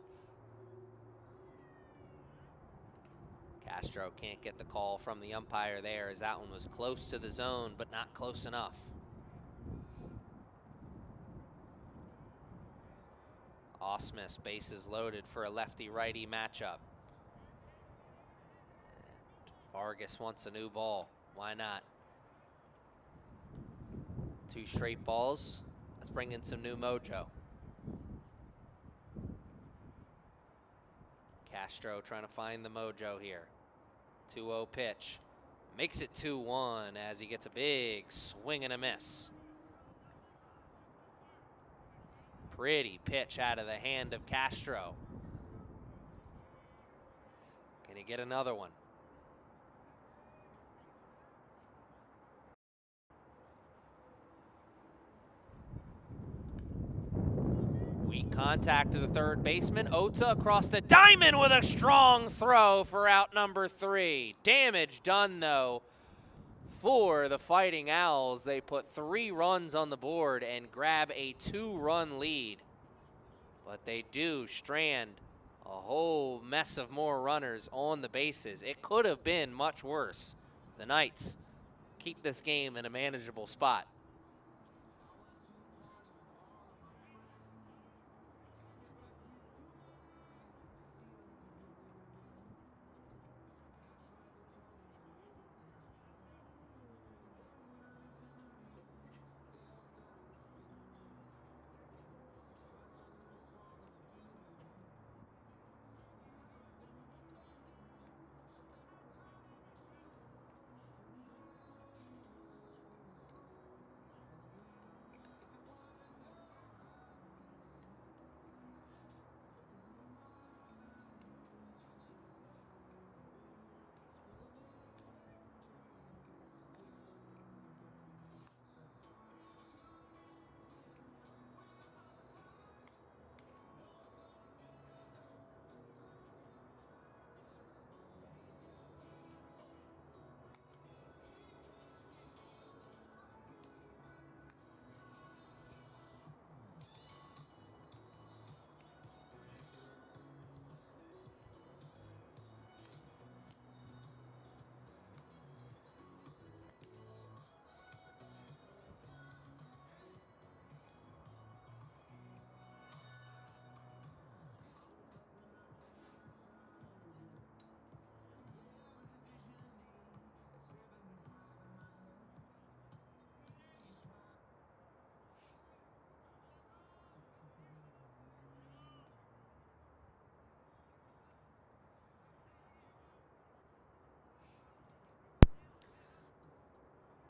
Castro can't get the call from the umpire there as that one was close to the zone, but not close enough. Osmus, bases loaded for a lefty-righty matchup. And Vargas wants a new ball. Why not? 2 straight balls. Let's bring in some new mojo. Castro trying to find the mojo here. 2-0 pitch. Makes it 2-1 as he gets a big swing and a miss. Pretty pitch out of the hand of Castro. Can he get another one? Weak contact to the third baseman. Ota across the diamond with a strong throw for out number 3. Damage done, though, for the Fighting Owls. They put 3 runs on the board and grab a 2-run lead. But they do strand a whole mess of more runners on the bases. It could have been much worse. The Knights keep this game in a manageable spot.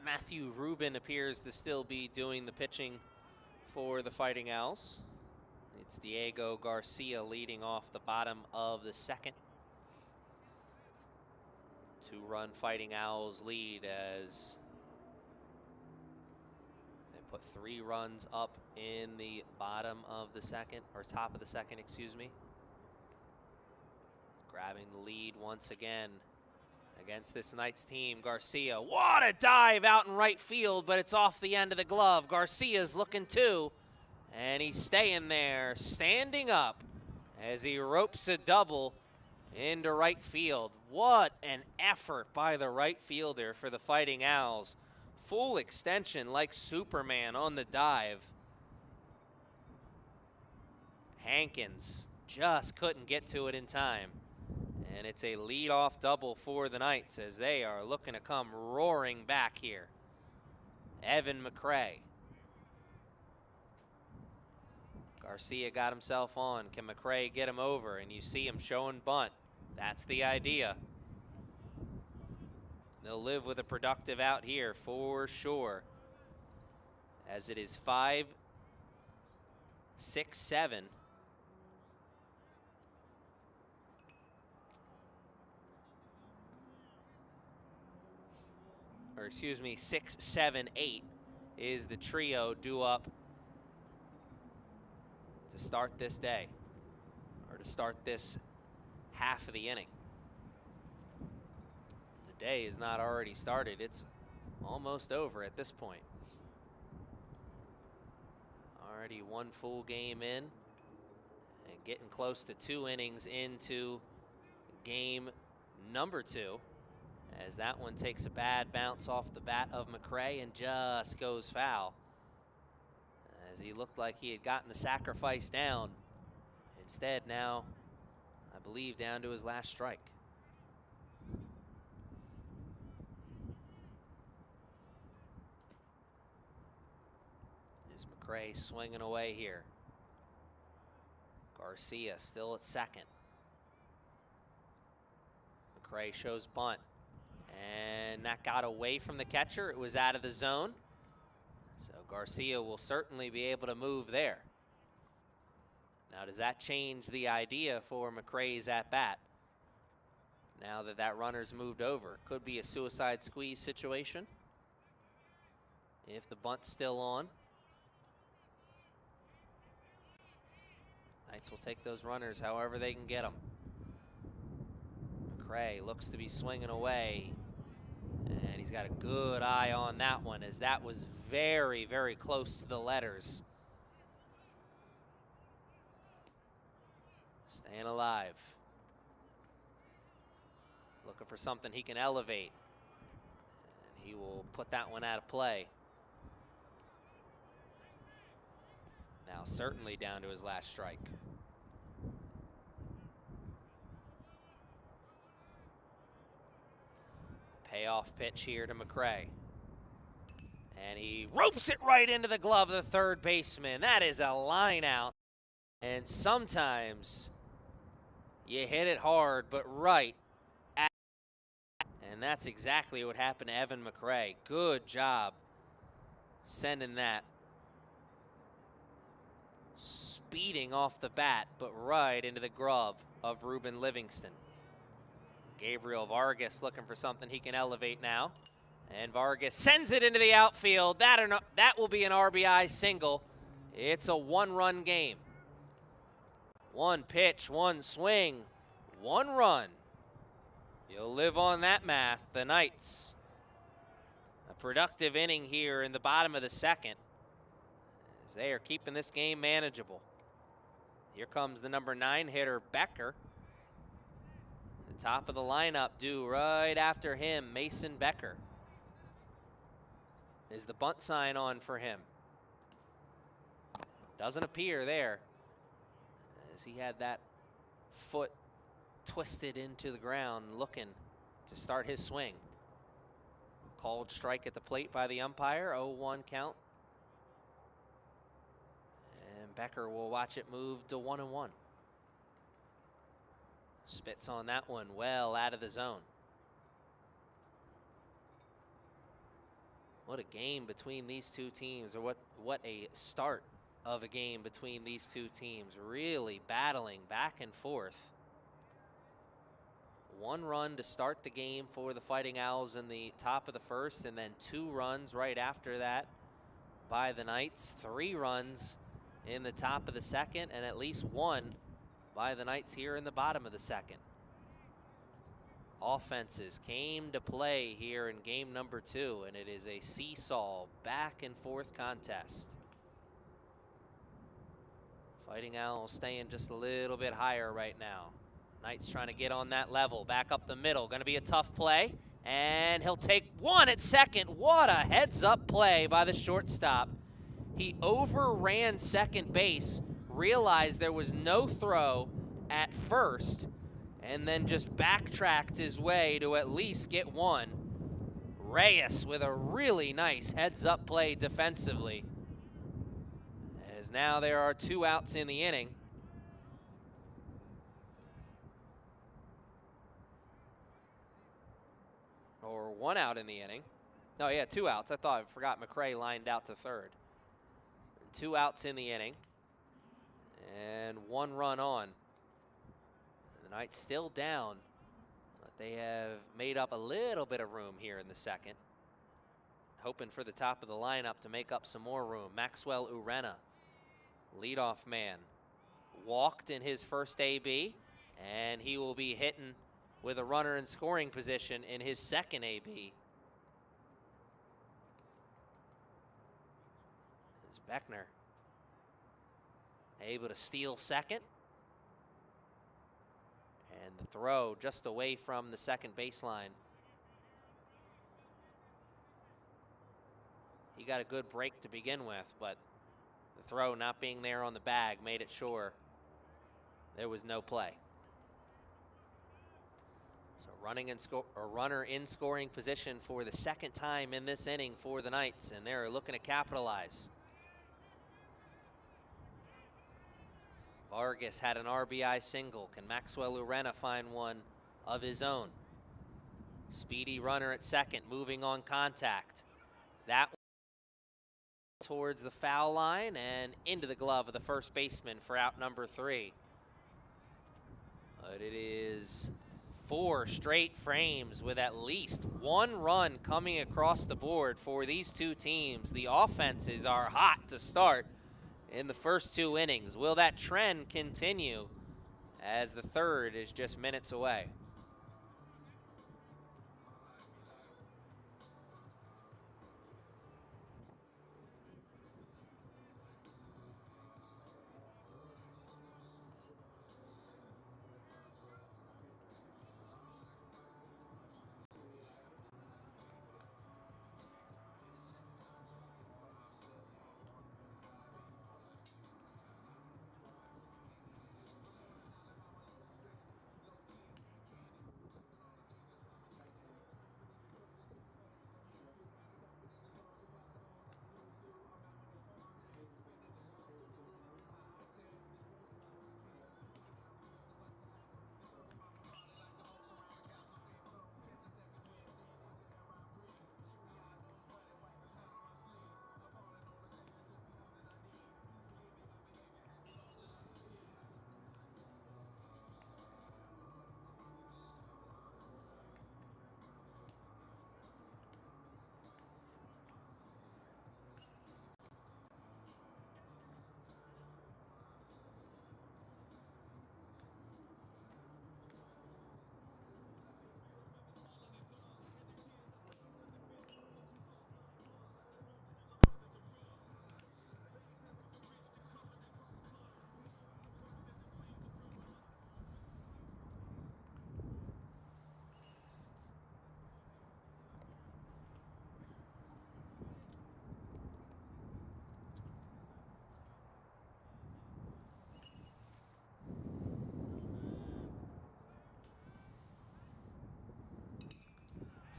Matthew Rubin appears to still be doing the pitching for the Fighting Owls. It's Diego Garcia leading off the bottom of the second. Two-run Fighting Owls lead as they put 3 runs up in the bottom of the second, or top of the second, excuse me. Grabbing the lead once again against this Knights team. Garcia, what a dive out in right field, but it's off the end of the glove. Garcia's looking too, and he's staying there, standing up as he ropes a double into right field. What an effort by the right fielder for the Fighting Owls. Full extension like Superman on the dive. Hankins just couldn't get to it in time. And it's a leadoff double for the Knights as they are looking to come roaring back here. Evan McCray. Garcia got himself on. Can McCray get him over? And you see him showing bunt. That's the idea. They'll live with a productive out here for sure. As it is 5-6-7. Or excuse me, 6-7-8 is the trio due up to start this day, or to start this half of the inning. The day is not already started. It's almost over at this point. Already 1 full game in and getting close to 2 innings into game number 2. As that one takes a bad bounce off the bat of McCray and just goes foul. As he looked like he had gotten the sacrifice down. Instead now, I believe, down to his last strike. Is McCray swinging away here. Garcia still at second. McCray shows bunt. And that got away from the catcher. It was out of the zone. So Garcia will certainly be able to move there. Now, does that change the idea for McCray's at-bat? Now that that runner's moved over. Could be a suicide squeeze situation if the bunt's still on. Knights will take those runners however they can get them. McCray looks to be swinging away. And he's got a good eye on that one, as that was very, very close to the letters. Staying alive. Looking for something he can elevate. And he will put that one out of play. Now certainly down to his last strike. Payoff pitch here to McCray. And he ropes it right into the glove of the third baseman. That is a line out. And sometimes you hit it hard, but right at. And that's exactly what happened to Evan McCray. Good job sending that speeding off the bat, but right into the glove of Ruben Livingston. Gabriel Vargas looking for something he can elevate now. And Vargas sends it into the outfield. That will be an RBI single. It's a 1-run game. 1 pitch, 1 swing, 1 run. You'll live on that math. The Knights, a productive inning here in the bottom of the second, as they are keeping this game manageable. Here comes the number 9 hitter, Becker. The top of the lineup due right after him, Mason Becker. Is the bunt sign on for him? Doesn't appear there, as he had that foot twisted into the ground looking to start his swing. Called strike at the plate by the umpire, 0-1 count. And Becker will watch it move to 1-1. Spits on that one, well out of the zone. What a game between these two teams, or what a start of a game between these two teams. Really battling back and forth. 1 run to start the game for the Fighting Owls in the top of the first, and then 2 runs right after that by the Knights. 3 runs in the top of the second, and at least 1 by the Knights here in the bottom of the second. Offenses came to play here in game number 2, and it is a seesaw back and forth contest. Fighting Owls staying just a little bit higher right now. Knights trying to get on that level. Back up the middle. Going to be a tough play. And he'll take 1 at second. What a heads-up play by the shortstop. He overran second base, realized there was no throw at first, and then just backtracked his way to at least get 1. Reyes with a really nice heads-up play defensively. As now there are 2 outs in the inning. Or 1 out in the inning. No, yeah, 2 outs. I forgot McCray lined out to third. 2 outs in the inning. And 1 run on. The Knights still down, but they have made up a little bit of room here in the second. Hoping for the top of the lineup to make up some more room. Maxwell Urena, leadoff man, walked in his first AB, and he will be hitting with a runner in scoring position in his second AB. As Beckner able to steal second. And the throw just away from the second baseline. He got a good break to begin with, but the throw not being there on the bag made it sure there was no play. So a runner in scoring position for the second time in this inning for the Knights, and they're looking to capitalize. Vargas had an RBI single. Can Maxwell Urena find one of his own? Speedy runner at second, moving on contact. That towards the foul line and into the glove of the first baseman for out number 3. But it is 4 straight frames with at least 1 run coming across the board for these 2 teams. The offenses are hot to start in the first 2 innings. Will that trend continue as the third is just minutes away?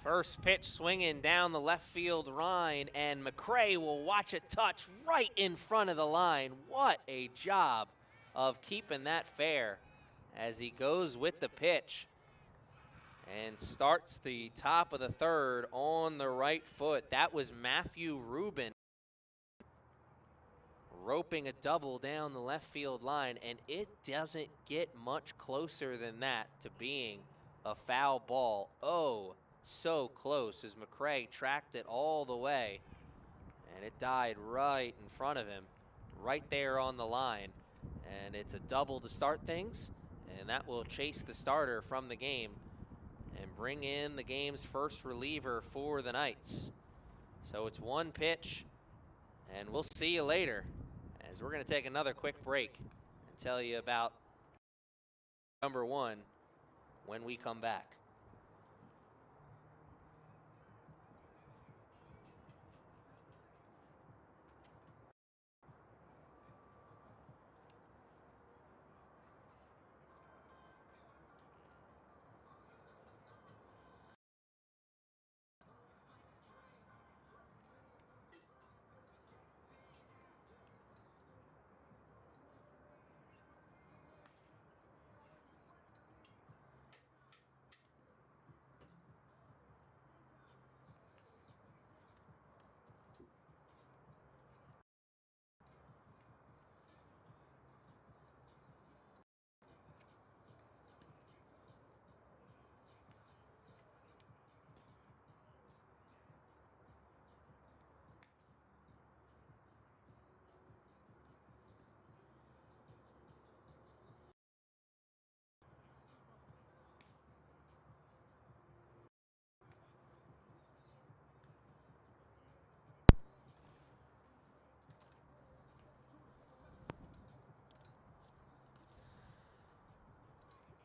First pitch swinging down the left field line, and McCray will watch it touch right in front of the line. What a job of keeping that fair as he goes with the pitch and starts the top of the third on the right foot. That was Matthew Rubin roping a double down the left field line, and it doesn't get much closer than that to being a foul ball. Oh, so close as McCray tracked it all the way. And it died right in front of him, right there on the line. And it's a double to start things, and that will chase the starter from the game and bring in the game's first reliever for the Knights. So it's one pitch, and we'll see you later, as we're going to take another quick break and tell you about number one when we come back.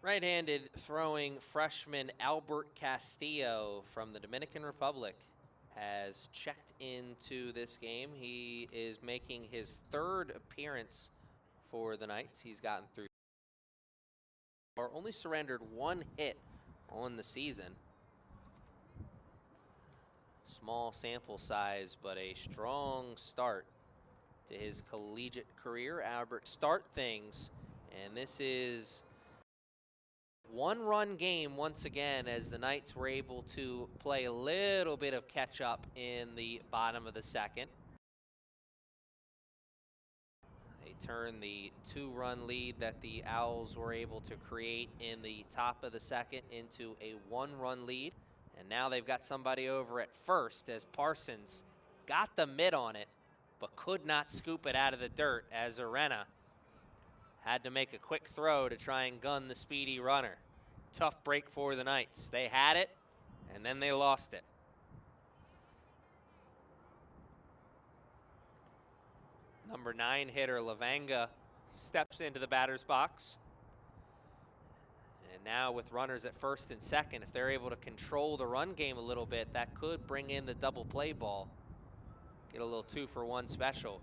Right-handed throwing freshman Albert Castillo from the Dominican Republic has checked into this game. He is making his third appearance for the Knights. He's gotten through or only surrendered one hit on the season. Small sample size, but a strong start to his collegiate career. Albert start things, and this is one-run game once again, as the Knights were able to play a little bit of catch-up in the bottom of the second. They turned the two-run lead that the Owls were able to create in the top of the second into a one-run lead. And now they've got somebody over at first, as Parsons got the mid on it, but could not scoop it out of the dirt, as Arena had to make a quick throw to try and gun the speedy runner. Tough break for the Knights. They had it, and then they lost it. Number 9 hitter Lavanga steps into the batter's box. And now with runners at first and second, if they're able to control the run game a little bit, that could bring in the double play ball. Get a little 2-for-1 special.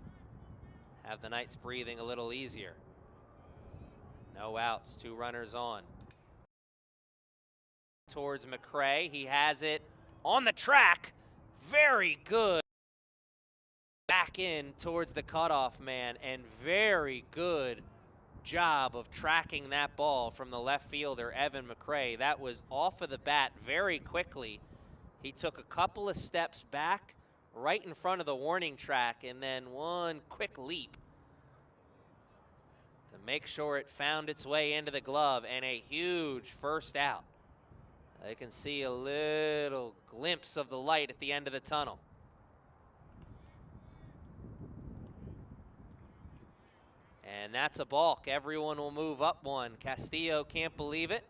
Have the Knights breathing a little easier. No outs, 2 runners on. Towards McCray, he has it on the track. Very good. Back in towards the cutoff man, and very good job of tracking that ball from the left fielder, Evan McCray. That was off of the bat very quickly. He took a couple of steps back right in front of the warning track, and then one quick leap to make sure it found its way into the glove, and a huge first out. I can see a little glimpse of the light at the end of the tunnel. And that's a balk. Everyone will move up one. Castillo can't believe it.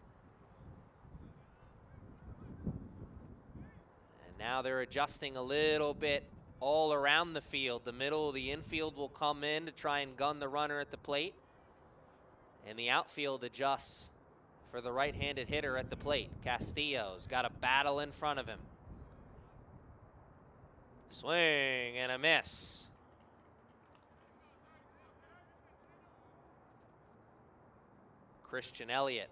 And now they're adjusting a little bit all around the field. The middle of the infield will come in to try and gun the runner at the plate. And the outfield adjusts for the right-handed hitter at the plate. Castillo's got a battle in front of him. Swing and a miss. Christian Elliott.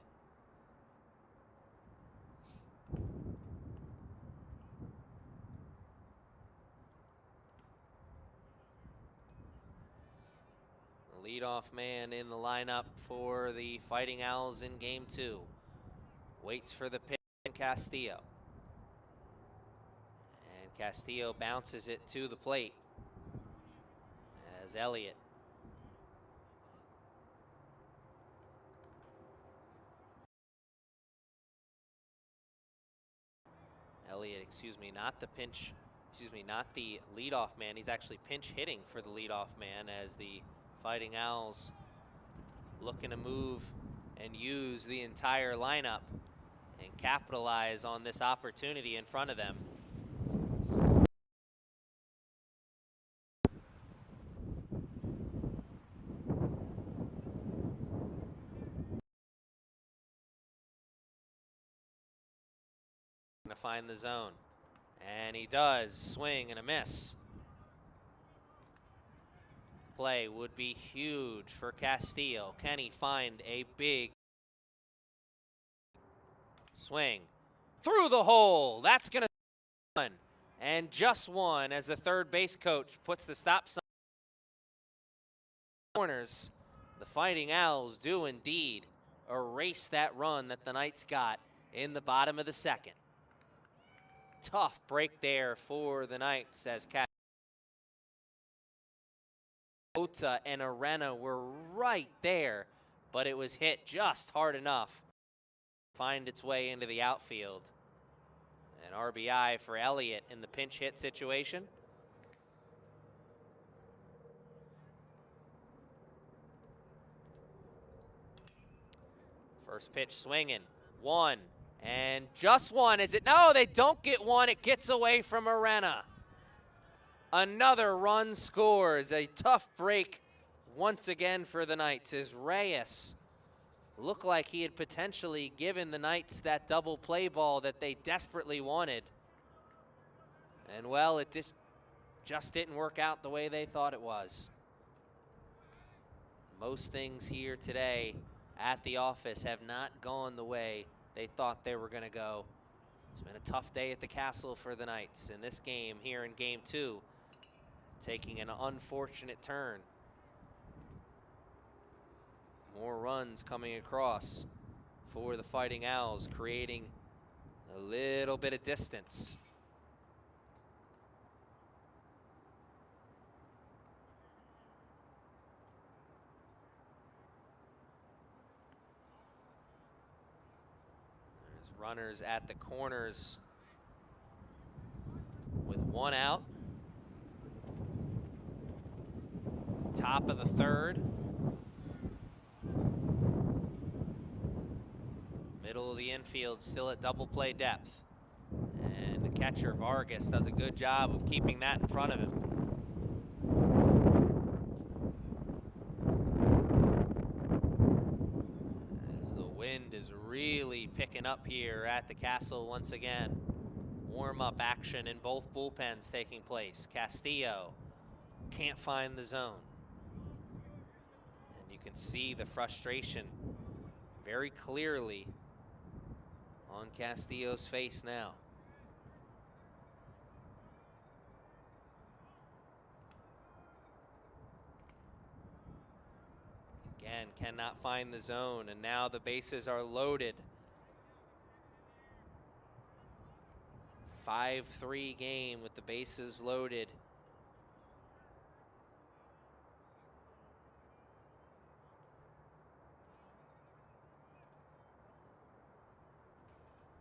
The leadoff man in the lineup for the Fighting Owls in Game 2. Waits for the pitch, Castillo. And Castillo bounces it to the plate as Elliott Elliott, excuse me, not the leadoff man. He's actually pinch hitting for the leadoff man as the Fighting Owls looking to move and use the entire lineup and capitalize on this opportunity in front of them. To find the zone, and he does. Swing and a miss. Play would be huge for Castillo. Can he find a big swing through the hole? That's gonna be one, and just one as the third base coach puts the stop sign. Corners, the Fighting Owls do indeed erase that run that the Knights got in the bottom of the second. Tough break there for the Knights as Ota and Arena were right there, but it was hit just hard enough to find its way into the outfield. An RBI for Elliott in the pinch hit situation. First pitch swinging, one. And just one, is it? No, they don't get one. It gets away from Arena. Another run scores. A tough break once again for the Knights as Reyes looked like he had potentially given the Knights that double play ball that they desperately wanted. And well, it just didn't work out the way they thought it was. Most things here today at the office have not gone the way they thought they were going to go. It's been a tough day at the Castle for the Knights in this game here in Game 2, taking an unfortunate turn. More runs coming across for the Fighting Owls, creating a little bit of distance. Runners at the corners with one out. Top of the third. Middle of the infield still at double play depth. And the catcher Vargas does a good job of keeping that in front of him. Is really picking up here at the Castle once again. Warm-up action in both bullpens taking place. Castillo can't find the zone. And you can see the frustration very clearly on Castillo's face now. Again, cannot find the zone, and now the bases are loaded. 5-3 game with the bases loaded.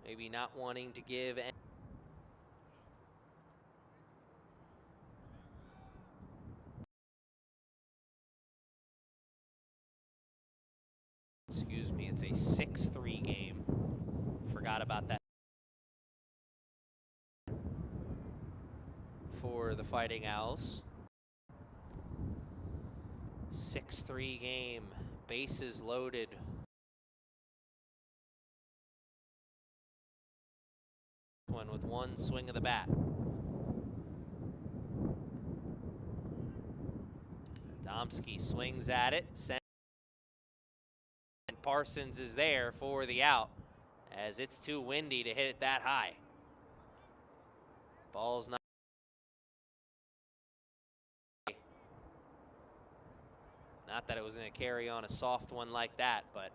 Maybe not wanting to give any. Excuse me, it's a 6-3 game. Forgot about that. For the Fighting Owls. 6-3 game, bases loaded. One with one swing of the bat. Domsky swings at it. And Parsons is there for the out as it's too windy to hit it that high. Ball's not. Not that it was going to carry on a soft one like that, but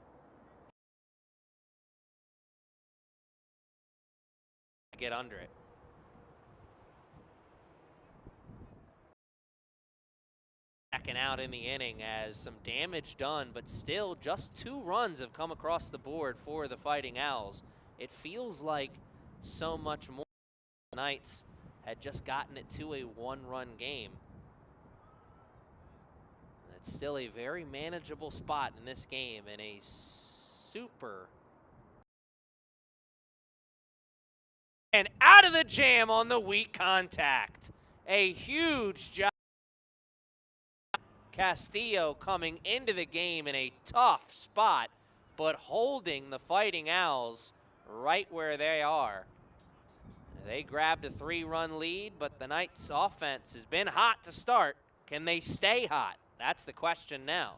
get under it. Second out in the inning as some damage done, but still just 2 runs have come across the board for the Fighting Owls. It feels like so much more. Knights had just gotten it to a one-run game. It's still a very manageable spot in this game and a super. And out of the jam on the weak contact. A huge job. Castillo coming into the game in a tough spot, but holding the Fighting Owls right where they are. They grabbed a 3-run lead, but the Knights' offense has been hot to start. Can they stay hot? That's the question now.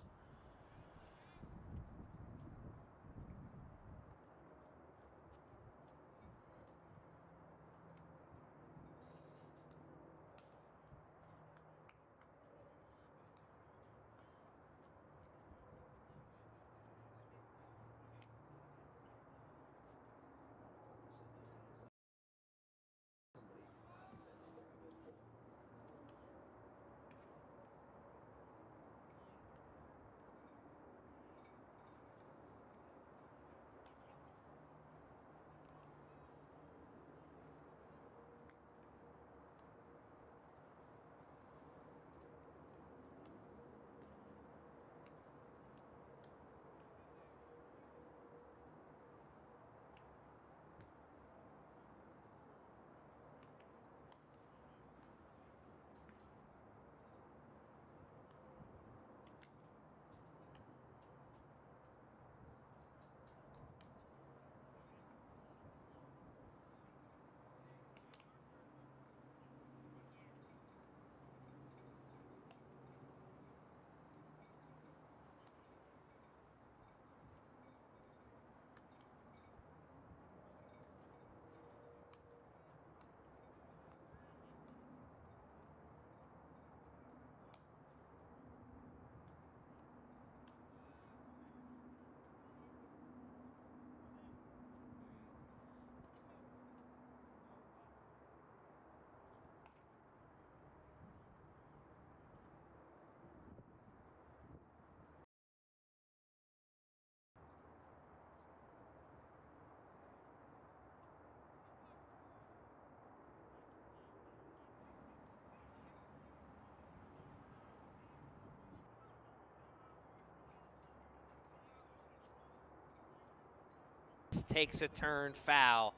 Takes a turn foul.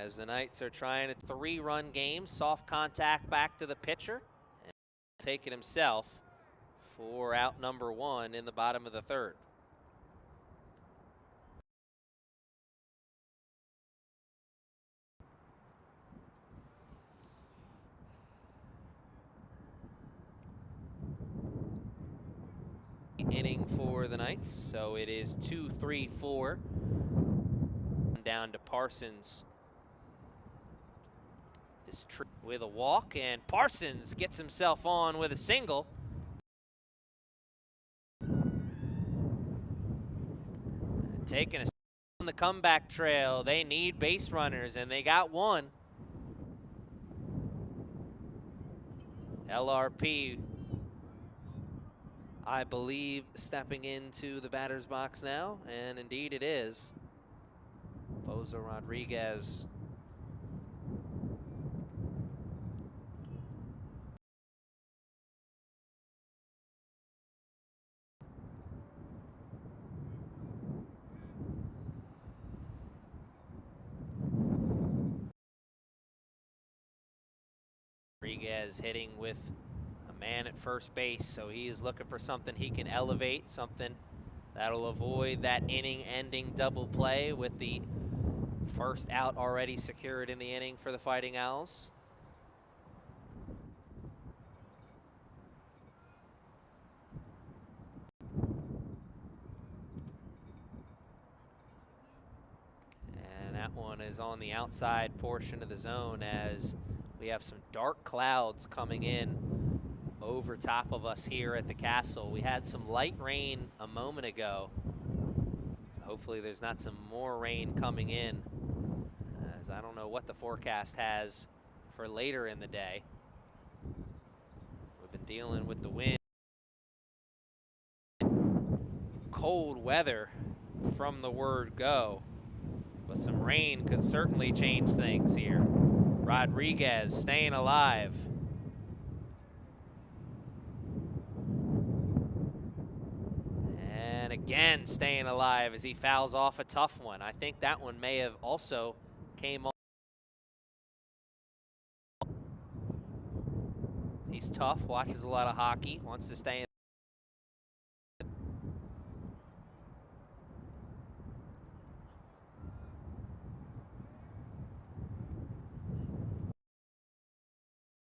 As the Knights are trying a 3-run game, soft contact back to the pitcher. And take it himself for out number 1 in the bottom of the 3rd. Inning for the Knights, so it is 2-3-4. Down to Parsons. This with a walk, and Parsons gets himself on with a single. Taking a on the comeback trail. They need base runners, and they got one. LRP, I believe, stepping into the batter's box now, and indeed it is. Bozo Rodriguez. Rodriguez hitting with a man at first base, so he is looking for something he can elevate, something that'll avoid that inning-ending double play with the first out already secured in the inning for the Fighting Owls. And that one is on the outside portion of the zone as we have some dark clouds coming in over top of us here at the castle. We had some light rain a moment ago. Hopefully there's not some more rain coming in, as I don't know what the forecast has for later in the day. We've been dealing with the wind. cold weather from the word go, but some rain could certainly change things here. Rodriguez staying alive. And again staying alive as he fouls off a tough one. I think that one may have also came on. He's tough, watches a lot of hockey, wants to stay in.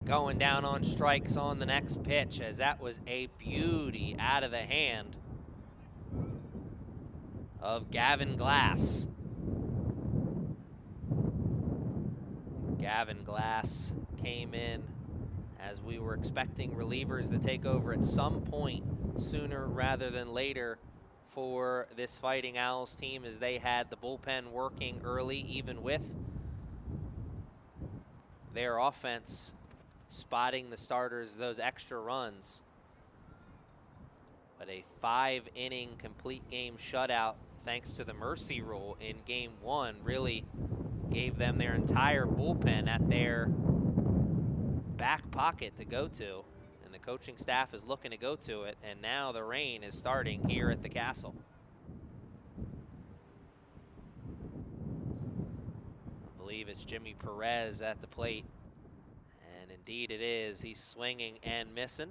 Going down on strikes on the next pitch, as that was a beauty out of the hand of Gavin Glass. Gavin Glass came in as we were expecting relievers to take over at some point sooner rather than later for this Fighting Owls team, as they had the bullpen working early, even with their offense spotting the starters those extra runs. But a 5-inning complete game shutout, thanks to the mercy rule in game 1, really gave them their entire bullpen at their back pocket to go to. And the coaching staff is looking to go to it, and now the rain is starting here at the Castle. I believe it's Jimmy Perez at the plate. And indeed it is. He's swinging and missing.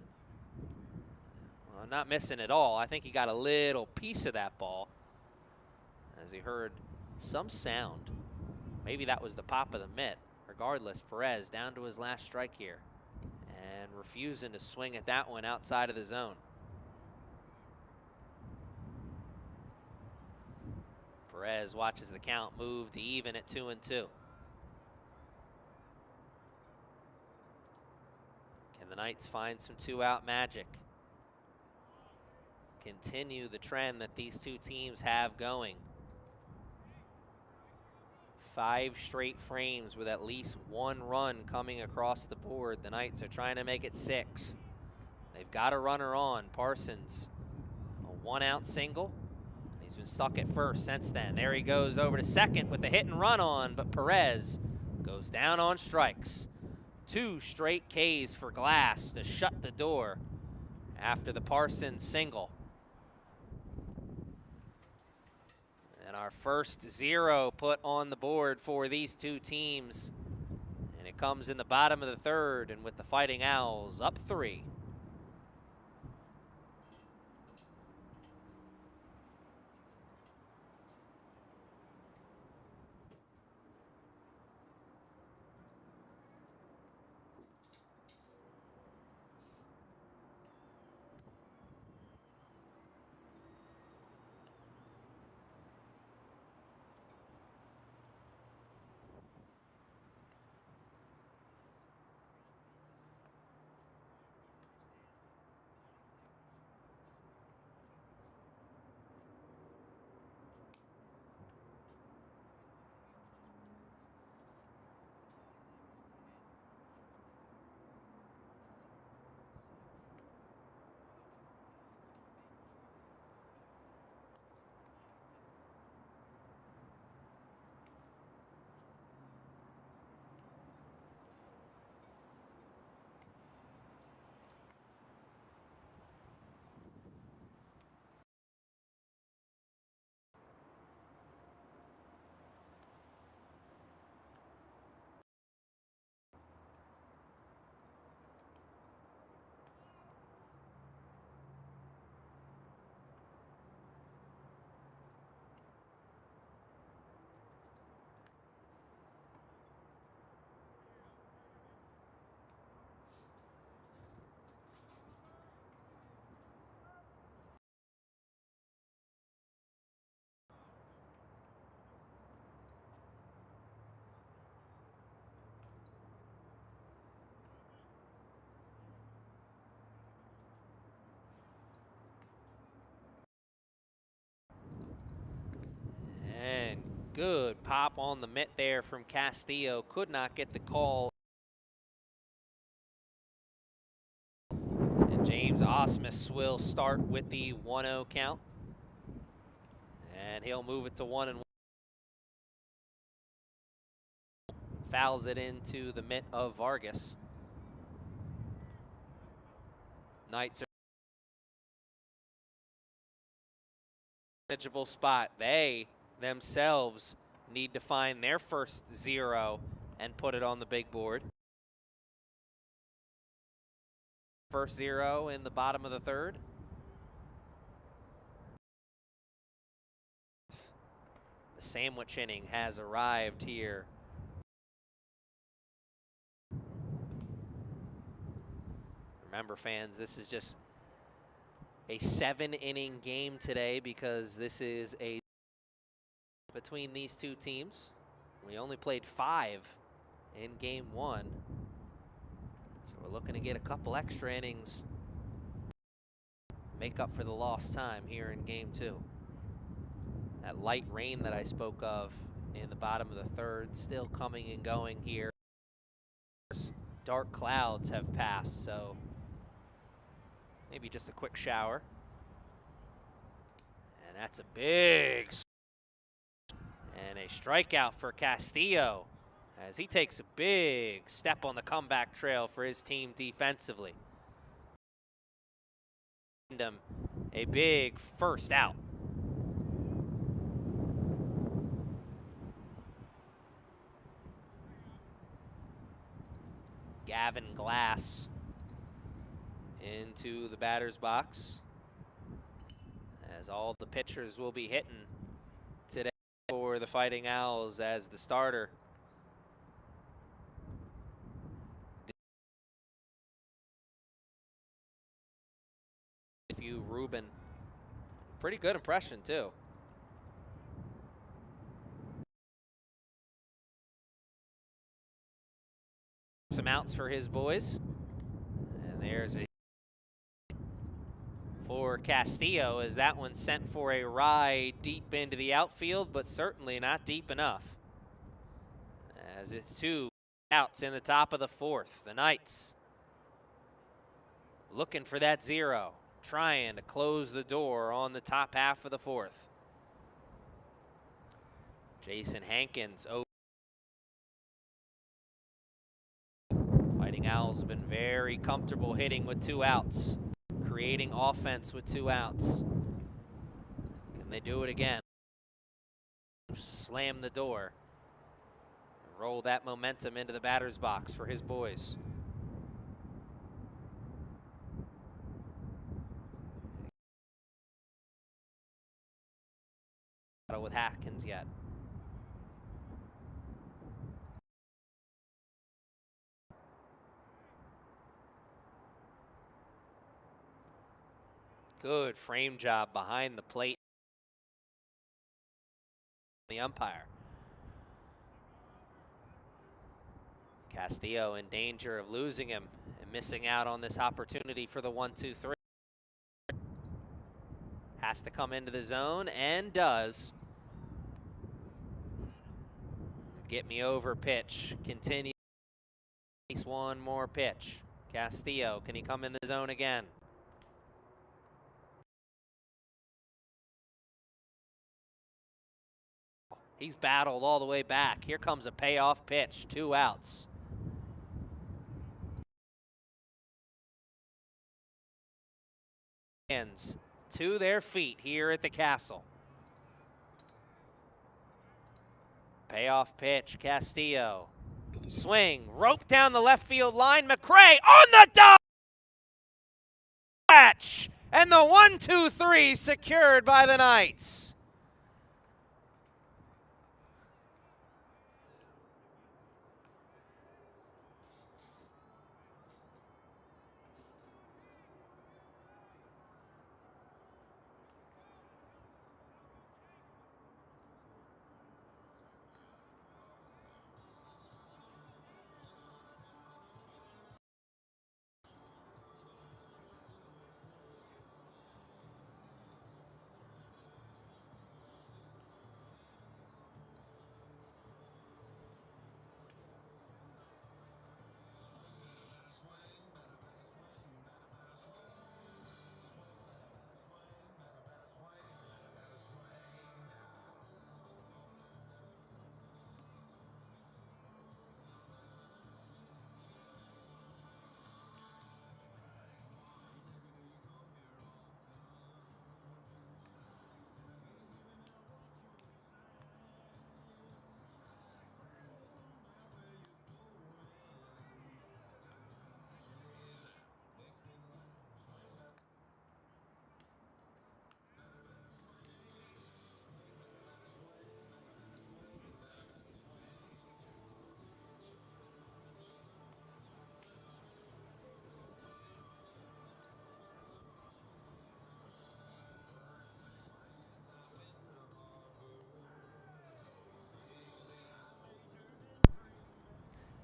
Well, not missing at all. I think he got a little piece of that ball as he heard some sound. Maybe that was the pop of the mitt. Regardless, Perez down to his last strike here and refusing to swing at that one outside of the zone. Perez watches the count move to even at 2-2. Can the Knights find some 2-out magic? Continue the trend that these two teams have going. 5 straight frames with at least 1 run coming across the board. The Knights are trying to make it 6. They've got a runner on. Parsons, a 1-out single. He's been stuck at first since then. There he goes over to second with the hit and run on, but Perez goes down on strikes. 2 straight Ks for Glass to shut the door after the Parsons single. And our first 0 put on the board for these two teams. And it comes in the bottom of the 3rd, and with the Fighting Owls up 3. Good pop on the mitt there from Castillo. Could not get the call. And James Osmus will start with the 1-0 count. And he'll move it to 1-1. Fouls it into the mitt of Vargas. Knights are in a manageable spot. They themselves need to find their first 0 and put it on the big board. First 0 in the bottom of the third. The sandwich inning has arrived here. Remember, fans, this is just a 7-inning game today because this is a between these two teams. We only played 5 in game 1. So we're looking to get a couple extra innings, make up for the lost time here in game 2. That light rain that I spoke of in the bottom of the third still coming and going here. Dark clouds have passed, so maybe just a quick shower. And that's a big and a strikeout for Castillo as he takes a big step on the comeback trail for his team defensively. A big first out. Gavin Glass into the batter's box as all the pitchers will be hitting today for the Fighting Owls as the starter. Rubin, pretty good impression too. Some outs for his boys. And there's a for Castillo as that one sent for a ride deep into the outfield, but certainly not deep enough. As it's 2 outs in the top of the 4th. The Knights looking for that 0, trying to close the door on the top half of the 4th. Jason Hankins over. Fighting Owls have been very comfortable hitting with 2 outs, creating offense with 2 outs. Can they do it again? Slam the door. Roll that momentum into the batter's box for his boys. With Hankins yet. Good frame job behind the plate. The umpire. Castillo in danger of losing him and missing out on this opportunity for the 1-2-3. Has to come into the zone and does. Get me over pitch. Continue. One more pitch. Castillo, can he come in the zone again? He's battled all the way back. Here comes a payoff pitch. 2 outs. Hands to their feet here at the Castle. Payoff pitch, Castillo. Swing, rope down the left field line. McCray on the dot! Catch! And the 1-2-3 secured by the Knights.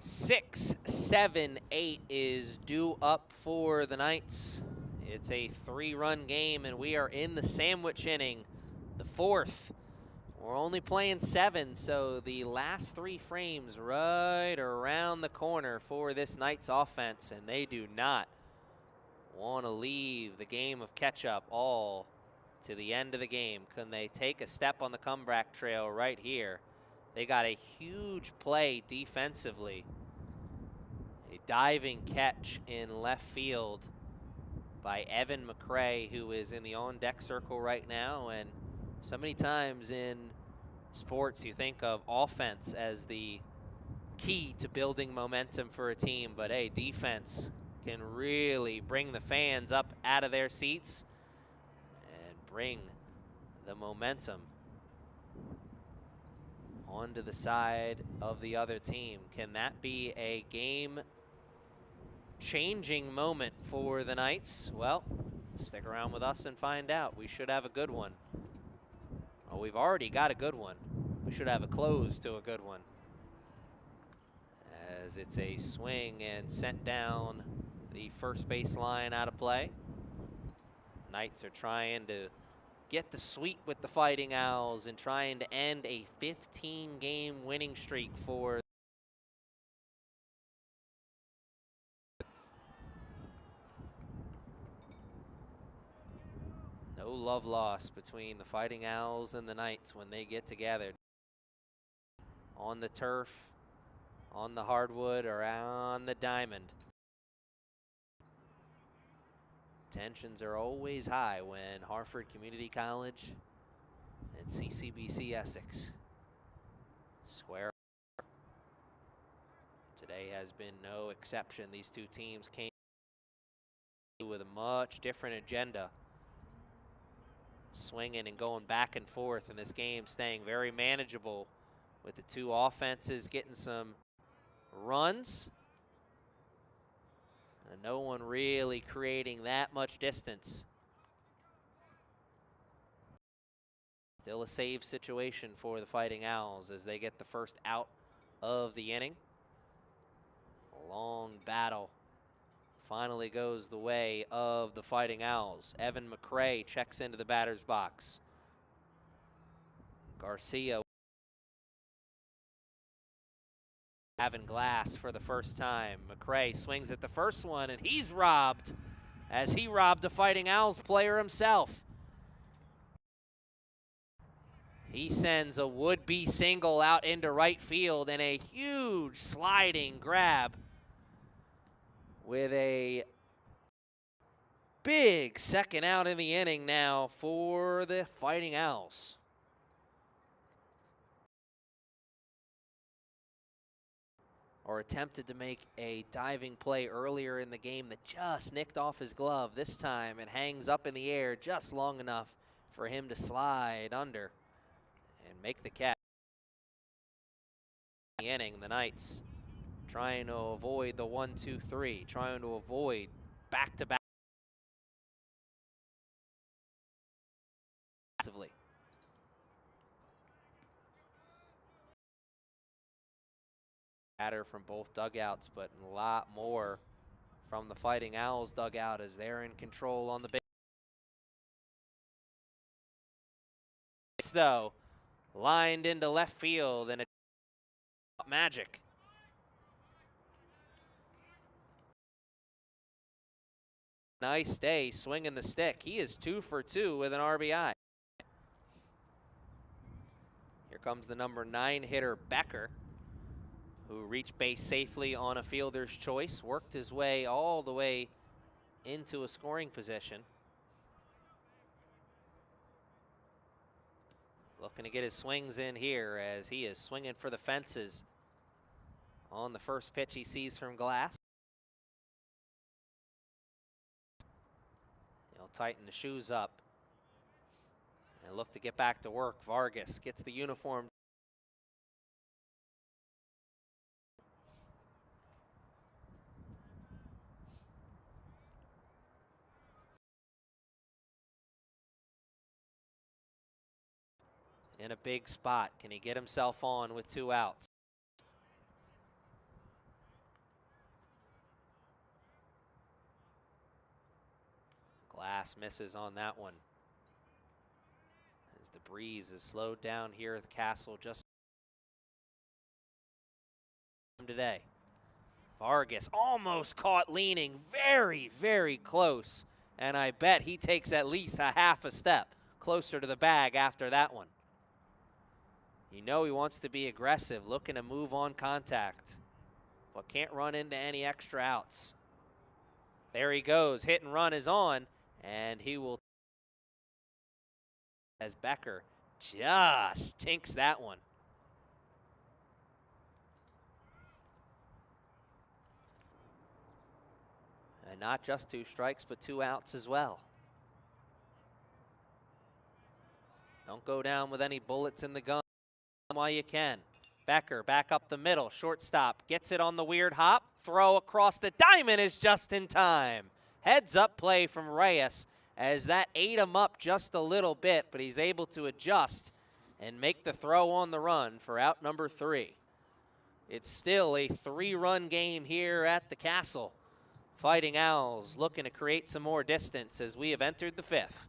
6, 7, 8 is due up for the Knights. It's a 3-run game, and we are in the sandwich inning, the 4th. We're only playing 7, so the last 3 frames right around the corner for this Knights offense, and they do not want to leave the game of catch-up all to the end of the game. Can they take a step on the comeback trail right here? They got a huge play defensively. A diving catch in left field by Evan McCray, who is in the on-deck circle right now. And so many times in sports you think of offense as the key to building momentum for a team, but hey, defense can really bring the fans up out of their seats and bring the momentum onto the side of the other team. Can that be a game-changing moment for the Knights? Well, stick around with us and find out. We should have a good one. Well, we've already got a good one. We should have a close to a good one, as it's a swing and sent down the first baseline out of play. Knights are trying to get the sweep with the Fighting Owls and trying to end a 15-game winning streak for no love lost between the Fighting Owls and the Knights when they get together on the turf, on the hardwood, or on the diamond. Tensions are always high when Harford Community College and CCBC Essex square. Today has been no exception. These two teams came with a much different agenda, swinging and going back and forth in this game, staying very manageable with the two offenses getting some runs and no one really creating that much distance. Still a save situation for the Fighting Owls as they get the first out of the inning. A long battle finally goes the way of the Fighting Owls. Evan McCray checks into the batter's box. Garcia having glass for the first time. McCray swings at the first one, and he's robbed, as he robbed a Fighting Owls player himself. He sends a would-be single out into right field, and a huge sliding grab with a big second out in the inning now for the Fighting Owls. Or attempted to make a diving play earlier in the game that just nicked off his glove. This time it hangs up in the air just long enough for him to slide under and make the catch. The inning, the Knights trying to avoid the 1-2-3, trying to avoid back-to-back. Batter from both dugouts, but a lot more from the Fighting Owls dugout as they're in control on the base. Though, lined into left field, and it's magic. Nice day swinging the stick. He is 2 for 2 with an RBI. Here comes the number 9 hitter, Becker, who reached base safely on a fielder's choice, worked his way all the way into a scoring position. Looking to get his swings in here as he is swinging for the fences on the first pitch he sees from Glass. He'll tighten the shoes up and look to get back to work. Vargas gets the uniform. In a big spot. Can he get himself on with 2 outs? Glass misses on that one. As the breeze is slowed down here at the Castle just today. Vargas almost caught leaning very, very close. And I bet he takes at least a half a step closer to the bag after that one. You know he wants to be aggressive, looking to move on contact, but can't run into any extra outs. There he goes. Hit and run is on, and he will, as Becker just tinks that one. And not just 2 strikes, but 2 outs as well. Don't go down with any bullets in the gun while you can. Becker back up the middle, shortstop, gets it on the weird hop, throw across the diamond is just in time. Heads up play from Reyes as that ate him up just a little bit, but he's able to adjust and make the throw on the run for out number 3. It's still a 3-run game here at the Castle. Fighting Owls looking to create some more distance as we have entered the 5th.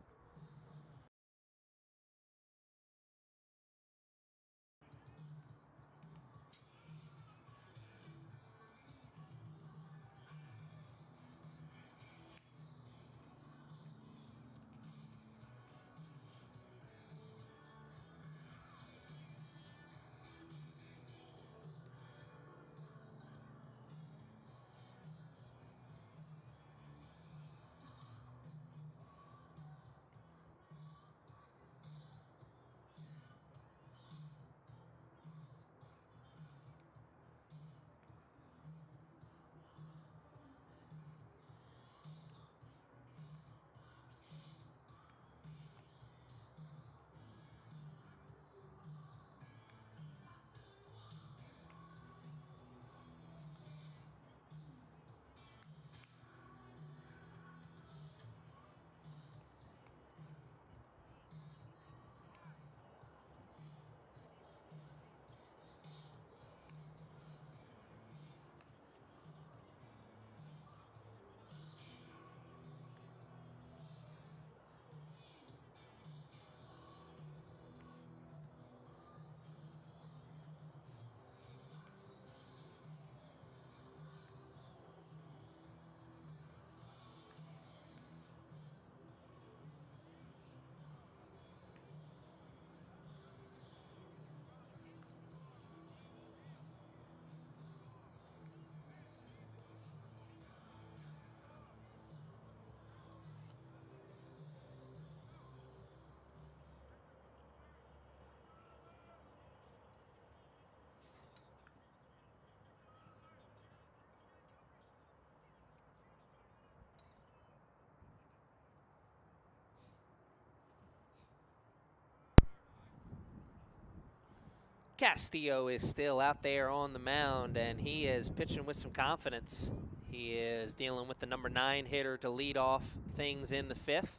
Castillo is still out there on the mound, and he is pitching with some confidence. He is dealing with the number 9 hitter to lead off things in the 5th.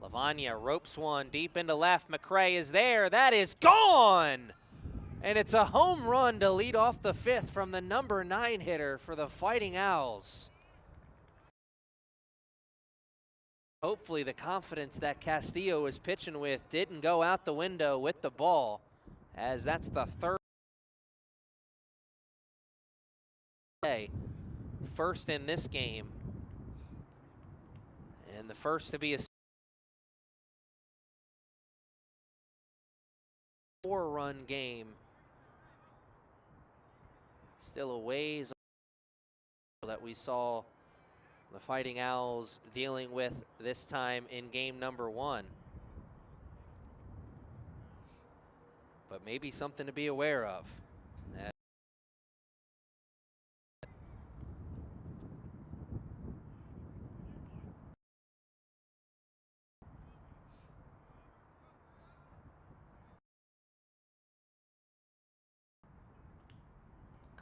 Lavagna ropes one deep into left. McCray is there. That is gone! And it's a home run to lead off the 5th from the number 9 hitter for the Fighting Owls. Hopefully the confidence that Castillo is pitching with didn't go out the window with the ball, as that's the 3rd day. First in this game, and the first to be a 4-run game. Still a ways that we saw the Fighting Owls dealing with this time in game number 1. But maybe something to be aware of.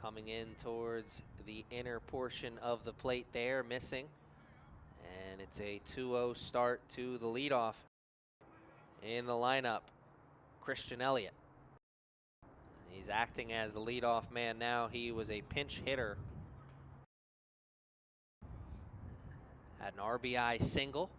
Coming in towards the inner portion of the plate there, missing. And it's a 2-0 start to the leadoff in the lineup, Christian Elliott. He's acting as the leadoff man now. He was a pinch hitter. Had an RBI single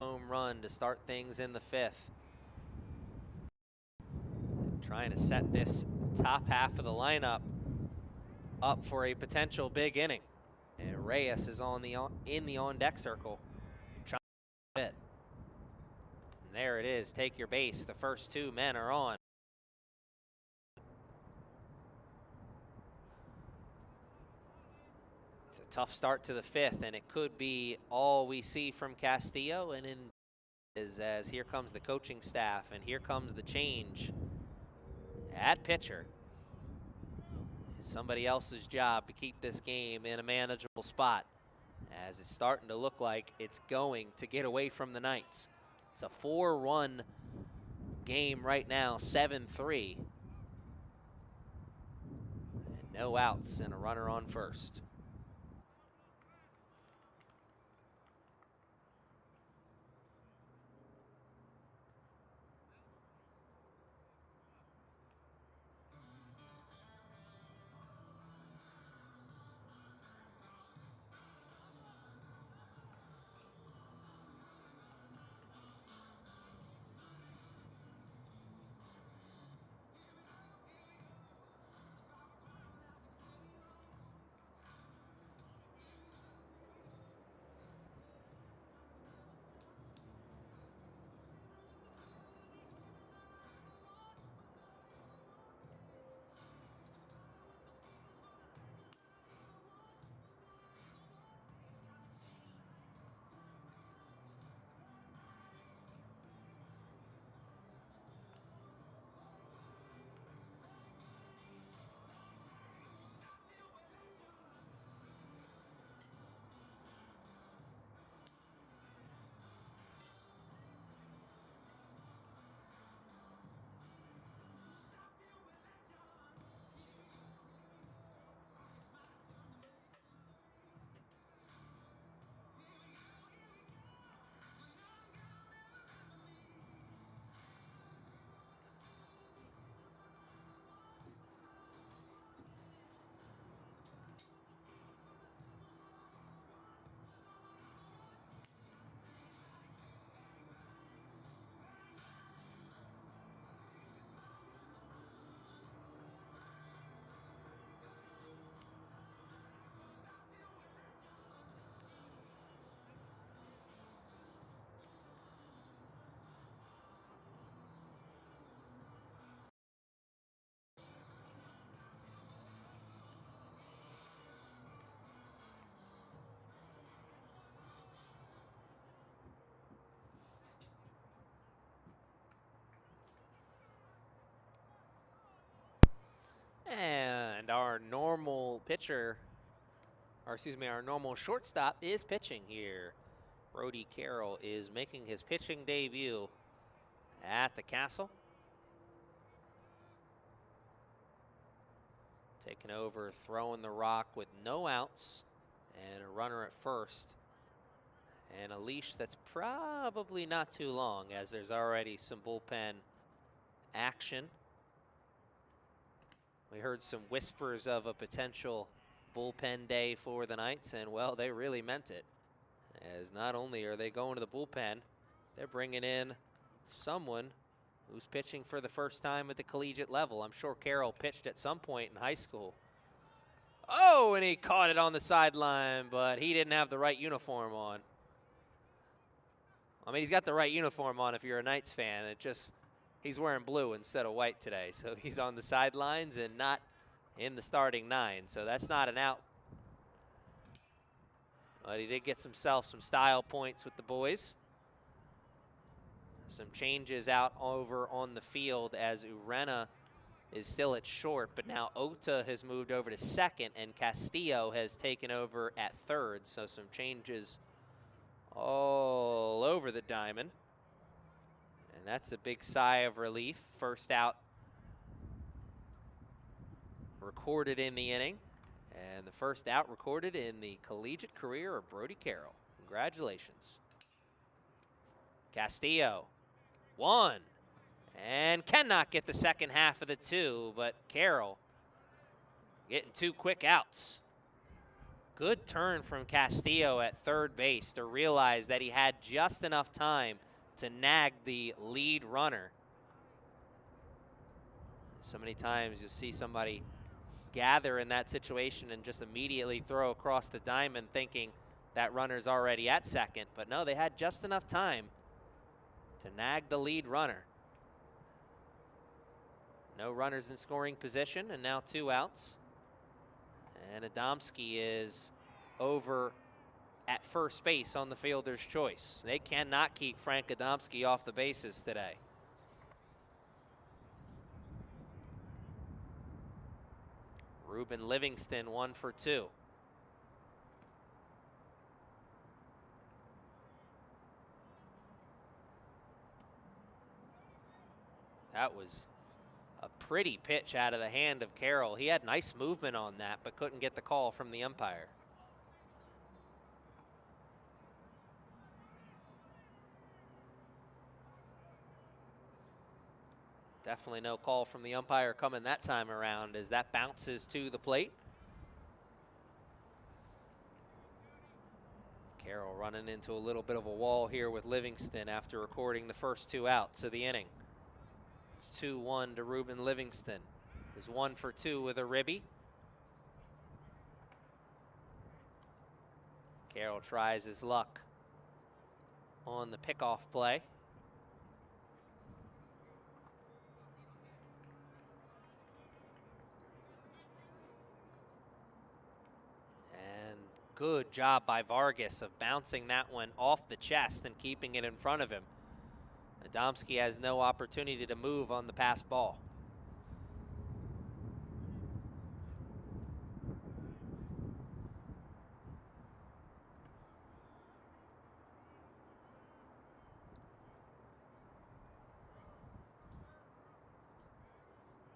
home run to start things in the 5th. Trying to set this top half of the lineup up for a potential big inning. And Reyes is in the on-deck circle, trying to hit. And there it is, take your base. The first 2 men are on. It's a tough start to the 5th, and it could be all we see from Castillo. And as here comes the coaching staff, and here comes the change at pitcher. It's somebody else's job to keep this game in a manageable spot, as it's starting to look like it's going to get away from the Knights. It's a 4-run game right now, 7-3. And no outs and a runner on first. And our normal pitcher, or excuse me, our normal shortstop is pitching here. Brody Carroll is making his pitching debut at the Castle. Taking over, throwing the rock with no outs and a runner at first. And a leash that's probably not too long, as there's already some bullpen action. We heard some whispers of a potential bullpen day for the Knights, and well, they really meant it. As not only are they going to the bullpen, they're bringing in someone who's pitching for the first time at the collegiate level. I'm sure Carroll pitched at some point in high school. Oh, and he caught it on the sideline, but he didn't have the right uniform on. I mean, he's got the right uniform on if you're a Knights fan. It just, he's wearing blue instead of white today. So he's on the sidelines and not in the starting 9. So that's not an out. But he did get himself some style points with the boys. Some changes out over on the field as Urena is still at short, but now Ota has moved over to second and Castillo has taken over at third. So some changes all over the diamond. And that's a big sigh of relief. First out recorded in the inning, and the first out recorded in the collegiate career of Brody Carroll. Congratulations. Castillo, 1, and cannot get the second half of the 2, but Carroll getting 2 quick outs. Good turn from Castillo at third base to realize that he had just enough time to nag the lead runner. So many times you'll see somebody gather in that situation and just immediately throw across the diamond thinking that runner's already at second. But no, they had just enough time to nag the lead runner. No runners in scoring position, and now 2 outs. And Adamski is over at first base on the fielder's choice. They cannot keep Frank Adamski off the bases today. Ruben Livingston 1 for 2. That was a pretty pitch out of the hand of Carroll. He had nice movement on that, but couldn't get the call from the umpire. Definitely no call from the umpire coming that time around as that bounces to the plate. Carroll running into a little bit of a wall here with Livingston after recording the first 2 outs of the inning. It's 2-1 to Ruben Livingston. He's 1 for 2 with a ribby. Carroll tries his luck on the pickoff play. And good job by Vargas of bouncing that one off the chest and keeping it in front of him. Adamski has no opportunity to move on the pass ball.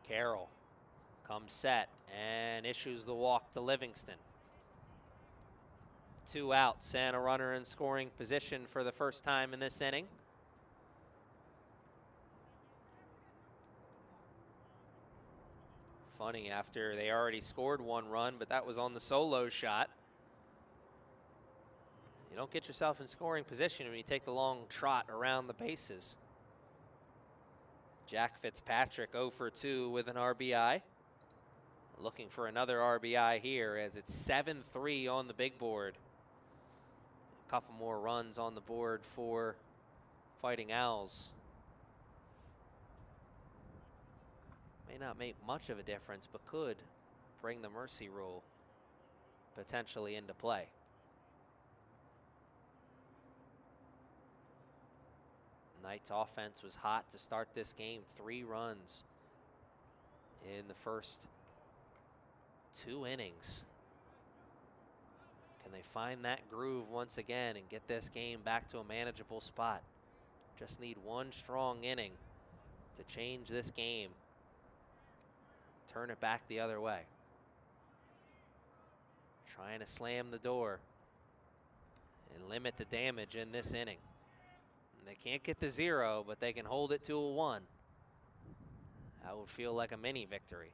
Carroll comes set and issues the walk to Livingston. 2 outs and a runner in scoring position for the first time in this inning. Funny, after they already scored 1 run, but that was on the solo shot. You don't get yourself in scoring position when you take the long trot around the bases. Jack Fitzpatrick 0 for 2 with an RBI. Looking for another RBI here as it's 7-3 on the big board. A couple more runs on the board for Fighting Owls. May not make much of a difference, but could bring the mercy rule potentially into play. Knight's offense was hot to start this game. 3 runs in the first 2 innings. Can they find that groove once again and get this game back to a manageable spot? Just need 1 strong inning to change this game. Turn it back the other way. Trying to slam the door and limit the damage in this inning. And they can't get the 0, but they can hold it to a 1. That would feel like a mini victory.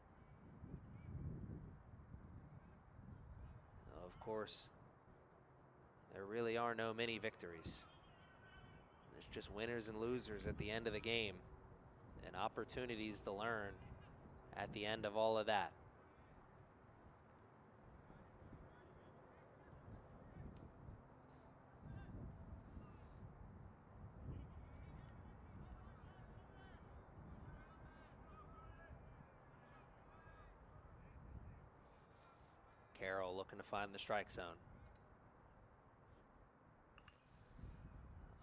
Of course, there really are no mini victories. There's just winners and losers at the end of the game, and opportunities to learn at the end of all of that. Carroll looking to find the strike zone.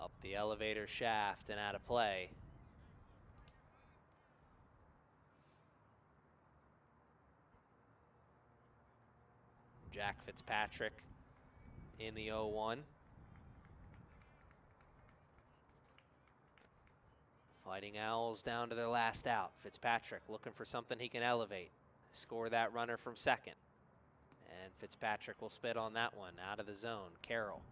Up the elevator shaft and out of play. Jack Fitzpatrick in the 0-1. Fighting Owls down to their last out. Fitzpatrick looking for something he can elevate. Score that runner from second. And Fitzpatrick will spit on that one out of the zone. Carroll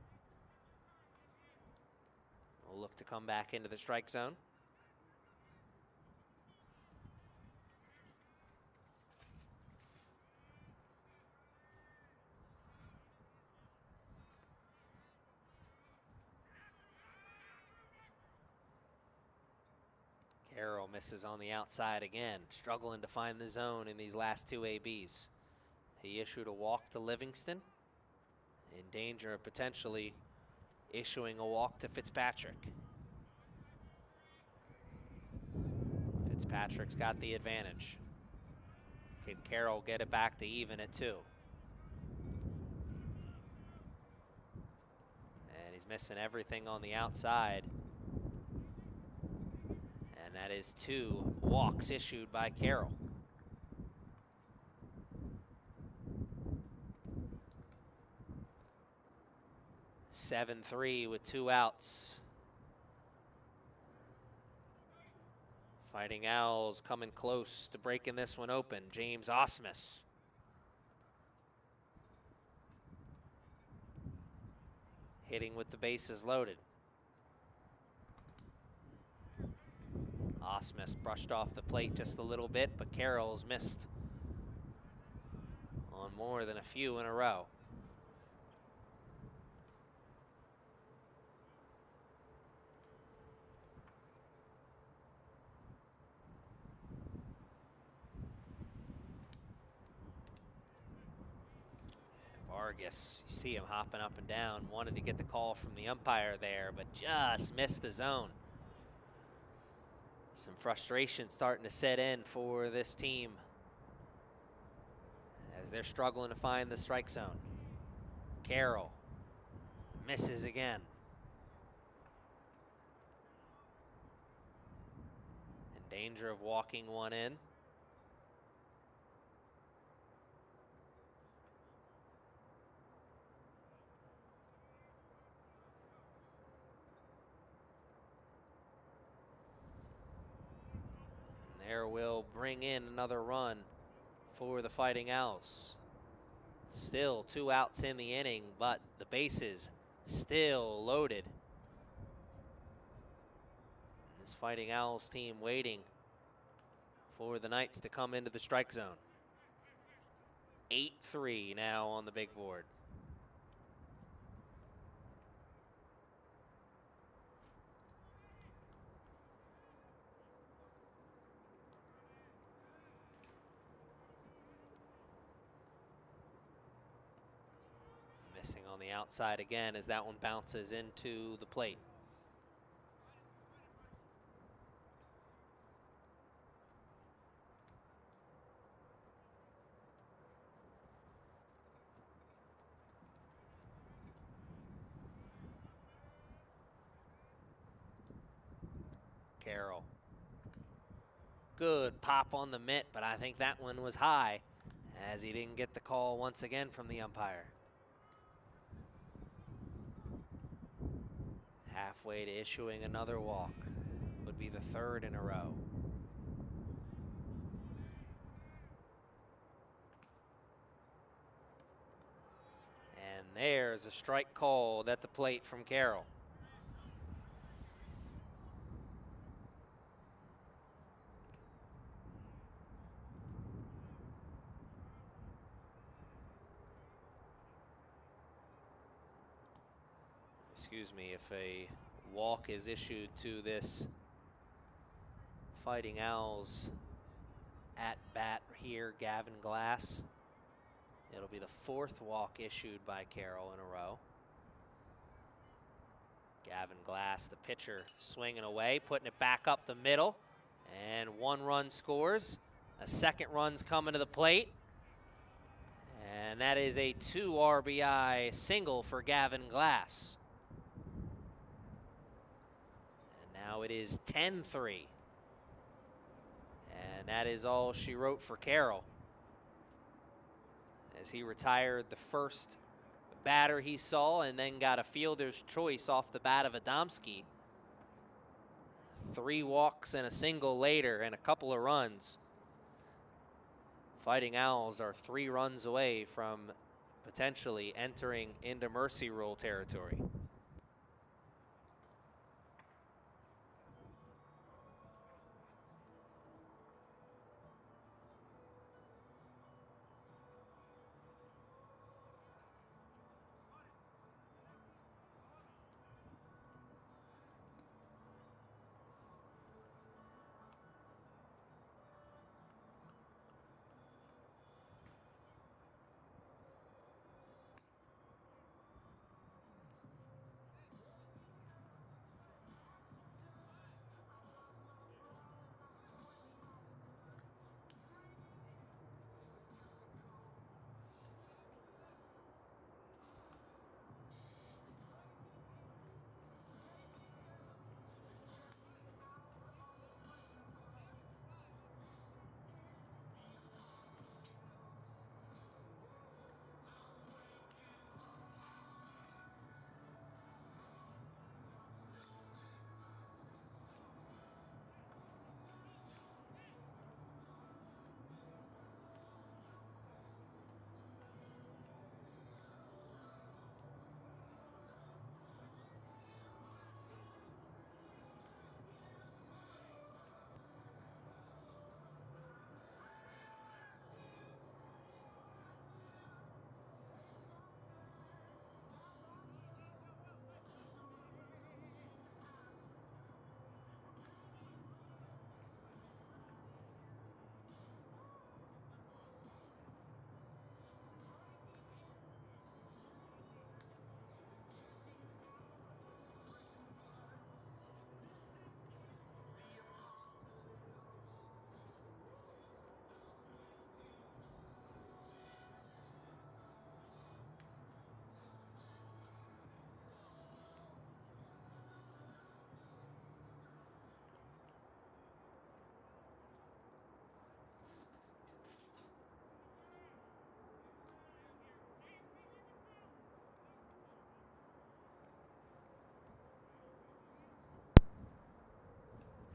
will look to come back into the strike zone. Carroll misses on the outside again, struggling to find the zone in these last two ABs. He issued a walk to Livingston, in danger of potentially issuing a walk to Fitzpatrick. Fitzpatrick's got the advantage. Can Carroll get it back to even at 2? And he's missing everything on the outside. And that is 2 walks issued by Carroll. 7-3 with 2 outs. Fighting Owls coming close to breaking this one open. James Osmus. Hitting with the bases loaded. Osmus brushed off the plate just a little bit, but Carroll's missed on more than a few in a row. Vargas, you see him hopping up and down, wanted to get the call from the umpire there, but just missed the zone. Some frustration starting to set in for this team as they're struggling to find the strike zone. Carroll misses again. In danger of walking one in. There will bring in another run for the Fighting Owls. Still 2 outs in the inning, but the bases still loaded. This Fighting Owls team waiting for the Knights to come into the strike zone. 8-3 now on the big board. Missing on the outside again as that one bounces into the plate. Carroll. Good pop on the mitt, but I think that one was high as he didn't get the call once again from the umpire. Halfway to issuing another walk. Would be the 3rd in a row. And there's a strike called at the plate from Carroll. Excuse me, if a walk is issued to this Fighting Owls at bat here, Gavin Glass, it'll be the 4th walk issued by Carroll in a row. Gavin Glass, the pitcher, swinging away, putting it back up the middle, and 1 run scores. A 2nd run's coming to the plate, and that is a 2 RBI single for Gavin Glass. Now it is 10-3. And that is all she wrote for Carroll, as he retired the first batter he saw and then got a fielder's choice off the bat of Adamski. 3 walks and a single later and a couple of runs. Fighting Owls are 3 runs away from potentially entering into mercy rule territory.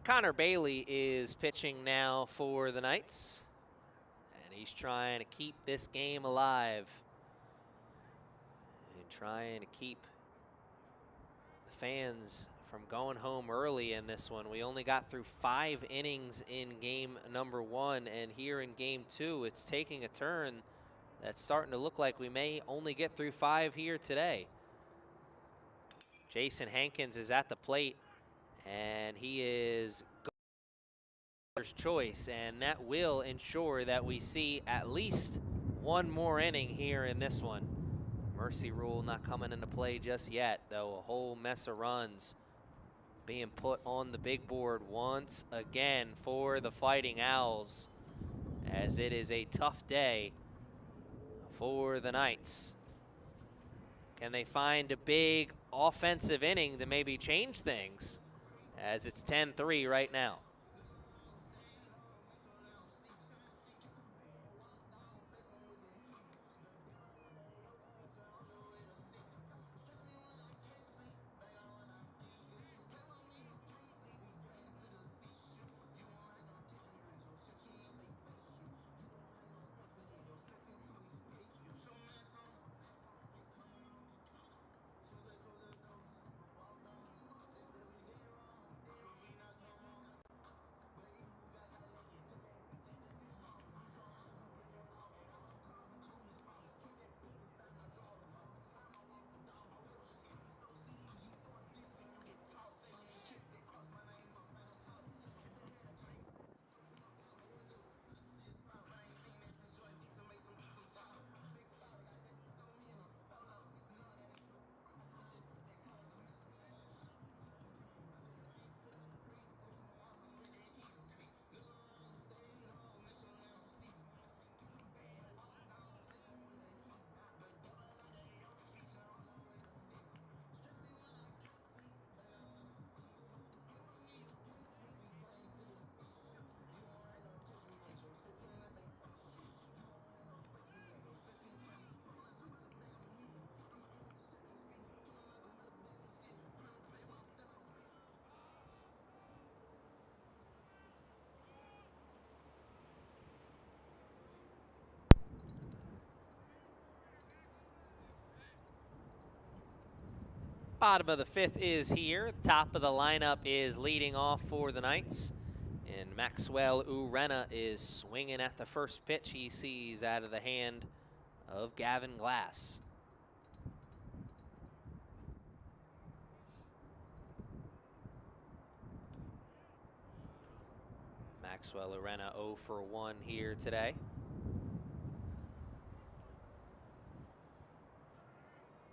Connor Bailey is pitching now for the Knights, and he's trying to keep this game alive and trying to keep the fans from going home early in this one. We only got through 5 innings in game number 1, and here in game 2, it's taking a turn that's starting to look like we may only get through 5 here today. Jason Hankins is at the plate, and he is choice, and that will ensure that we see at least one more inning here in this one. Mercy rule not coming into play just yet, though. A whole mess of runs being put on the big board once again for the Fighting Owls, as it is a tough day for the Knights. Can they find a big offensive inning to maybe change things, as it's 10-3 right now? Bottom of the 5th is here. Top of the lineup is leading off for the Knights. And Maxwell Urena is swinging at the first pitch he sees out of the hand of Gavin Glass. Maxwell Urena 0 for 1 here today.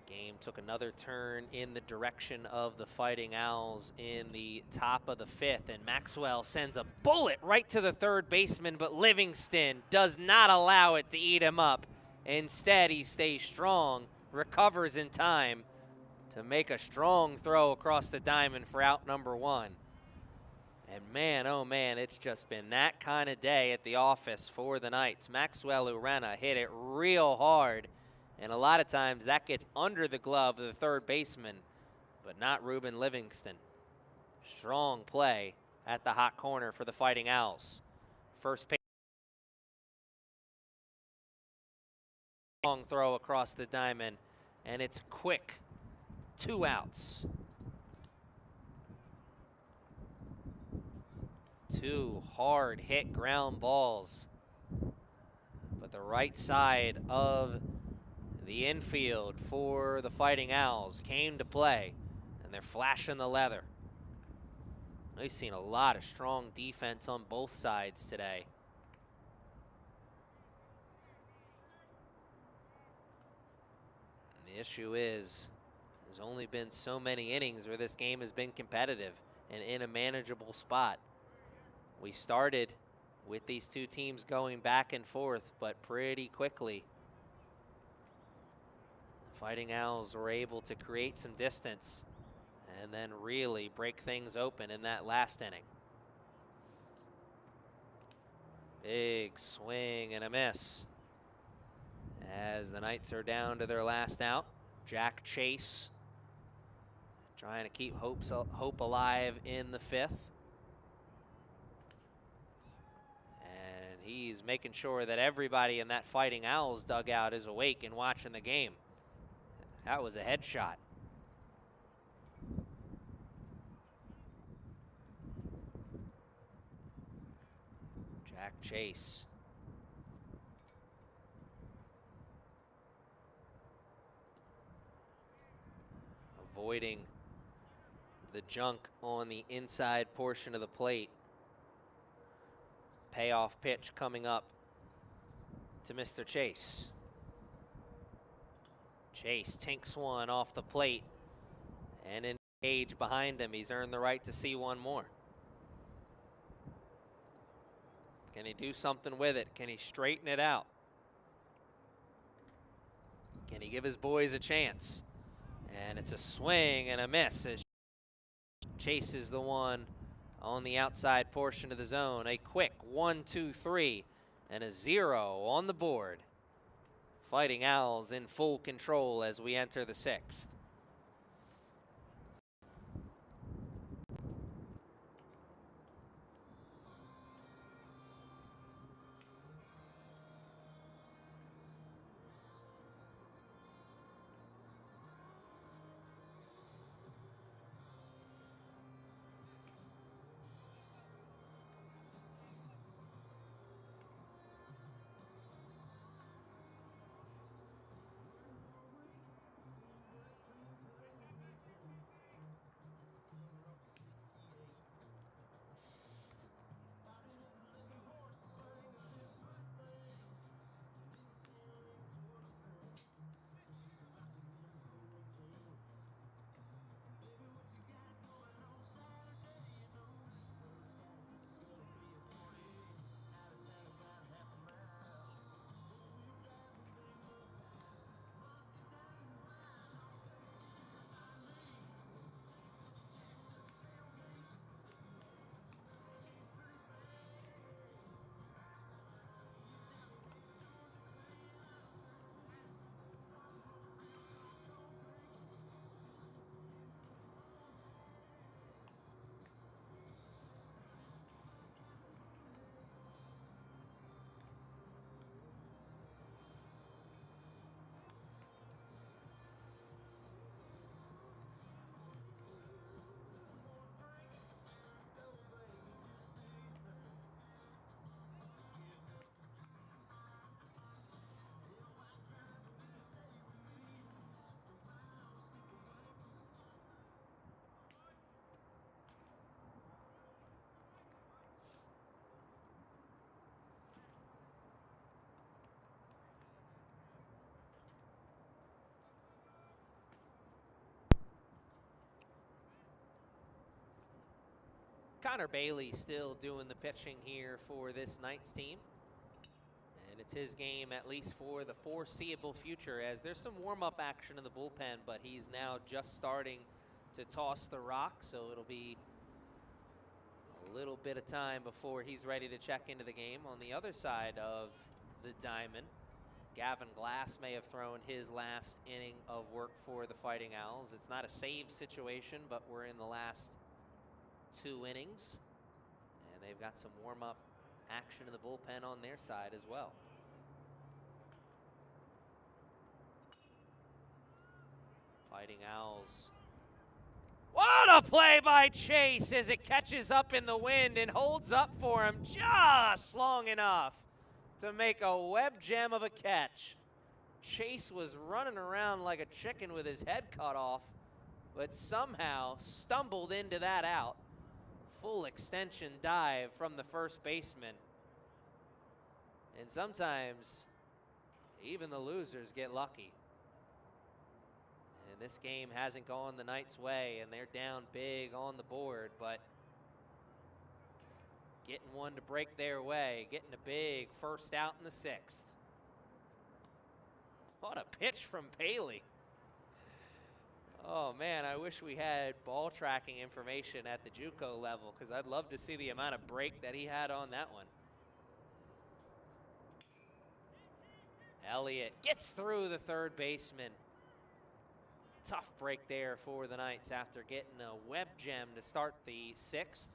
Game took another turn in the direction of the Fighting Owls in the top of the 5th, and Maxwell sends a bullet right to the third baseman, but Livingston does not allow it to eat him up. Instead, he stays strong, recovers in time to make a strong throw across the diamond for out number 1. And man, oh man, it's just been that kind of day at the office for the Knights. Maxwell Urena hit it real hard, and a lot of times that gets under the glove of the third baseman, but not Ruben Livingston. Strong play at the hot corner for the Fighting Owls. First pitch. Long throw across the diamond, and it's quick. 2 outs. 2 hard hit ground balls. But the right side of the infield for the Fighting Owls came to play, and they're flashing the leather. We've seen a lot of strong defense on both sides today. And the issue is, there's only been so many innings where this game has been competitive and in a manageable spot. We started with these two teams going back and forth, but pretty quickly, the Fighting Owls were able to create some distance and then really break things open in that last inning. Big swing and a miss as the Knights are down to their last out. Jack Chase trying to keep hope alive in the 5th. he's making sure that everybody in that Fighting Owls dugout is awake and watching the game. That was a headshot. Jack Chase. Avoiding the junk on the inside portion of the plate. Payoff pitch coming up to Mr. Chase. Chase tinks one off the plate, and in the cage behind him, he's earned the right to see one more. Can he do something with it? Can he straighten it out? Can he give his boys a chance? And it's a swing and a miss as Chase is the one on the outside portion of the zone. A quick 1, 2, 3, and a 0 on the board. Fighting Owls in full control as we enter the 6th. Connor Bailey still doing the pitching here for this Knights team. And it's his game, at least for the foreseeable future, as there's some warm-up action in the bullpen, but he's now just starting to toss the rock, so it'll be a little bit of time before he's ready to check into the game. On the other side of the diamond, Gavin Glass may have thrown his last inning of work for the Fighting Owls. It's not a save situation, but we're in the last 2 innings, and they've got some warm-up action in the bullpen on their side as well. Fighting Owls. What a play by Chase as it catches up in the wind and holds up for him just long enough to make a web gem of a catch. Chase was running around like a chicken with his head cut off, but somehow stumbled into that out. Full extension dive from the first baseman. And sometimes even the losers get lucky. And this game hasn't gone the Knights' way, and they're down big on the board, but getting one to break their way, getting a big first out in the 6th. What a pitch from Bailey. Oh man, I wish we had ball tracking information at the JUCO level, because I'd love to see the amount of break that he had on that one. Elliott gets through the third baseman. Tough break there for the Knights after getting a web gem to start the 6th.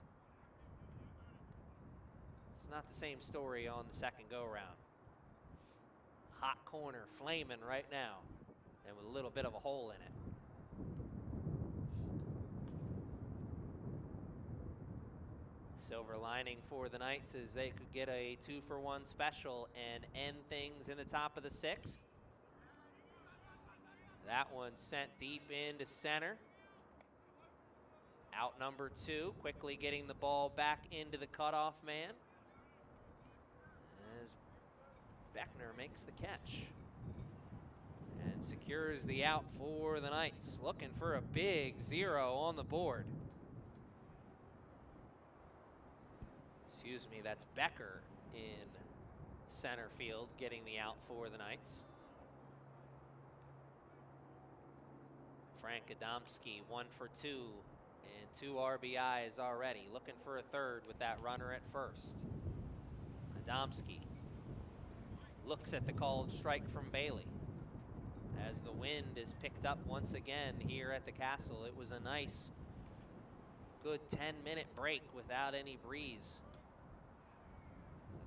It's not the same story on the second go-round. Hot corner flaming right now, and with a little bit of a hole in it. Silver lining for the Knights is they could get a 2-for-1 special and end things in the top of the 6th. That one sent deep into center. Out number 2, quickly getting the ball back into the cutoff man as Beckner makes the catch and secures the out for the Knights. Looking for a big 0 on the board. Excuse me, that's Becker in center field getting the out for the Knights. Frank Adamski 1 for 2 and 2 RBIs already. Looking for a third with that runner at first. Adamski looks at the called strike from Bailey. As the wind is picked up once again here at the Castle, it was a nice, good 10-minute break without any breeze.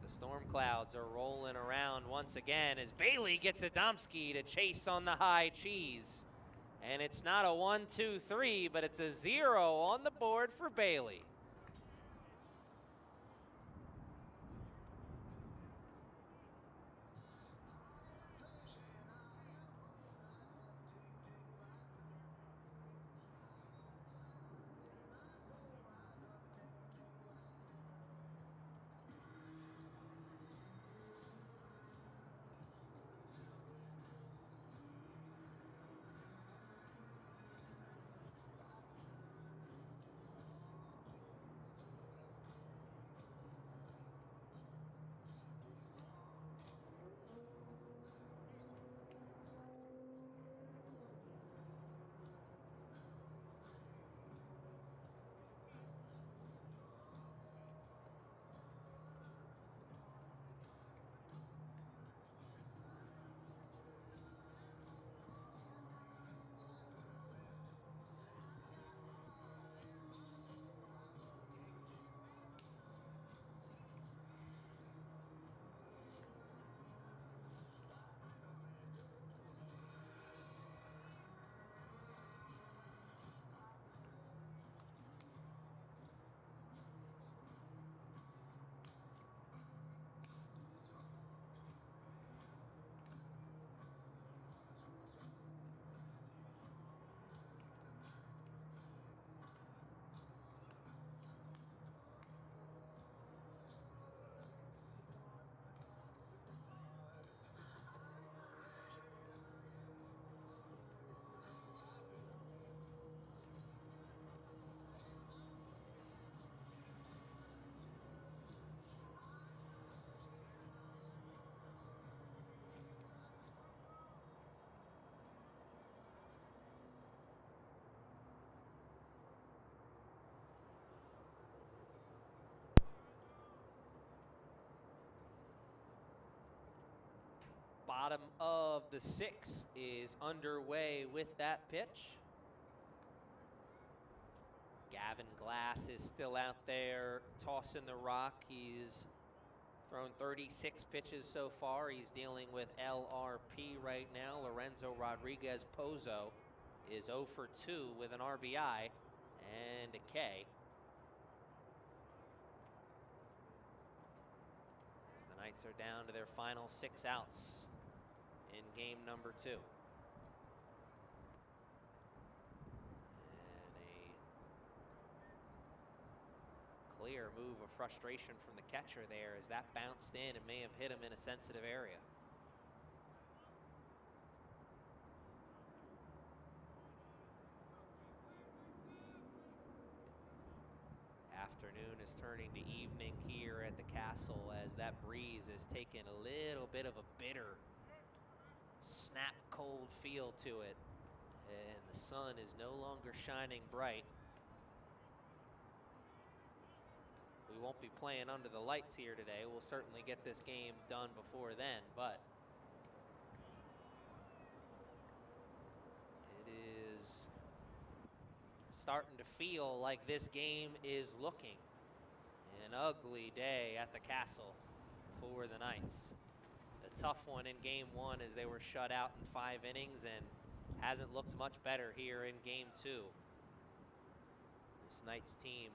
The storm clouds are rolling around once again as Bailey gets Adamski to chase on the high cheese. And it's not a 1-2-3, but it's a 0 on the board for Bailey. Bottom of the 6th is underway with that pitch. Gavin Glass is still out there tossing the rock. He's thrown 36 pitches so far. He's dealing with LRP right now. Lorenzo Rodriguez Pozo is 0 for 2 with an RBI and a K. As the Knights are down to their final 6 outs in game number 2. And a clear move of frustration from the catcher there as that bounced in and may have hit him in a sensitive area. Afternoon is turning to evening here at the Castle as that breeze has taken a little bit of a bitter, snap cold feel to it, and the sun is no longer shining bright. We won't be playing under the lights here today. We'll certainly get this game done before then, but it is starting to feel like this game is looking. And ugly day at the Castle for the Knights. A tough one in game one as they were shut out in 5 innings and hasn't looked much better here in game 2. This Knights team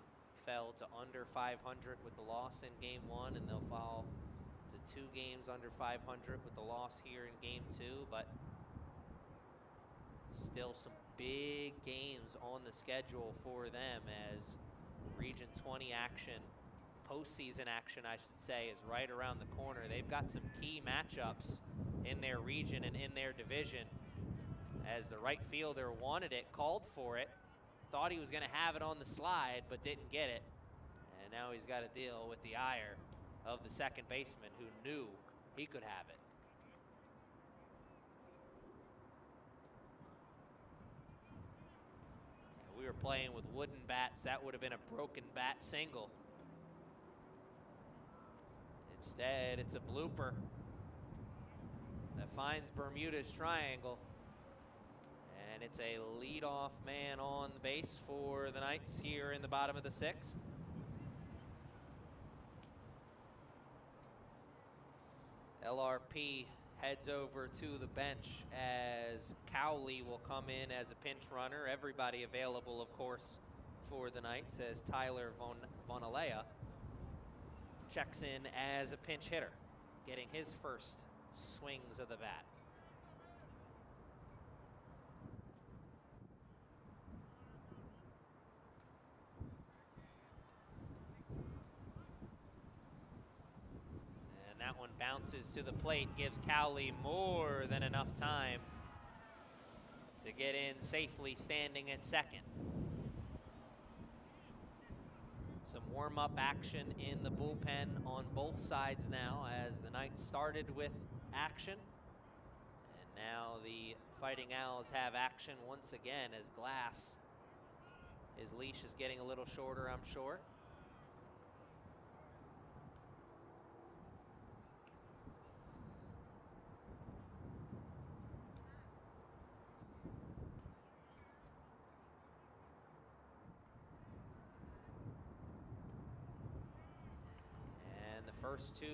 fell to under 500 with the loss in game 1, and they'll fall to 2 games under 500 with the loss here in game 2, but still some big games on the schedule for them as Region 20 action, postseason action I should say, is right around the corner. They've got some key matchups in their region and in their division as the right fielder wanted it, called for it, thought he was going to have it on the slide but didn't get it, and now he's got to deal with the ire of the second baseman who knew he could have it. We were playing with wooden bats. That would have been a broken bat single. Instead, it's a blooper that finds Bermuda's triangle. And it's a leadoff man on the base for the Knights here in the bottom of the 6th. LRP heads over to the bench as Cowley will come in as a pinch runner. Everybody available, of course, for the Knights as Tyler Vonalea checks in as a pinch hitter, getting his first swings of the bat. That one bounces to the plate, gives Cowley more than enough time to get in safely, standing at second. Some warm-up action in the bullpen on both sides now as the Knights started with action. And now the Fighting Owls have action once again as Glass, his leash is getting a little shorter, I'm sure. First 2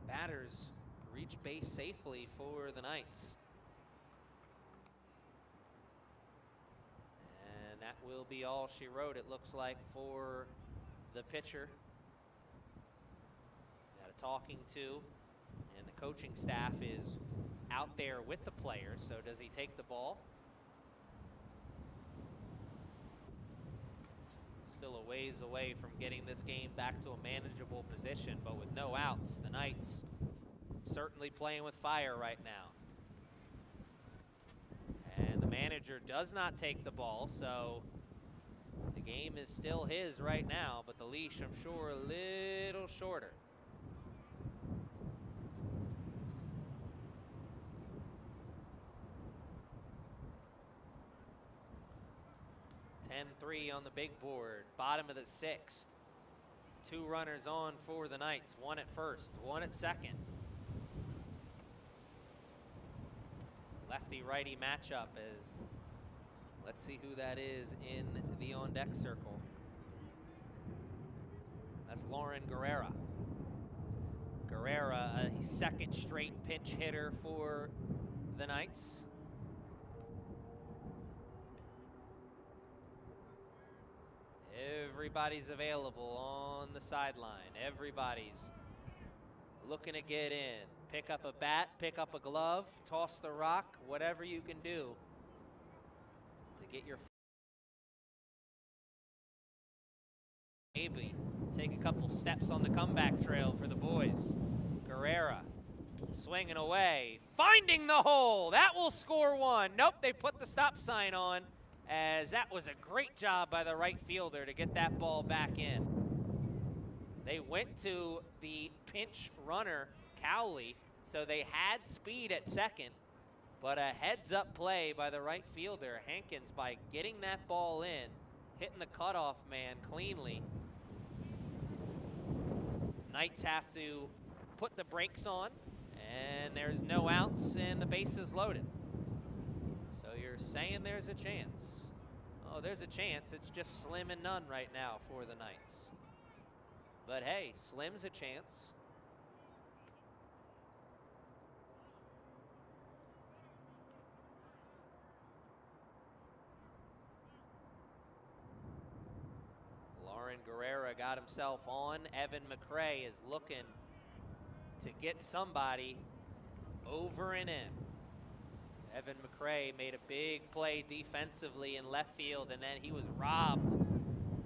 batters reach base safely for the Knights. And that will be all she wrote, it looks like, for the pitcher. Got a talking to, and the coaching staff is out there with the players, so does he take the ball? Still a ways away from getting this game back to a manageable position, but with no outs, the Knights certainly playing with fire right now. And the manager does not take the ball, so the game is still his right now, but the leash, I'm sure, a little shorter. Three on the big board, bottom of the 6th. 2 runners on for the Knights, 1 at first, 1 at second. Lefty-righty matchup as, let's see who that is in the on-deck circle. That's Lauren Guerrera. Guerrera, a second straight pinch hitter for the Knights. Everybody's available on the sideline. Everybody's looking to get in. Pick up a bat, pick up a glove, toss the rock, whatever you can do to get your, maybe take a couple steps on the comeback trail for the boys. Guerrera swinging away, finding the hole. That will score 1. Nope, they put the stop sign on, as that was a great job by the right fielder to get that ball back in. They went to the pinch runner, Cowley, so they had speed at second, but a heads-up play by the right fielder, Hankins, by getting that ball in, hitting the cutoff man cleanly. Knights have to put the brakes on, and there's no outs, and the base is loaded. So you're saying there's a chance. Oh, there's a chance. It's just slim and none right now for the Knights. But hey, slim's a chance. Lauren Guerrera got himself on. Evan McCray is looking to get somebody over and in. Evan McCray made a big play defensively in left field, and then he was robbed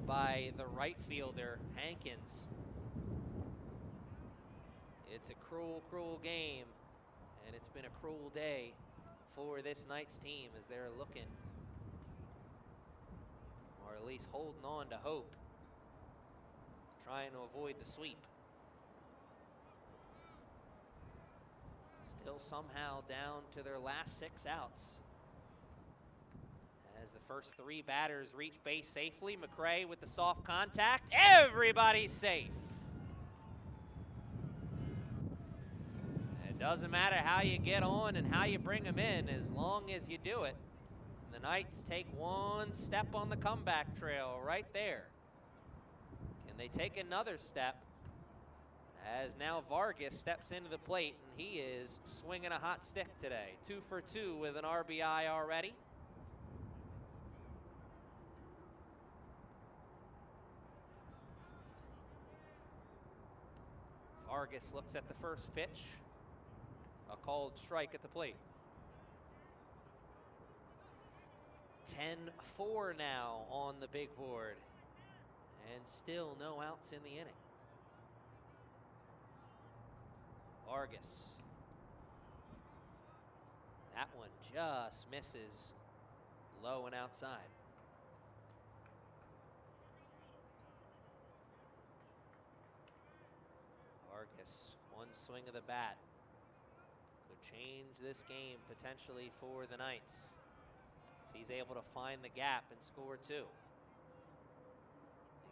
by the right fielder, Hankins. It's a cruel, cruel game, and it's been a cruel day for this Knights team as they're looking, or at least holding on to hope, trying to avoid the sweep. Still somehow down to their last 6 outs. As the first 3 batters reach base safely, McCray with the soft contact. Everybody's safe. It doesn't matter how you get on and how you bring them in, as long as you do it. And the Knights take one step on the comeback trail right there. Can they take another step? As now Vargas steps into the plate, and he is swinging a hot stick today. 2 for 2 with an RBI already. Vargas looks at the first pitch. A called strike at the plate. 10-4 now on the big board. And still no outs in the inning. Vargas. That one just misses low and outside. Vargas, one swing of the bat could change this game potentially for the Knights if he's able to find the gap and score 2. You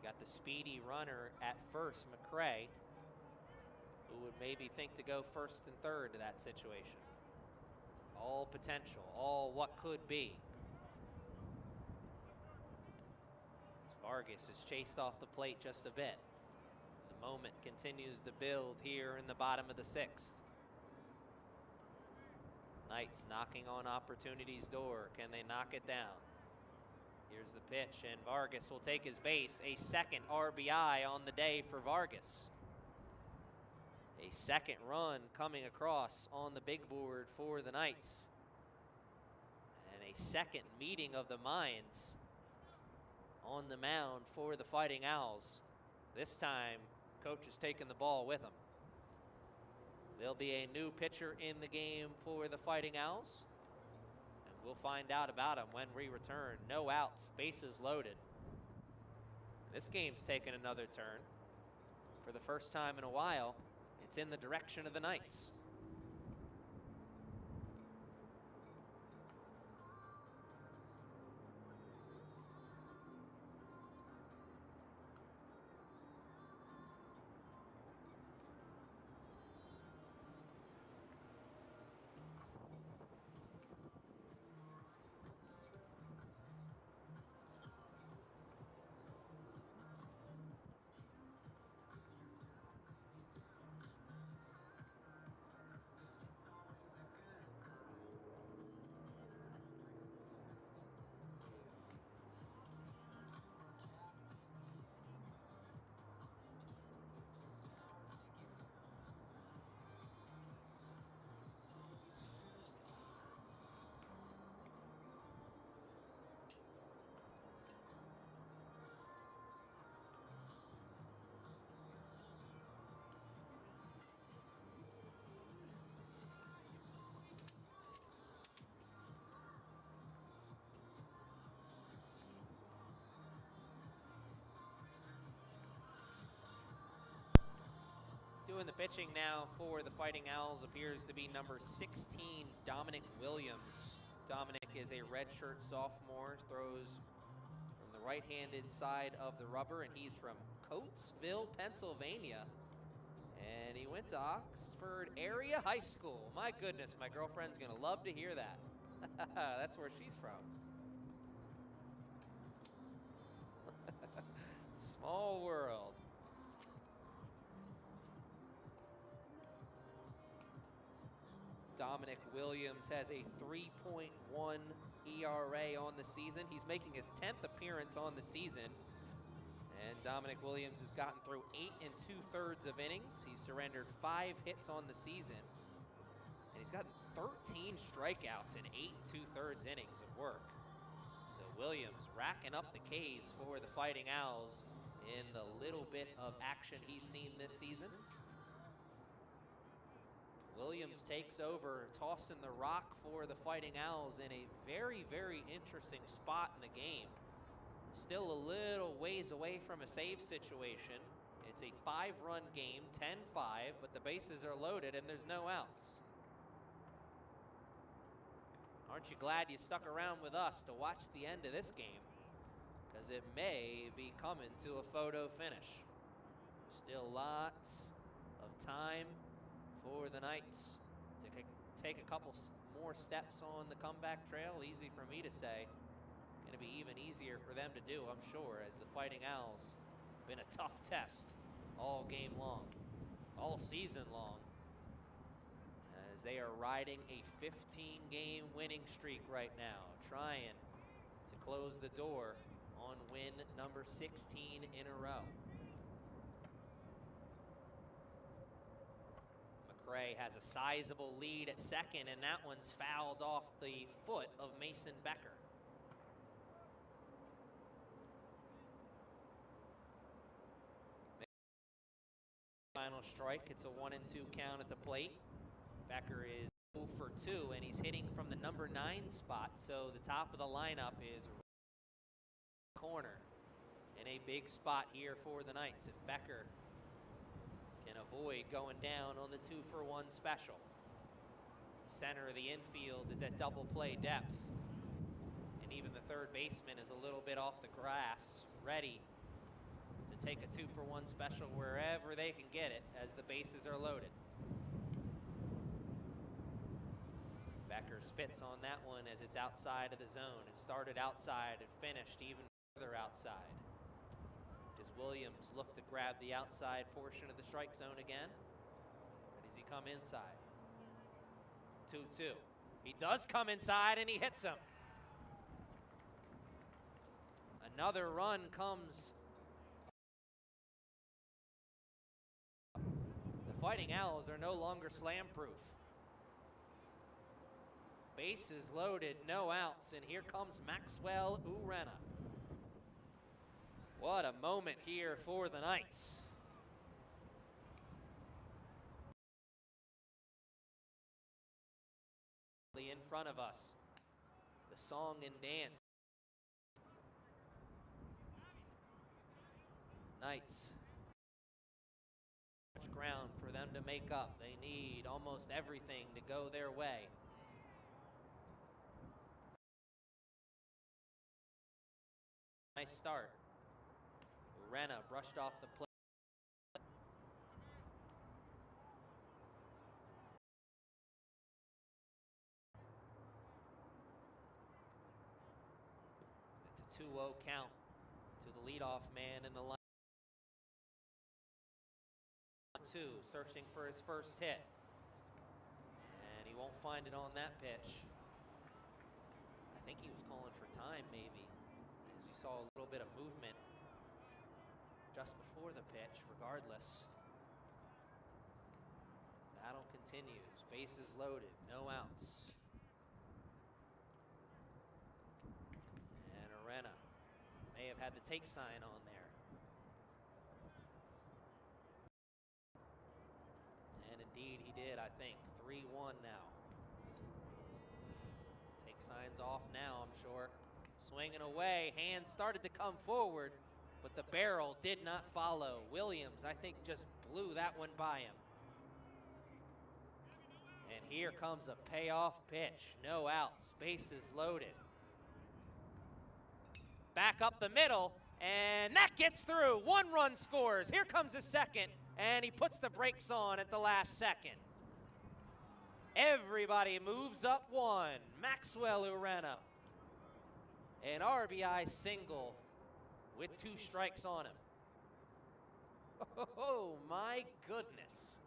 got the speedy runner at first, McCray, who would maybe think to go first and third to that situation. All potential, all what could be. Vargas is chased off the plate just a bit. The moment continues to build here in the bottom of the 6th. Knights knocking on opportunity's door. Can they knock it down? Here's the pitch, and Vargas will take his base. A second RBI on the day for Vargas. A second run coming across on the big board for the Knights. And a second meeting of the minds on the mound for the Fighting Owls. This time, coach is taking the ball with him. There'll be a new pitcher in the game for the Fighting Owls. And we'll find out about him when we return. No outs, bases loaded. This game's taken another turn. For the first time in a while, it's in the direction of the Knights. Doing the pitching now for the Fighting Owls appears to be number 16, Dominic Williams. Dominic is a redshirt sophomore, throws from the right-handed side of the rubber, and he's from Coatesville, Pennsylvania. And he went to Oxford Area High School. My goodness, my girlfriend's gonna love to hear that. That's where she's from. Small world. Dominic Williams has a 3.1 ERA on the season. He's making his 10th appearance on the season. And Dominic Williams has gotten through 8 2/3 innings. He's surrendered 5 hits on the season. And he's gotten 13 strikeouts in 8 2/3 innings of work. So Williams racking up the Ks for the Fighting Owls in the little bit of action he's seen this season. Williams takes over, tossing the rock for the Fighting Owls in a very, very interesting spot in the game. Still a little ways away from a save situation. It's a 5-run game, 10-5, but the bases are loaded and there's no outs. Aren't you glad you stuck around with us to watch the end of this game? Because it may be coming to a photo finish. Still lots of time for the Knights to take a couple more steps on the comeback trail. Easy for me to say. Going to be even easier for them to do, I'm sure, as the Fighting Owls been a tough test all game long, all season long, as they are riding a 15-game winning streak right now, trying to close the door on win number 16 in a row. McRae has a sizable lead at second, and that one's fouled off the foot of Mason Becker. Final strike, it's a 1-2 count at the plate. Becker is 0 for 2, and he's hitting from the number 9 spot, so the top of the lineup is corner in a big spot here for the Knights. If Becker can avoid going down on the 2-for-1 special. Center of the infield is at double play depth, and even the third baseman is a little bit off the grass, ready to take a 2-for-1 special wherever they can get it as the bases are loaded. Becker spits on that one as it's outside of the zone. It started outside and finished even further outside. Does Williams look to grab the outside portion of the strike zone again? Or does he come inside? 2-2. He does come inside and he hits him. Another run comes. The Fighting Owls are no longer slam-proof. Bases loaded, no outs, and here comes Maxwell Urena. What a moment here for the Knights. In front of us, the song and dance. Knights. Much ground for them to make up. They need almost everything to go their way. Nice start. Urena brushed off the plate. It's a 2-0 count to the leadoff man in the line. 2, searching for his first hit. And he won't find it on that pitch. I think he was calling for time, maybe, as we saw a little bit of movement just before the pitch. Regardless, battle continues. Bases loaded, no outs. And Urena may have had the take sign on there. And indeed he did, I think. 3-1 now. Take signs off now, I'm sure. Swinging away, hands started to come forward, but the barrel did not follow. Williams, I think, just blew that one by him. And here comes a payoff pitch. No outs, bases loaded. Back up the middle, and that gets through. 1 run scores. Here comes a second, and he puts the brakes on at the last second. Everybody moves up 1. Maxwell Urena. An RBI single with 2 strikes on him. Oh, my goodness.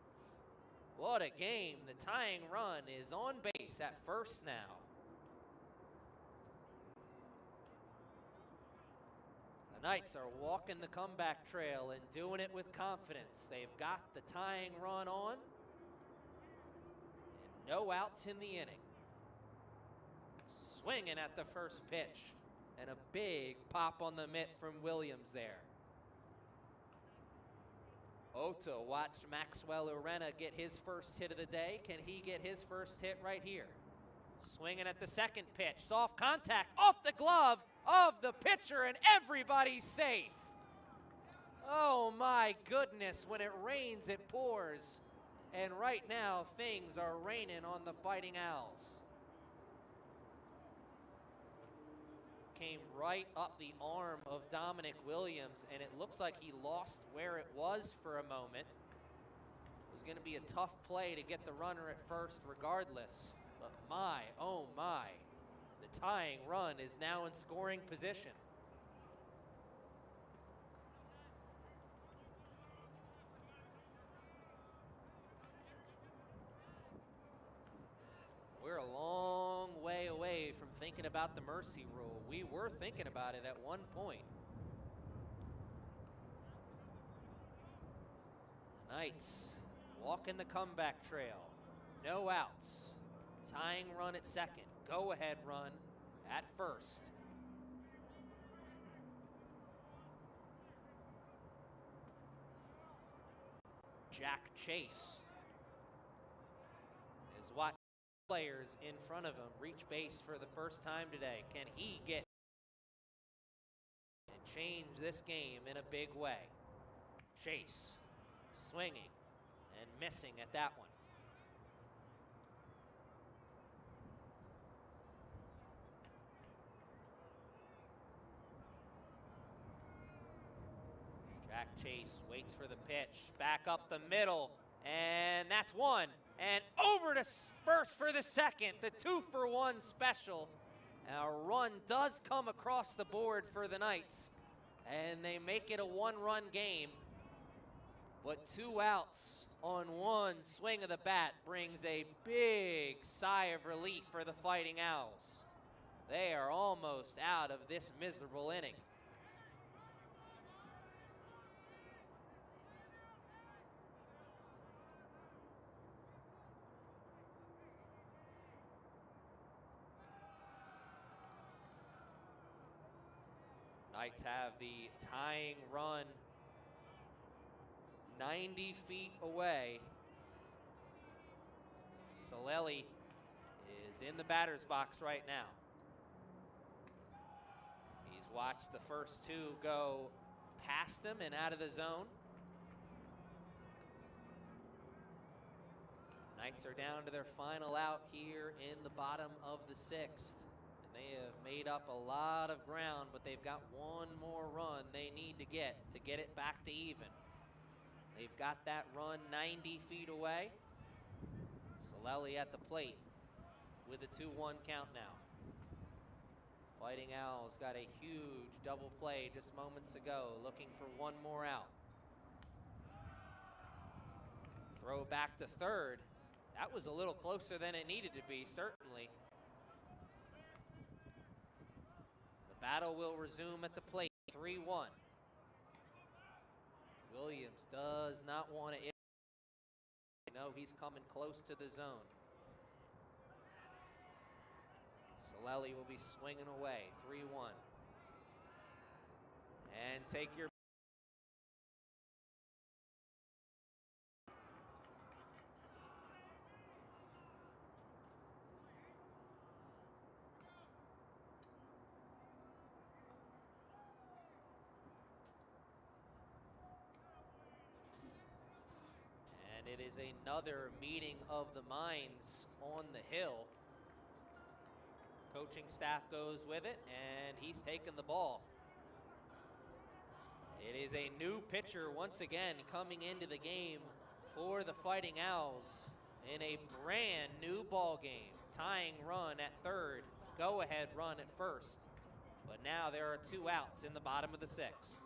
What a game. The tying run is on base at first now. The Knights are walking the comeback trail and doing it with confidence. They've got the tying run on, and no outs in the inning. Swinging at the first pitch, and a big pop on the mitt from Williams there. Otto watched Maxwell Urena get his first hit of the day. Can he get his first hit right here? Swinging at the second pitch, soft contact off the glove of the pitcher, and everybody's safe. Oh my goodness, when it rains, it pours. And right now, things are raining on the Fighting Owls. Came right up the arm of Dominic Williams, and it looks like he lost where it was for a moment. It was going to be a tough play to get the runner at first regardless. But my, oh my, the tying run is now in scoring position. We're a long way away from thinking about the mercy rule. We were thinking about it at one point. The Knights walking the comeback trail. No outs. Tying run at second. Go-ahead run at first. Jack Chase is watching players in front of him reach base for the first time today. Can he get and change this game in a big way? Chase swinging and missing at that one. Jack Chase waits for the pitch, back up the middle, and that's one. And over to first for the second, the 2-for-1 special. A run does come across the board for the Knights, and they make it a one-run game. But 2 outs on one swing of the bat brings a big sigh of relief for the Fighting Owls. They are almost out of this miserable inning. Knights have the tying run 90 feet away. Solelli is in the batter's box right now. He's watched the first 2 go past him and out of the zone. Knights are down to their final out here in the bottom of the 6th. They have made up a lot of ground, but they've got one more run they need to get it back to even. They've got that run 90 feet away. Solelli at the plate with a 2-1 count now. Fighting Owls got a huge double play just moments ago, looking for one more out. Throw back to third. That was a little closer than it needed to be, certainly. Battle will resume at the plate, 3-1. Williams does not want to. No, he's coming close to the zone. Solelli will be swinging away, 3-1. And take your. It is another meeting of the minds on the hill. Coaching staff goes with it, and he's taken the ball. It is a new pitcher once again coming into the game for the Fighting Owls in a brand new ball game. Tying run at third, go-ahead run at first. But now there are 2 outs in the bottom of the 6th.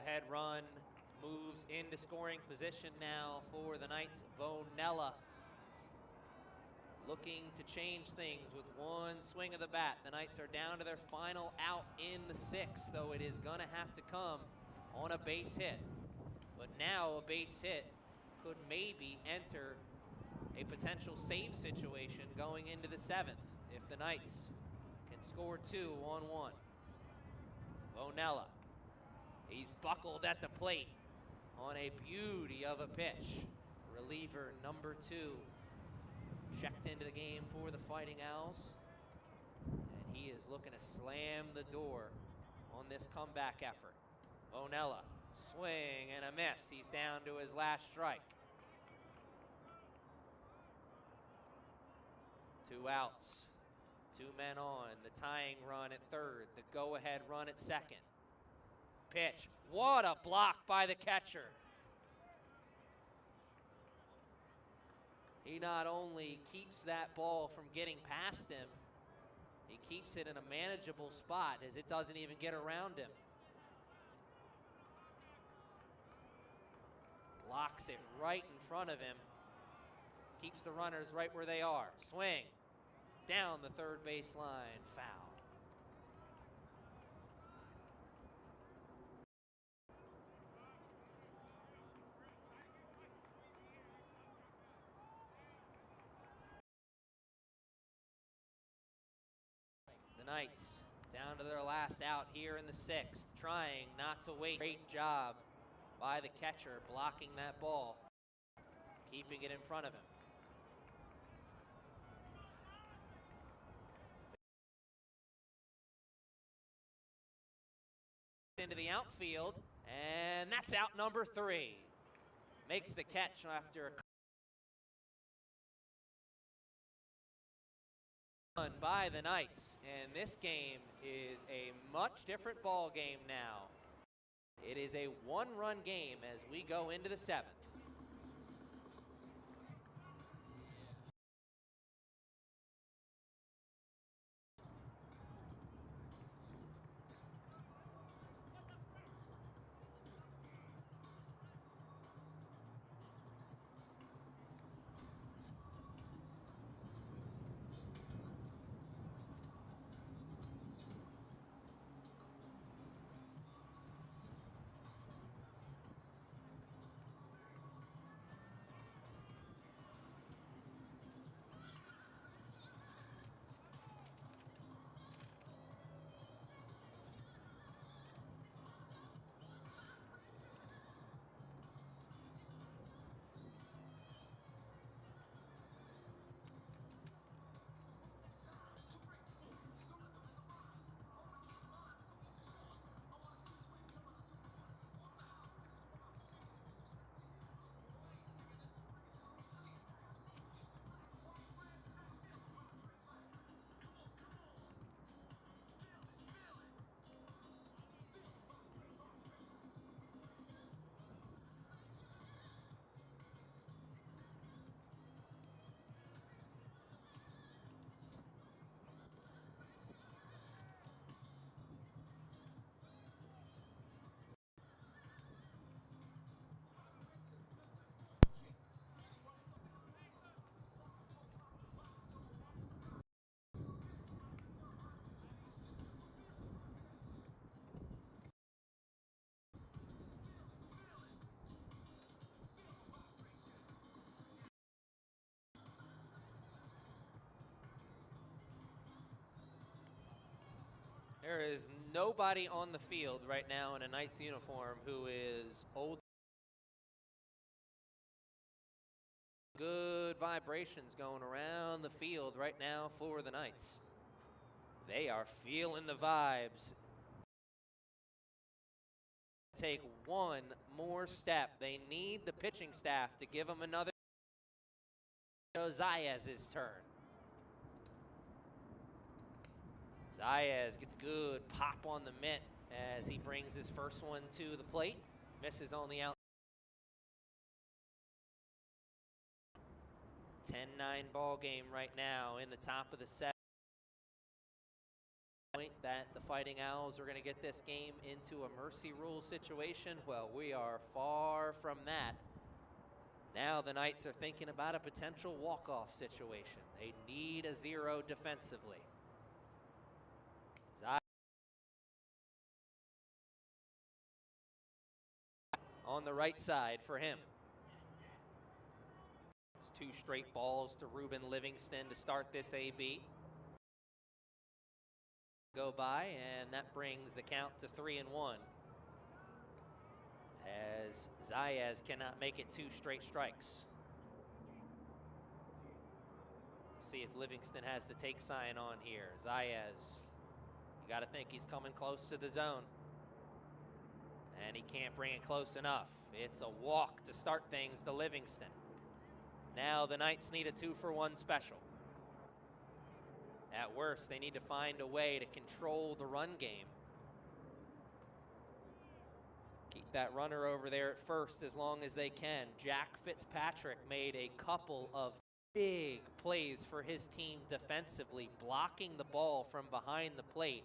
go-ahead run moves into scoring position now for the Knights. Vonella looking to change things with one swing of the bat. The Knights are down to their final out in the sixth, though it is gonna have to come on a base hit. But now a base hit could maybe enter a potential save situation going into the seventh if the Knights can score two on one. Vonella, he's buckled at the plate on a beauty of a pitch. Reliever number 2 checked into the game for the Fighting Owls, and he is looking to slam the door on this comeback effort. Vonella, swing and a miss. He's down to his last strike. 2 outs, 2 men on. The tying run at third, the go-ahead run at second. Pitch, what a block by the catcher. He not only keeps that ball from getting past him, he keeps it in a manageable spot as it doesn't even get around him. Blocks it right in front of him. Keeps the runners right where they are. Swing, down the third baseline, foul. The Knights down to their last out here in the sixth, trying not to wait. Great job by the catcher blocking that ball, keeping it in front of him. Into the outfield, and that's out number 3. Makes the catch after a run by the Knights, and this game is a much different ball game now. It is a 1-run game as we go into the 7th. There is nobody on the field right now in a Knights uniform who is old. Good vibrations going around the field right now for the Knights. They are feeling the vibes. Take one more step. They need the pitching staff to give them another. Zayez's turn. Zayez gets a good pop on the mitt as he brings his first one to the plate. Misses on the out. 10-9 ball game right now in the top of the 7th. Point that the Fighting Owls are going to get this game into a mercy rule situation. Well, we are far from that. Now the Knights are thinking about a potential walk-off situation. They need a 0 defensively. On the right side for him. It's 2 straight balls to Ruben Livingston to start this AB. Go by, and that brings the count to 3-1. As Zayas cannot make it 2 straight strikes. Let's see if Livingston has the take sign on here. Zayas, you got to think he's coming close to the zone. And he can't bring it close enough. It's a walk to start things to Livingston. Now the Knights need a 2-for-1 special. At worst, they need to find a way to control the run game. Keep that runner over there at first as long as they can. Jack Fitzpatrick made a couple of big plays for his team defensively, blocking the ball from behind the plate.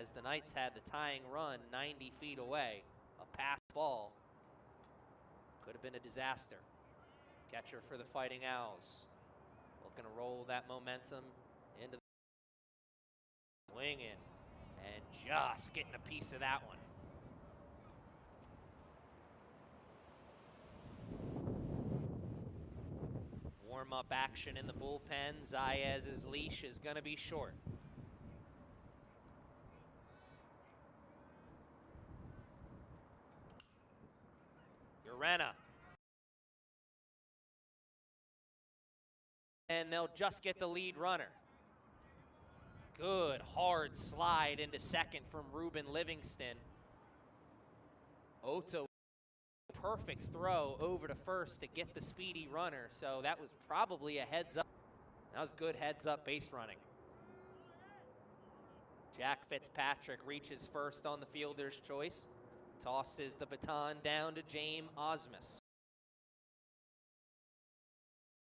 As the Knights had the tying run 90 feet away, a pass ball could have been a disaster. Catcher for the Fighting Owls, looking to roll that momentum into the swinging and just getting a piece of that one. Warm-up action in the bullpen. Zayas's leash is going to be short. Urena. And they'll just get the lead runner. Good hard slide into second from Ruben Livingston. Otto, perfect throw over to first to get the speedy runner. So that was probably a heads up. That was good heads up base running. Jack Fitzpatrick reaches first on the fielder's choice. Tosses the baton down to James Osmus.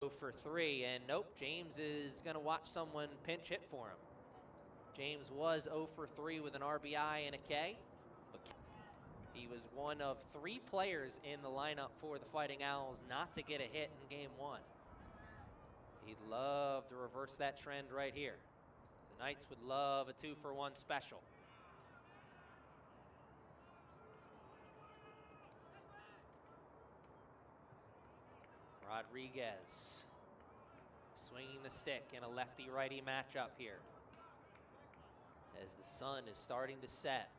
0 for 3, and nope, James is going to watch someone pinch hit for him. James was 0 for 3 with an RBI and a K, but he was one of 3 players in the lineup for the Fighting Owls not to get a hit in game 1. He'd love to reverse that trend right here. The Knights would love a 2-for-1 special. Rodriguez swinging the stick in a lefty-righty matchup here as the sun is starting to set.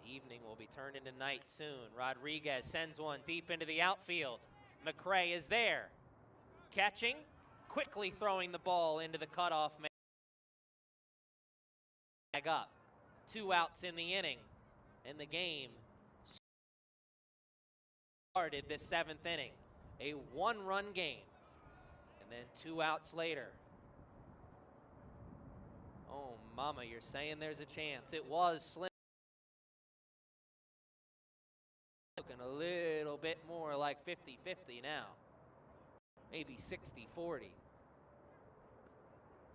Evening will be turned into night soon. Rodriguez sends one deep into the outfield. McRae is there, catching, quickly throwing the ball into the cutoff man. Bag up. 2 outs in the inning, and the game started this 7th inning. A 1-run game, and then 2 outs later. Oh, mama, you're saying there's a chance. It was slim. Looking a little bit more like 50-50 now. Maybe 60-40.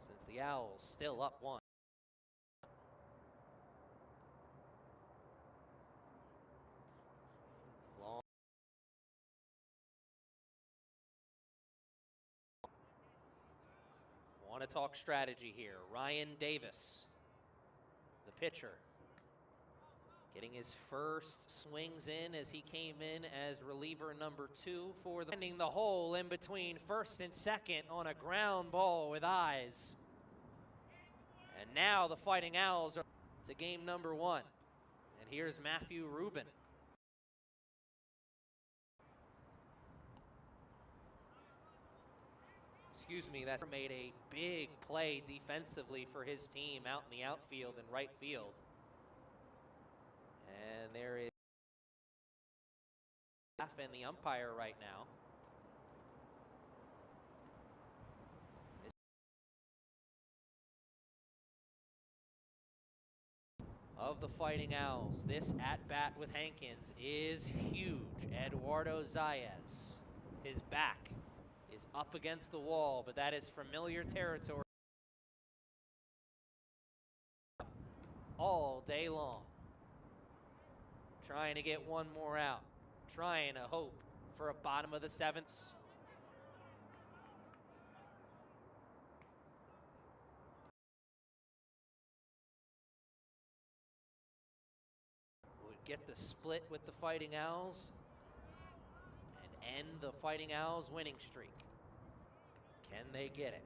Since the Owls still up 1. Want to talk strategy here. Ryan Davis, the pitcher, getting his first swings in as he came in as reliever number 2 for the finding the hole in between first and second on a ground ball with eyes. And now the Fighting Owls are to game number 1. And here's Matthew Rubin. Excuse me, that made a big play defensively for his team out in the outfield and right field. And there is staff and the umpire right now. Of the Fighting Owls, this at-bat with Hankins is huge. Eduardo Zayas, his back is up against the wall, but that is familiar territory all day long. Trying to get one more out, trying to hope for a bottom of the seventh. Would get the split with the Fighting Owls and end the Fighting Owls winning streak. Can they get it?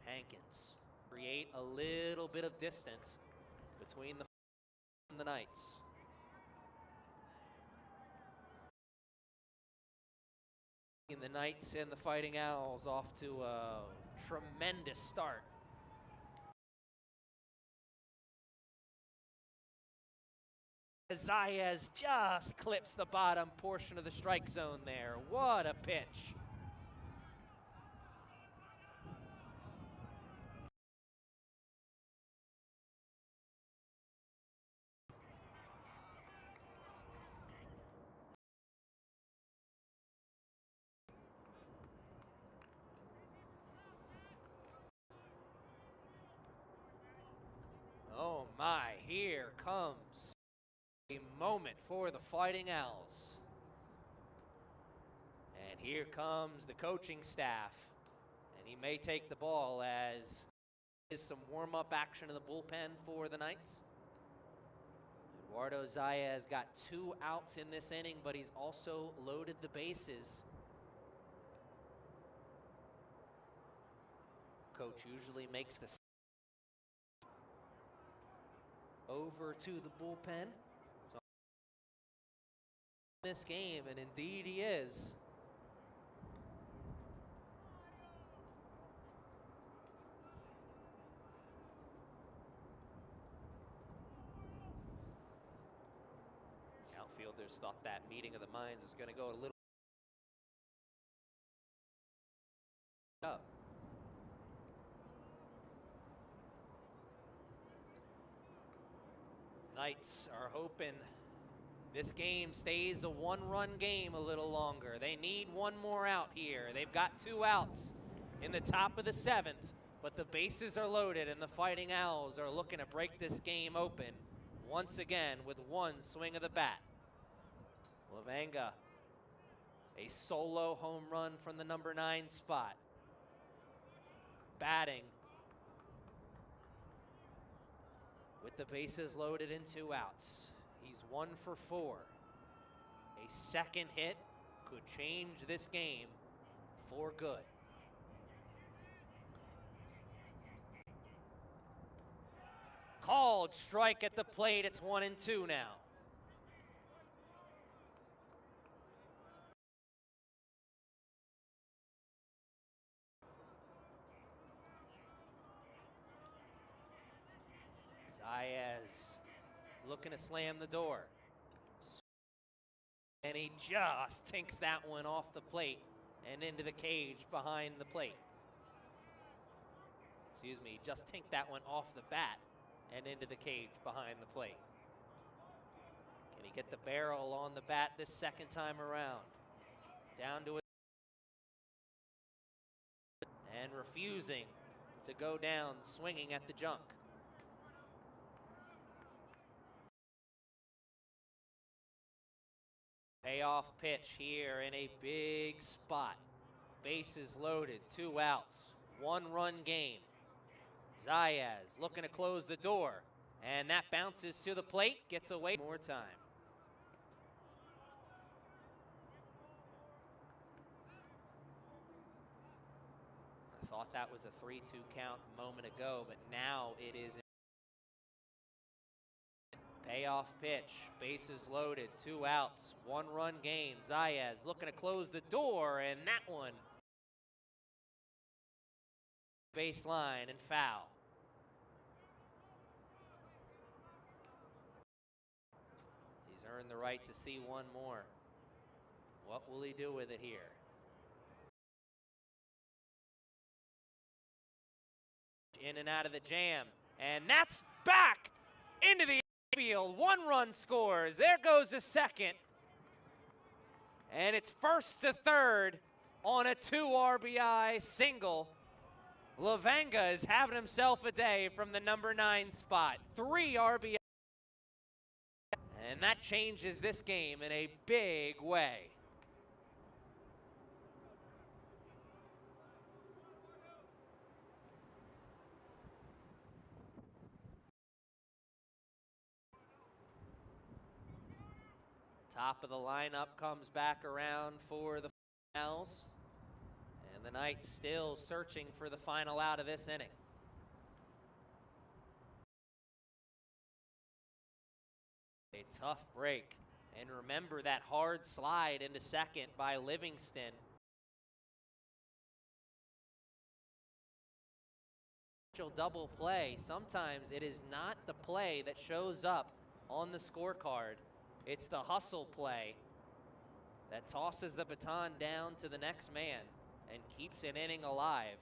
Hankins create a little bit of distance between the Knights. The Knights and the Fighting Owls off to a tremendous start. Zayas just clips the bottom portion of the strike zone there. What a pitch. Oh my, here comes a moment for the Fighting Owls. And here comes the coaching staff. And he may take the ball as is some warm-up action in the bullpen for the Knights. Eduardo Zayas got 2 outs in this inning, but he's also loaded the bases. Coach usually makes the over to the bullpen. So this game, and indeed he is. The outfielders thought that meeting of the minds was going to go a little up. Knights are hoping this game stays a 1-run game a little longer. They need one more out here. They've got 2 outs in the top of the 7th, but the bases are loaded and the Fighting Owls are looking to break this game open once again with one swing of the bat. Lavanga, a solo home run from the number 9 spot. Batting with the bases loaded and 2 outs. He's 1 for 4. A second hit could change this game for good. Called strike at the plate. It's 1-2 now. Zayas looking to slam the door. And he just tinks that one off the plate and into the cage behind the plate. Excuse me, just tinked that one off the bat and into the cage behind the plate. Can he get the barrel on the bat this second time around? Down to it. And refusing to go down, swinging at the junk. Payoff pitch here in a big spot. Bases loaded, 2 outs, 1-run game. Zayas looking to close the door, and that bounces to the plate, gets away more time. I thought that was a 3-2 count a moment ago, but now it is. Payoff pitch, bases loaded, 2 outs, 1-run game. Zayas looking to close the door, and that one baseline and foul. He's earned the right to see one more. What will he do with it here? In and out of the jam, and that's back into the field. 1 run scores. There goes the second. And it's 1st to 3rd. on a 2 RBI single. Lavanga is having himself a day from the number 9 spot. 3 RBI. And that changes this game in a big way. Top of the lineup comes back around for the finals. And the Knights still searching for the final out of this inning. A tough break. And remember that hard slide into second by Livingston. Double play. Sometimes it is not the play that shows up on the scorecard. It's the hustle play that tosses the baton down to the next man and keeps an inning alive.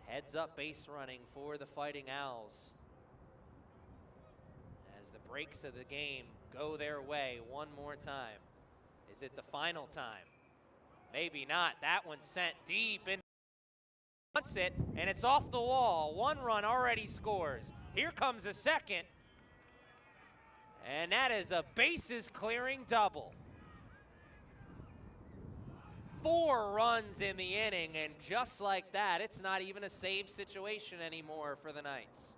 Heads up base running for the Fighting Owls as the breaks of the game go their way one more time. Is it the final time? Maybe not. That one sent deep in. Wants it, and it's off the wall. 1 run already scores. Here comes a second. And that is a bases clearing double. 4 runs in the inning, and just like that, it's not even a save situation anymore for the Knights.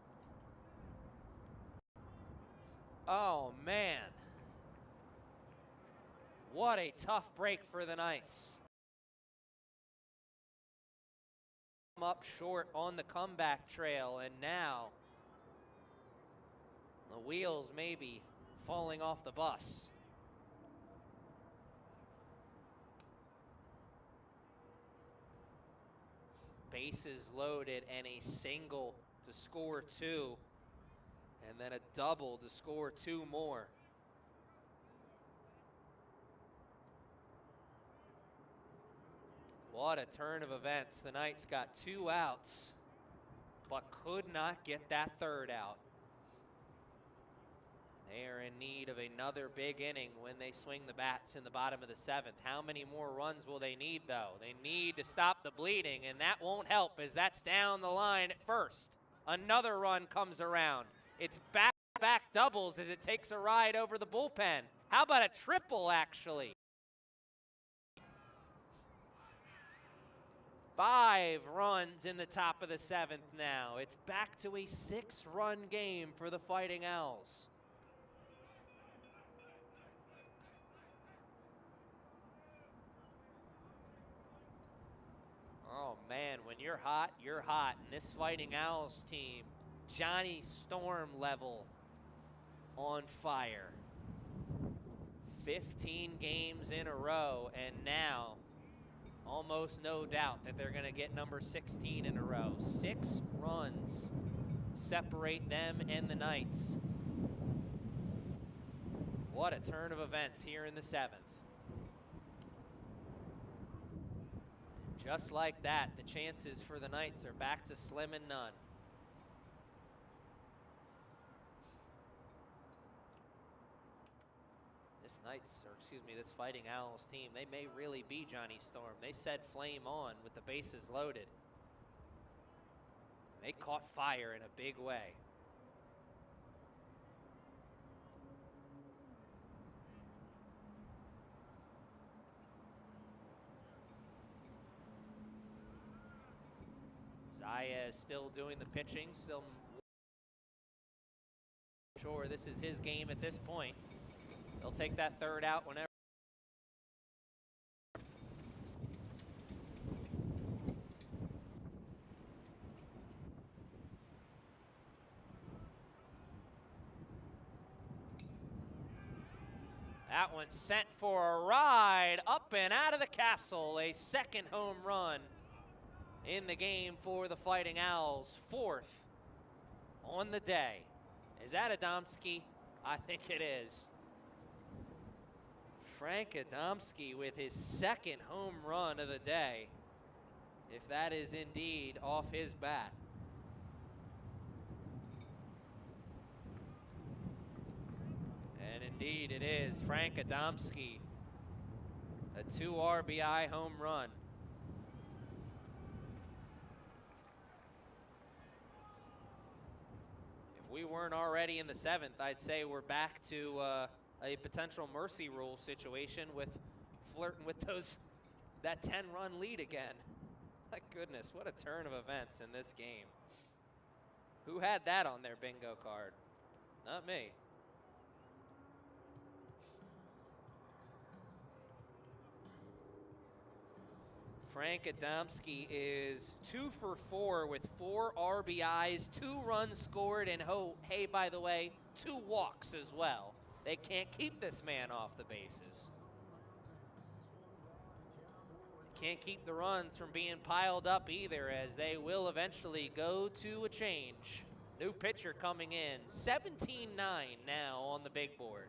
Oh, man. What a tough break for the Knights. Up short on the comeback trail, and now the wheels may be falling off the bus. Bases loaded and a single to score 2, and then a double to score 2 more. What a turn of events. The Knights got 2 outs, but could not get that 3rd out. They are in need of another big inning when they swing the bats in the bottom of the 7th. How many more runs will they need, though? They need to stop the bleeding, and that won't help as that's down the line at first. Another run comes around. It's back-to-back doubles as it takes a ride over the bullpen. How about a triple, actually? 5 runs in the top of the 7th now. It's back to a 6-run game for the Fighting Owls. Oh man, when you're hot, you're hot. And this Fighting Owls team, Johnny Storm level on fire. 15 games in a row, and now almost no doubt that they're gonna get number 16 in a row. 6 runs separate them and the Knights. What a turn of events here in the 7th. Just like that, the chances for the Knights are back to slim and none. This Fighting Owls team, they may really be Johnny Storm. They said flame on with the bases loaded. They caught fire in a big way. Zaya is still doing the pitching, still sure this is his game at this point. He'll take that 3rd out whenever. That one sent for a ride up and out of the castle. A 2nd home run in the game for the Fighting Owls. 4th on the day. Is that Adamski? I think it is. Frank Adamski with his 2nd home run of the day, if that is indeed off his bat. And indeed it is. Frank Adamski A 2 RBI home run. If we weren't already in the 7th, I'd say we're back to a potential mercy rule situation with flirting with that 10-run lead again. My goodness, what a turn of events in this game. Who had that on their bingo card? Not me. Frank Adamski is 2 for 4 with 4 RBIs, 2 runs scored, and hey, by the way, 2 walks as well. They can't keep this man off the bases. Can't keep the runs from being piled up either, as they will eventually go to a change. New pitcher coming in, 17-9 now on the big board.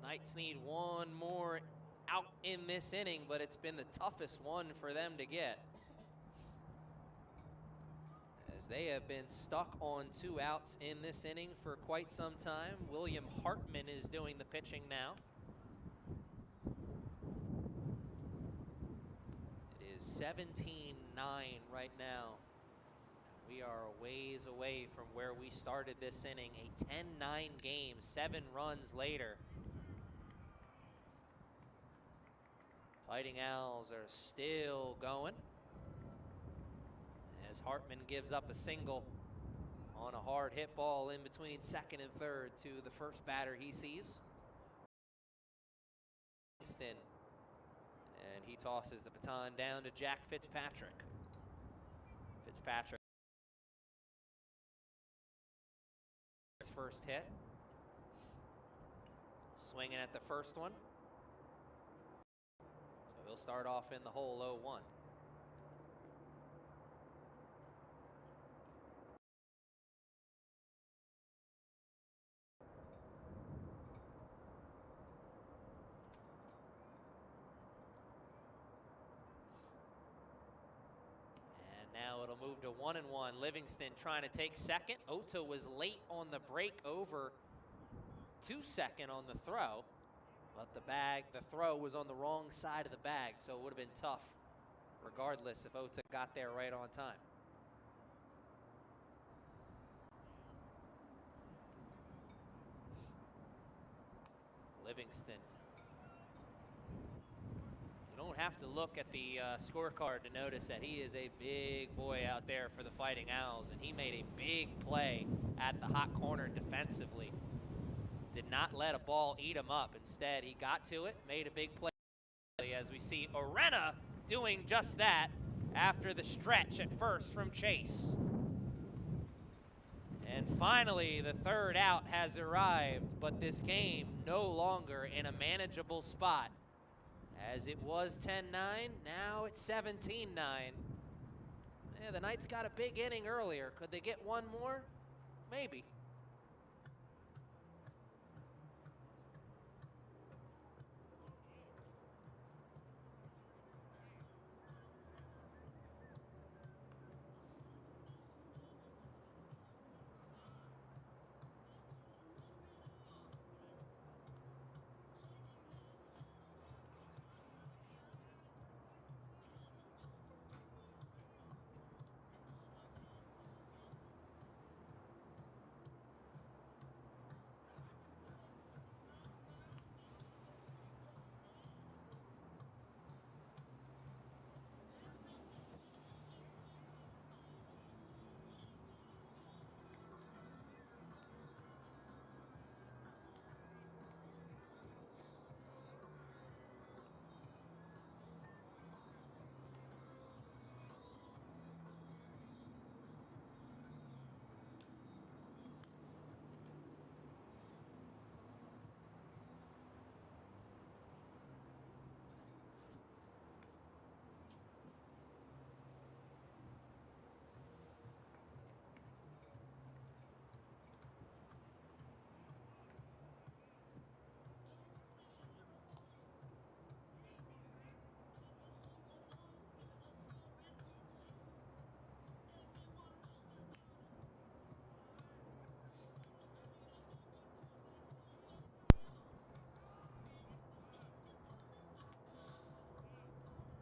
Knights need one more out in this inning, but it's been the toughest one for them to get, as they have been stuck on 2 outs in this inning for quite some time. William Hartman is doing the pitching now. It is 17-9 right now. We are a ways away from where we started this inning. A 10-9 game, 7 runs later. Fighting Owls are still going, as Hartman gives up a single on a hard hit ball in between 2nd and 3rd to the first batter he sees. And he tosses the baton down to Jack Fitzpatrick. Fitzpatrick, his first hit. Swinging at the first one. He'll start off in the hole 0-1. And now it'll move to 1-1. Livingston trying to take second. Ota was late on the break over to second on the throw. But the throw was on the wrong side of the bag, so it would have been tough regardless if Ota got there right on time. Livingston. You don't have to look at the scorecard to notice that he is a big boy out there for the Fighting Owls, and he made a big play at the hot corner defensively. Did not let a ball eat him up. Instead, he got to it, made a big play, as we see Arena doing just that after the stretch at first from Chase. And finally, the 3rd out has arrived, but this game no longer in a manageable spot. As it was 10-9, now it's 17-9. Yeah, the Knights got a big inning earlier. Could they get one more? Maybe.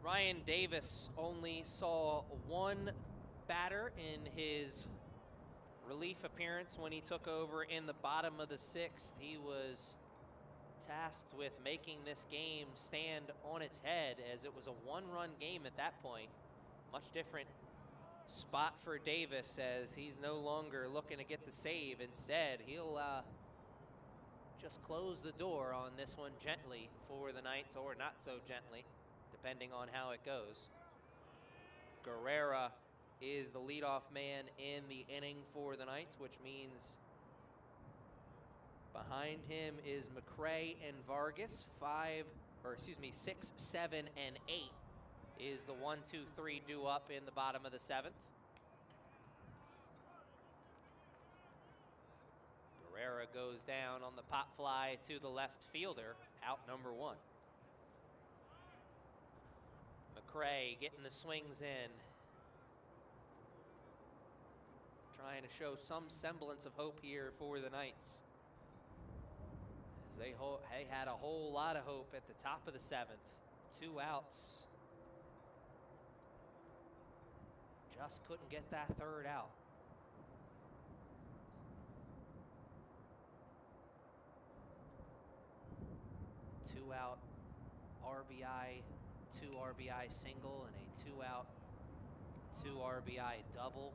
Ryan Davis only saw one batter in his relief appearance when he took over in the bottom of the 6th. He was tasked with making this game stand on its head, as it was a one-run game at that point. Much different spot for Davis, as he's no longer looking to get the save. Instead, he'll just close the door on this one gently for the Knights, or not so gently, depending on how it goes. Guerrera is the leadoff man in the inning for the Knights, which means behind him is McCray and Vargas. 6, 7, and 8 is the 1, 2, 3 due up in the bottom of the 7th. Guerrera goes down on the pop fly to the left fielder, out number 1. McCray getting the swings in, trying to show some semblance of hope here for the Knights, as they had a whole lot of hope at the top of the 7th. 2 outs. Just couldn't get that 3rd out. Two-out RBI, 2 RBI single, and a 2-out, 2 RBI double.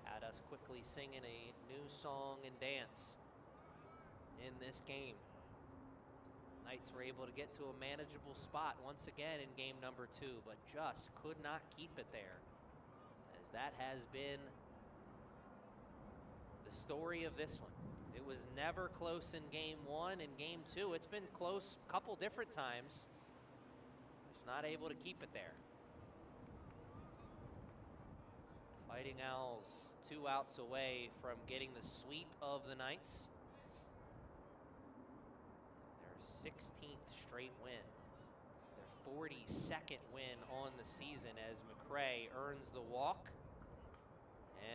Had us quickly singing a new song and dance in this game. Knights were able to get to a manageable spot once again in game number 2, but just could not keep it there, as that has been the story of this one. It was never close in game 1 and game 2. It's been close a couple different times. Just not able to keep it there. Fighting Owls 2 outs away from getting the sweep of the Knights. Their 16th straight win. Their 42nd win on the season, as McCray earns the walk.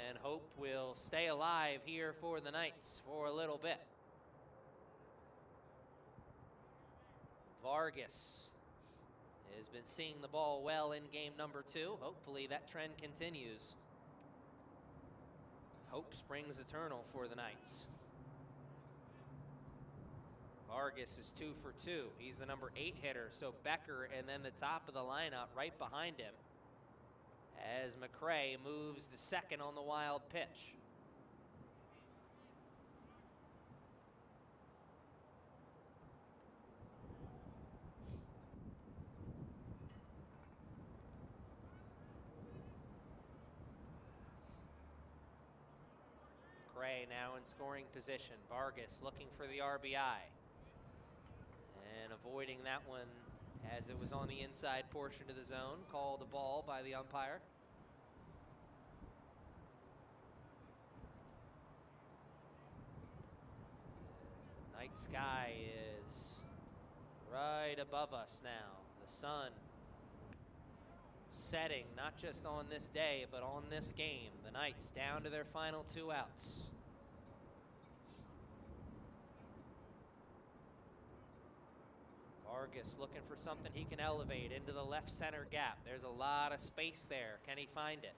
And hope will stay alive here for the Knights for a little bit. Vargas has been seeing the ball well in game number 2. Hopefully that trend continues. Hope springs eternal for the Knights. Vargas is 2 for 2. He's the number 8 hitter, so Becker and then the top of the lineup right behind him, as McCray moves to second on the wild pitch. McCray now in scoring position. Vargas looking for the RBI, and avoiding that one as it was on the inside portion of the zone. Called a ball by the umpire. As the night sky is right above us now. The sun setting, not just on this day, but on this game. The Knights down to their final 2 outs. Vargas looking for something he can elevate into the left center gap. There's a lot of space there. Can he find it?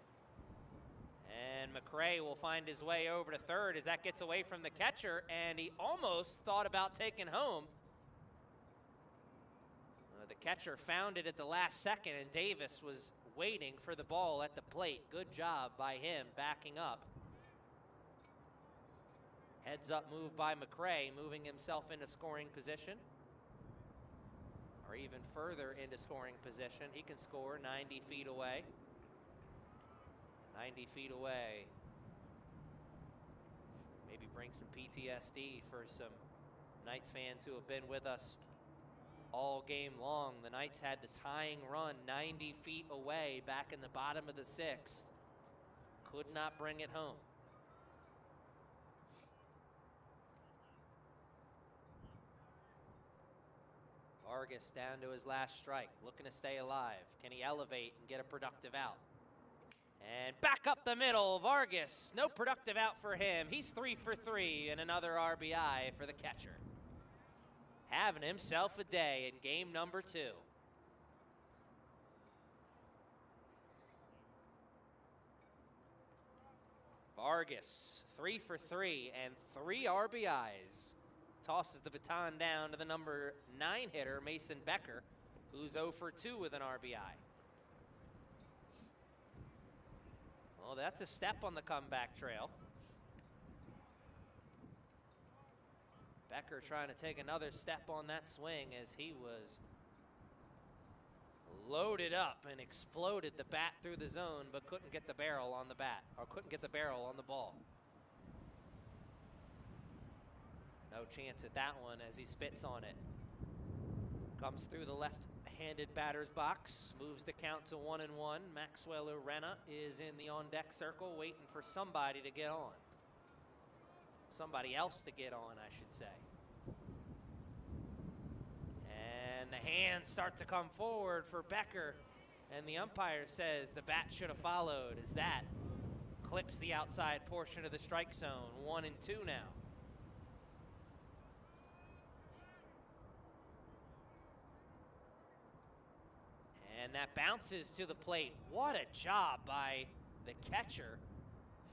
And McCray will find his way over to third as that gets away from the catcher, and he almost thought about taking home. The catcher found it at the last second, and Davis was waiting for the ball at the plate. Good job by him backing up. Heads up move by McCray, moving himself into scoring position, or even further into scoring position. He can score 90 feet away. 90 feet away. Maybe bring some PTSD for some Knights fans who have been with us all game long. The Knights had the tying run 90 feet away back in the bottom of the 6th. Could not bring it home. Vargas down to his last strike, looking to stay alive. Can he elevate and get a productive out? And back up the middle, Vargas. No productive out for him. He's 3 for 3 and another RBI for the catcher. having himself a day in game number 2. Vargas, 3 for 3 and 3 RBIs. Tosses the baton down to the number 9 hitter, Mason Becker, who's 0 for 2 with an RBI. Well, that's a step on the comeback trail. Becker trying to take another step on that swing as he was loaded up and exploded the bat through the zone, but couldn't get the barrel on the bat, or couldn't get the barrel on the ball. No chance at that one as he spits on it. Comes through the left-handed batter's box, moves the count to 1-1. Maxwell Urena is in the on-deck circle waiting for somebody to get on. Somebody else to get on, I should say. And the hands start to come forward for Becker, and the umpire says the bat should have followed as that clips the outside portion of the strike zone. 1-2 now. And that bounces to the plate. What a job by the catcher,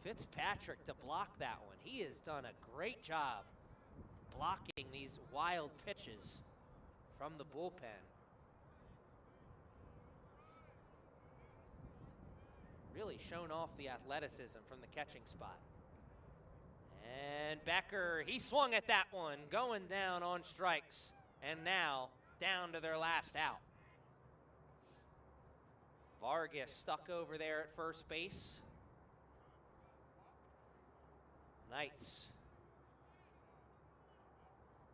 Fitzpatrick, to block that one. He has done a great job blocking these wild pitches from the bullpen. Really shown off the athleticism from the catching spot. And Becker, he swung at that one, going down on strikes, and now down to their last out. Vargas stuck over there at first base. Knights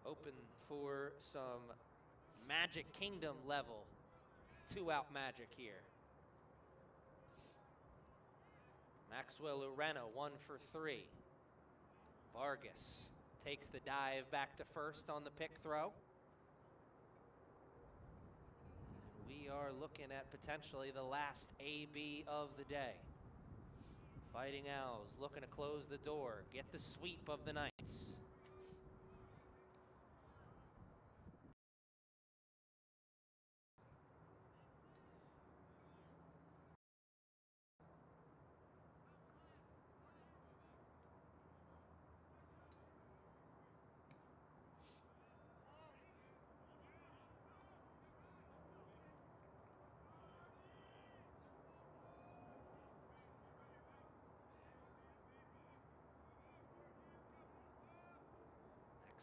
open for some Magic Kingdom level 2-out magic here. Maxwell Urena 1 for 3. Vargas takes the dive back to first on the pick throw. We are looking at potentially the last AB of the day. Fighting Owls looking to close the door, get the sweep of the Knights.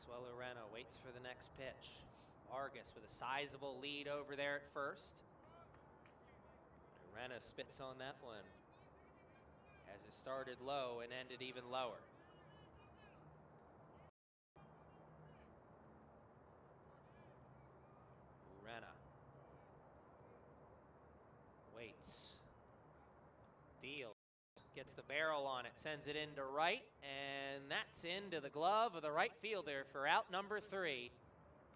Maxwell Urena waits for the next pitch. Vargas with a sizable lead over there at first. Urena spits on that one as it started low and ended even lower. Urena waits, deals. Gets the barrel on it, sends it into right, and that's into the glove of the right fielder for out number 3.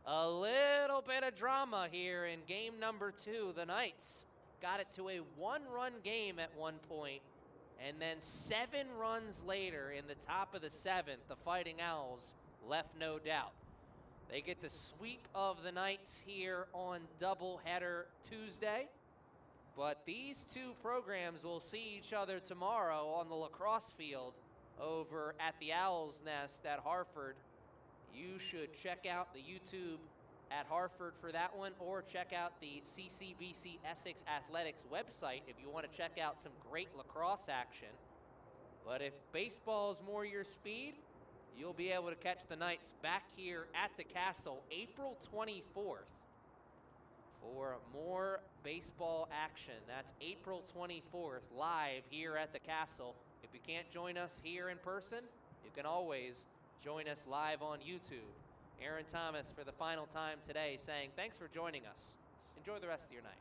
A little bit of drama here in game number 2. The Knights got it to a 1-run game at one point, and then 7 runs later in the top of the 7th, the Fighting Owls left no doubt. They get the sweep of the Knights here on doubleheader Tuesday. But these two programs will see each other tomorrow on the lacrosse field over at the Owl's Nest at Harford. You should check out the YouTube at Harford for that one, or check out the CCBC Essex Athletics website if you want to check out some great lacrosse action. But if baseball's more your speed, you'll be able to catch the Knights back here at the Castle April 24th. For more baseball action. That's April 24th, live here at the Castle. If you can't join us here in person, you can always join us live on YouTube. Aaron Thomas for the final time today saying thanks for joining us. Enjoy the rest of your night.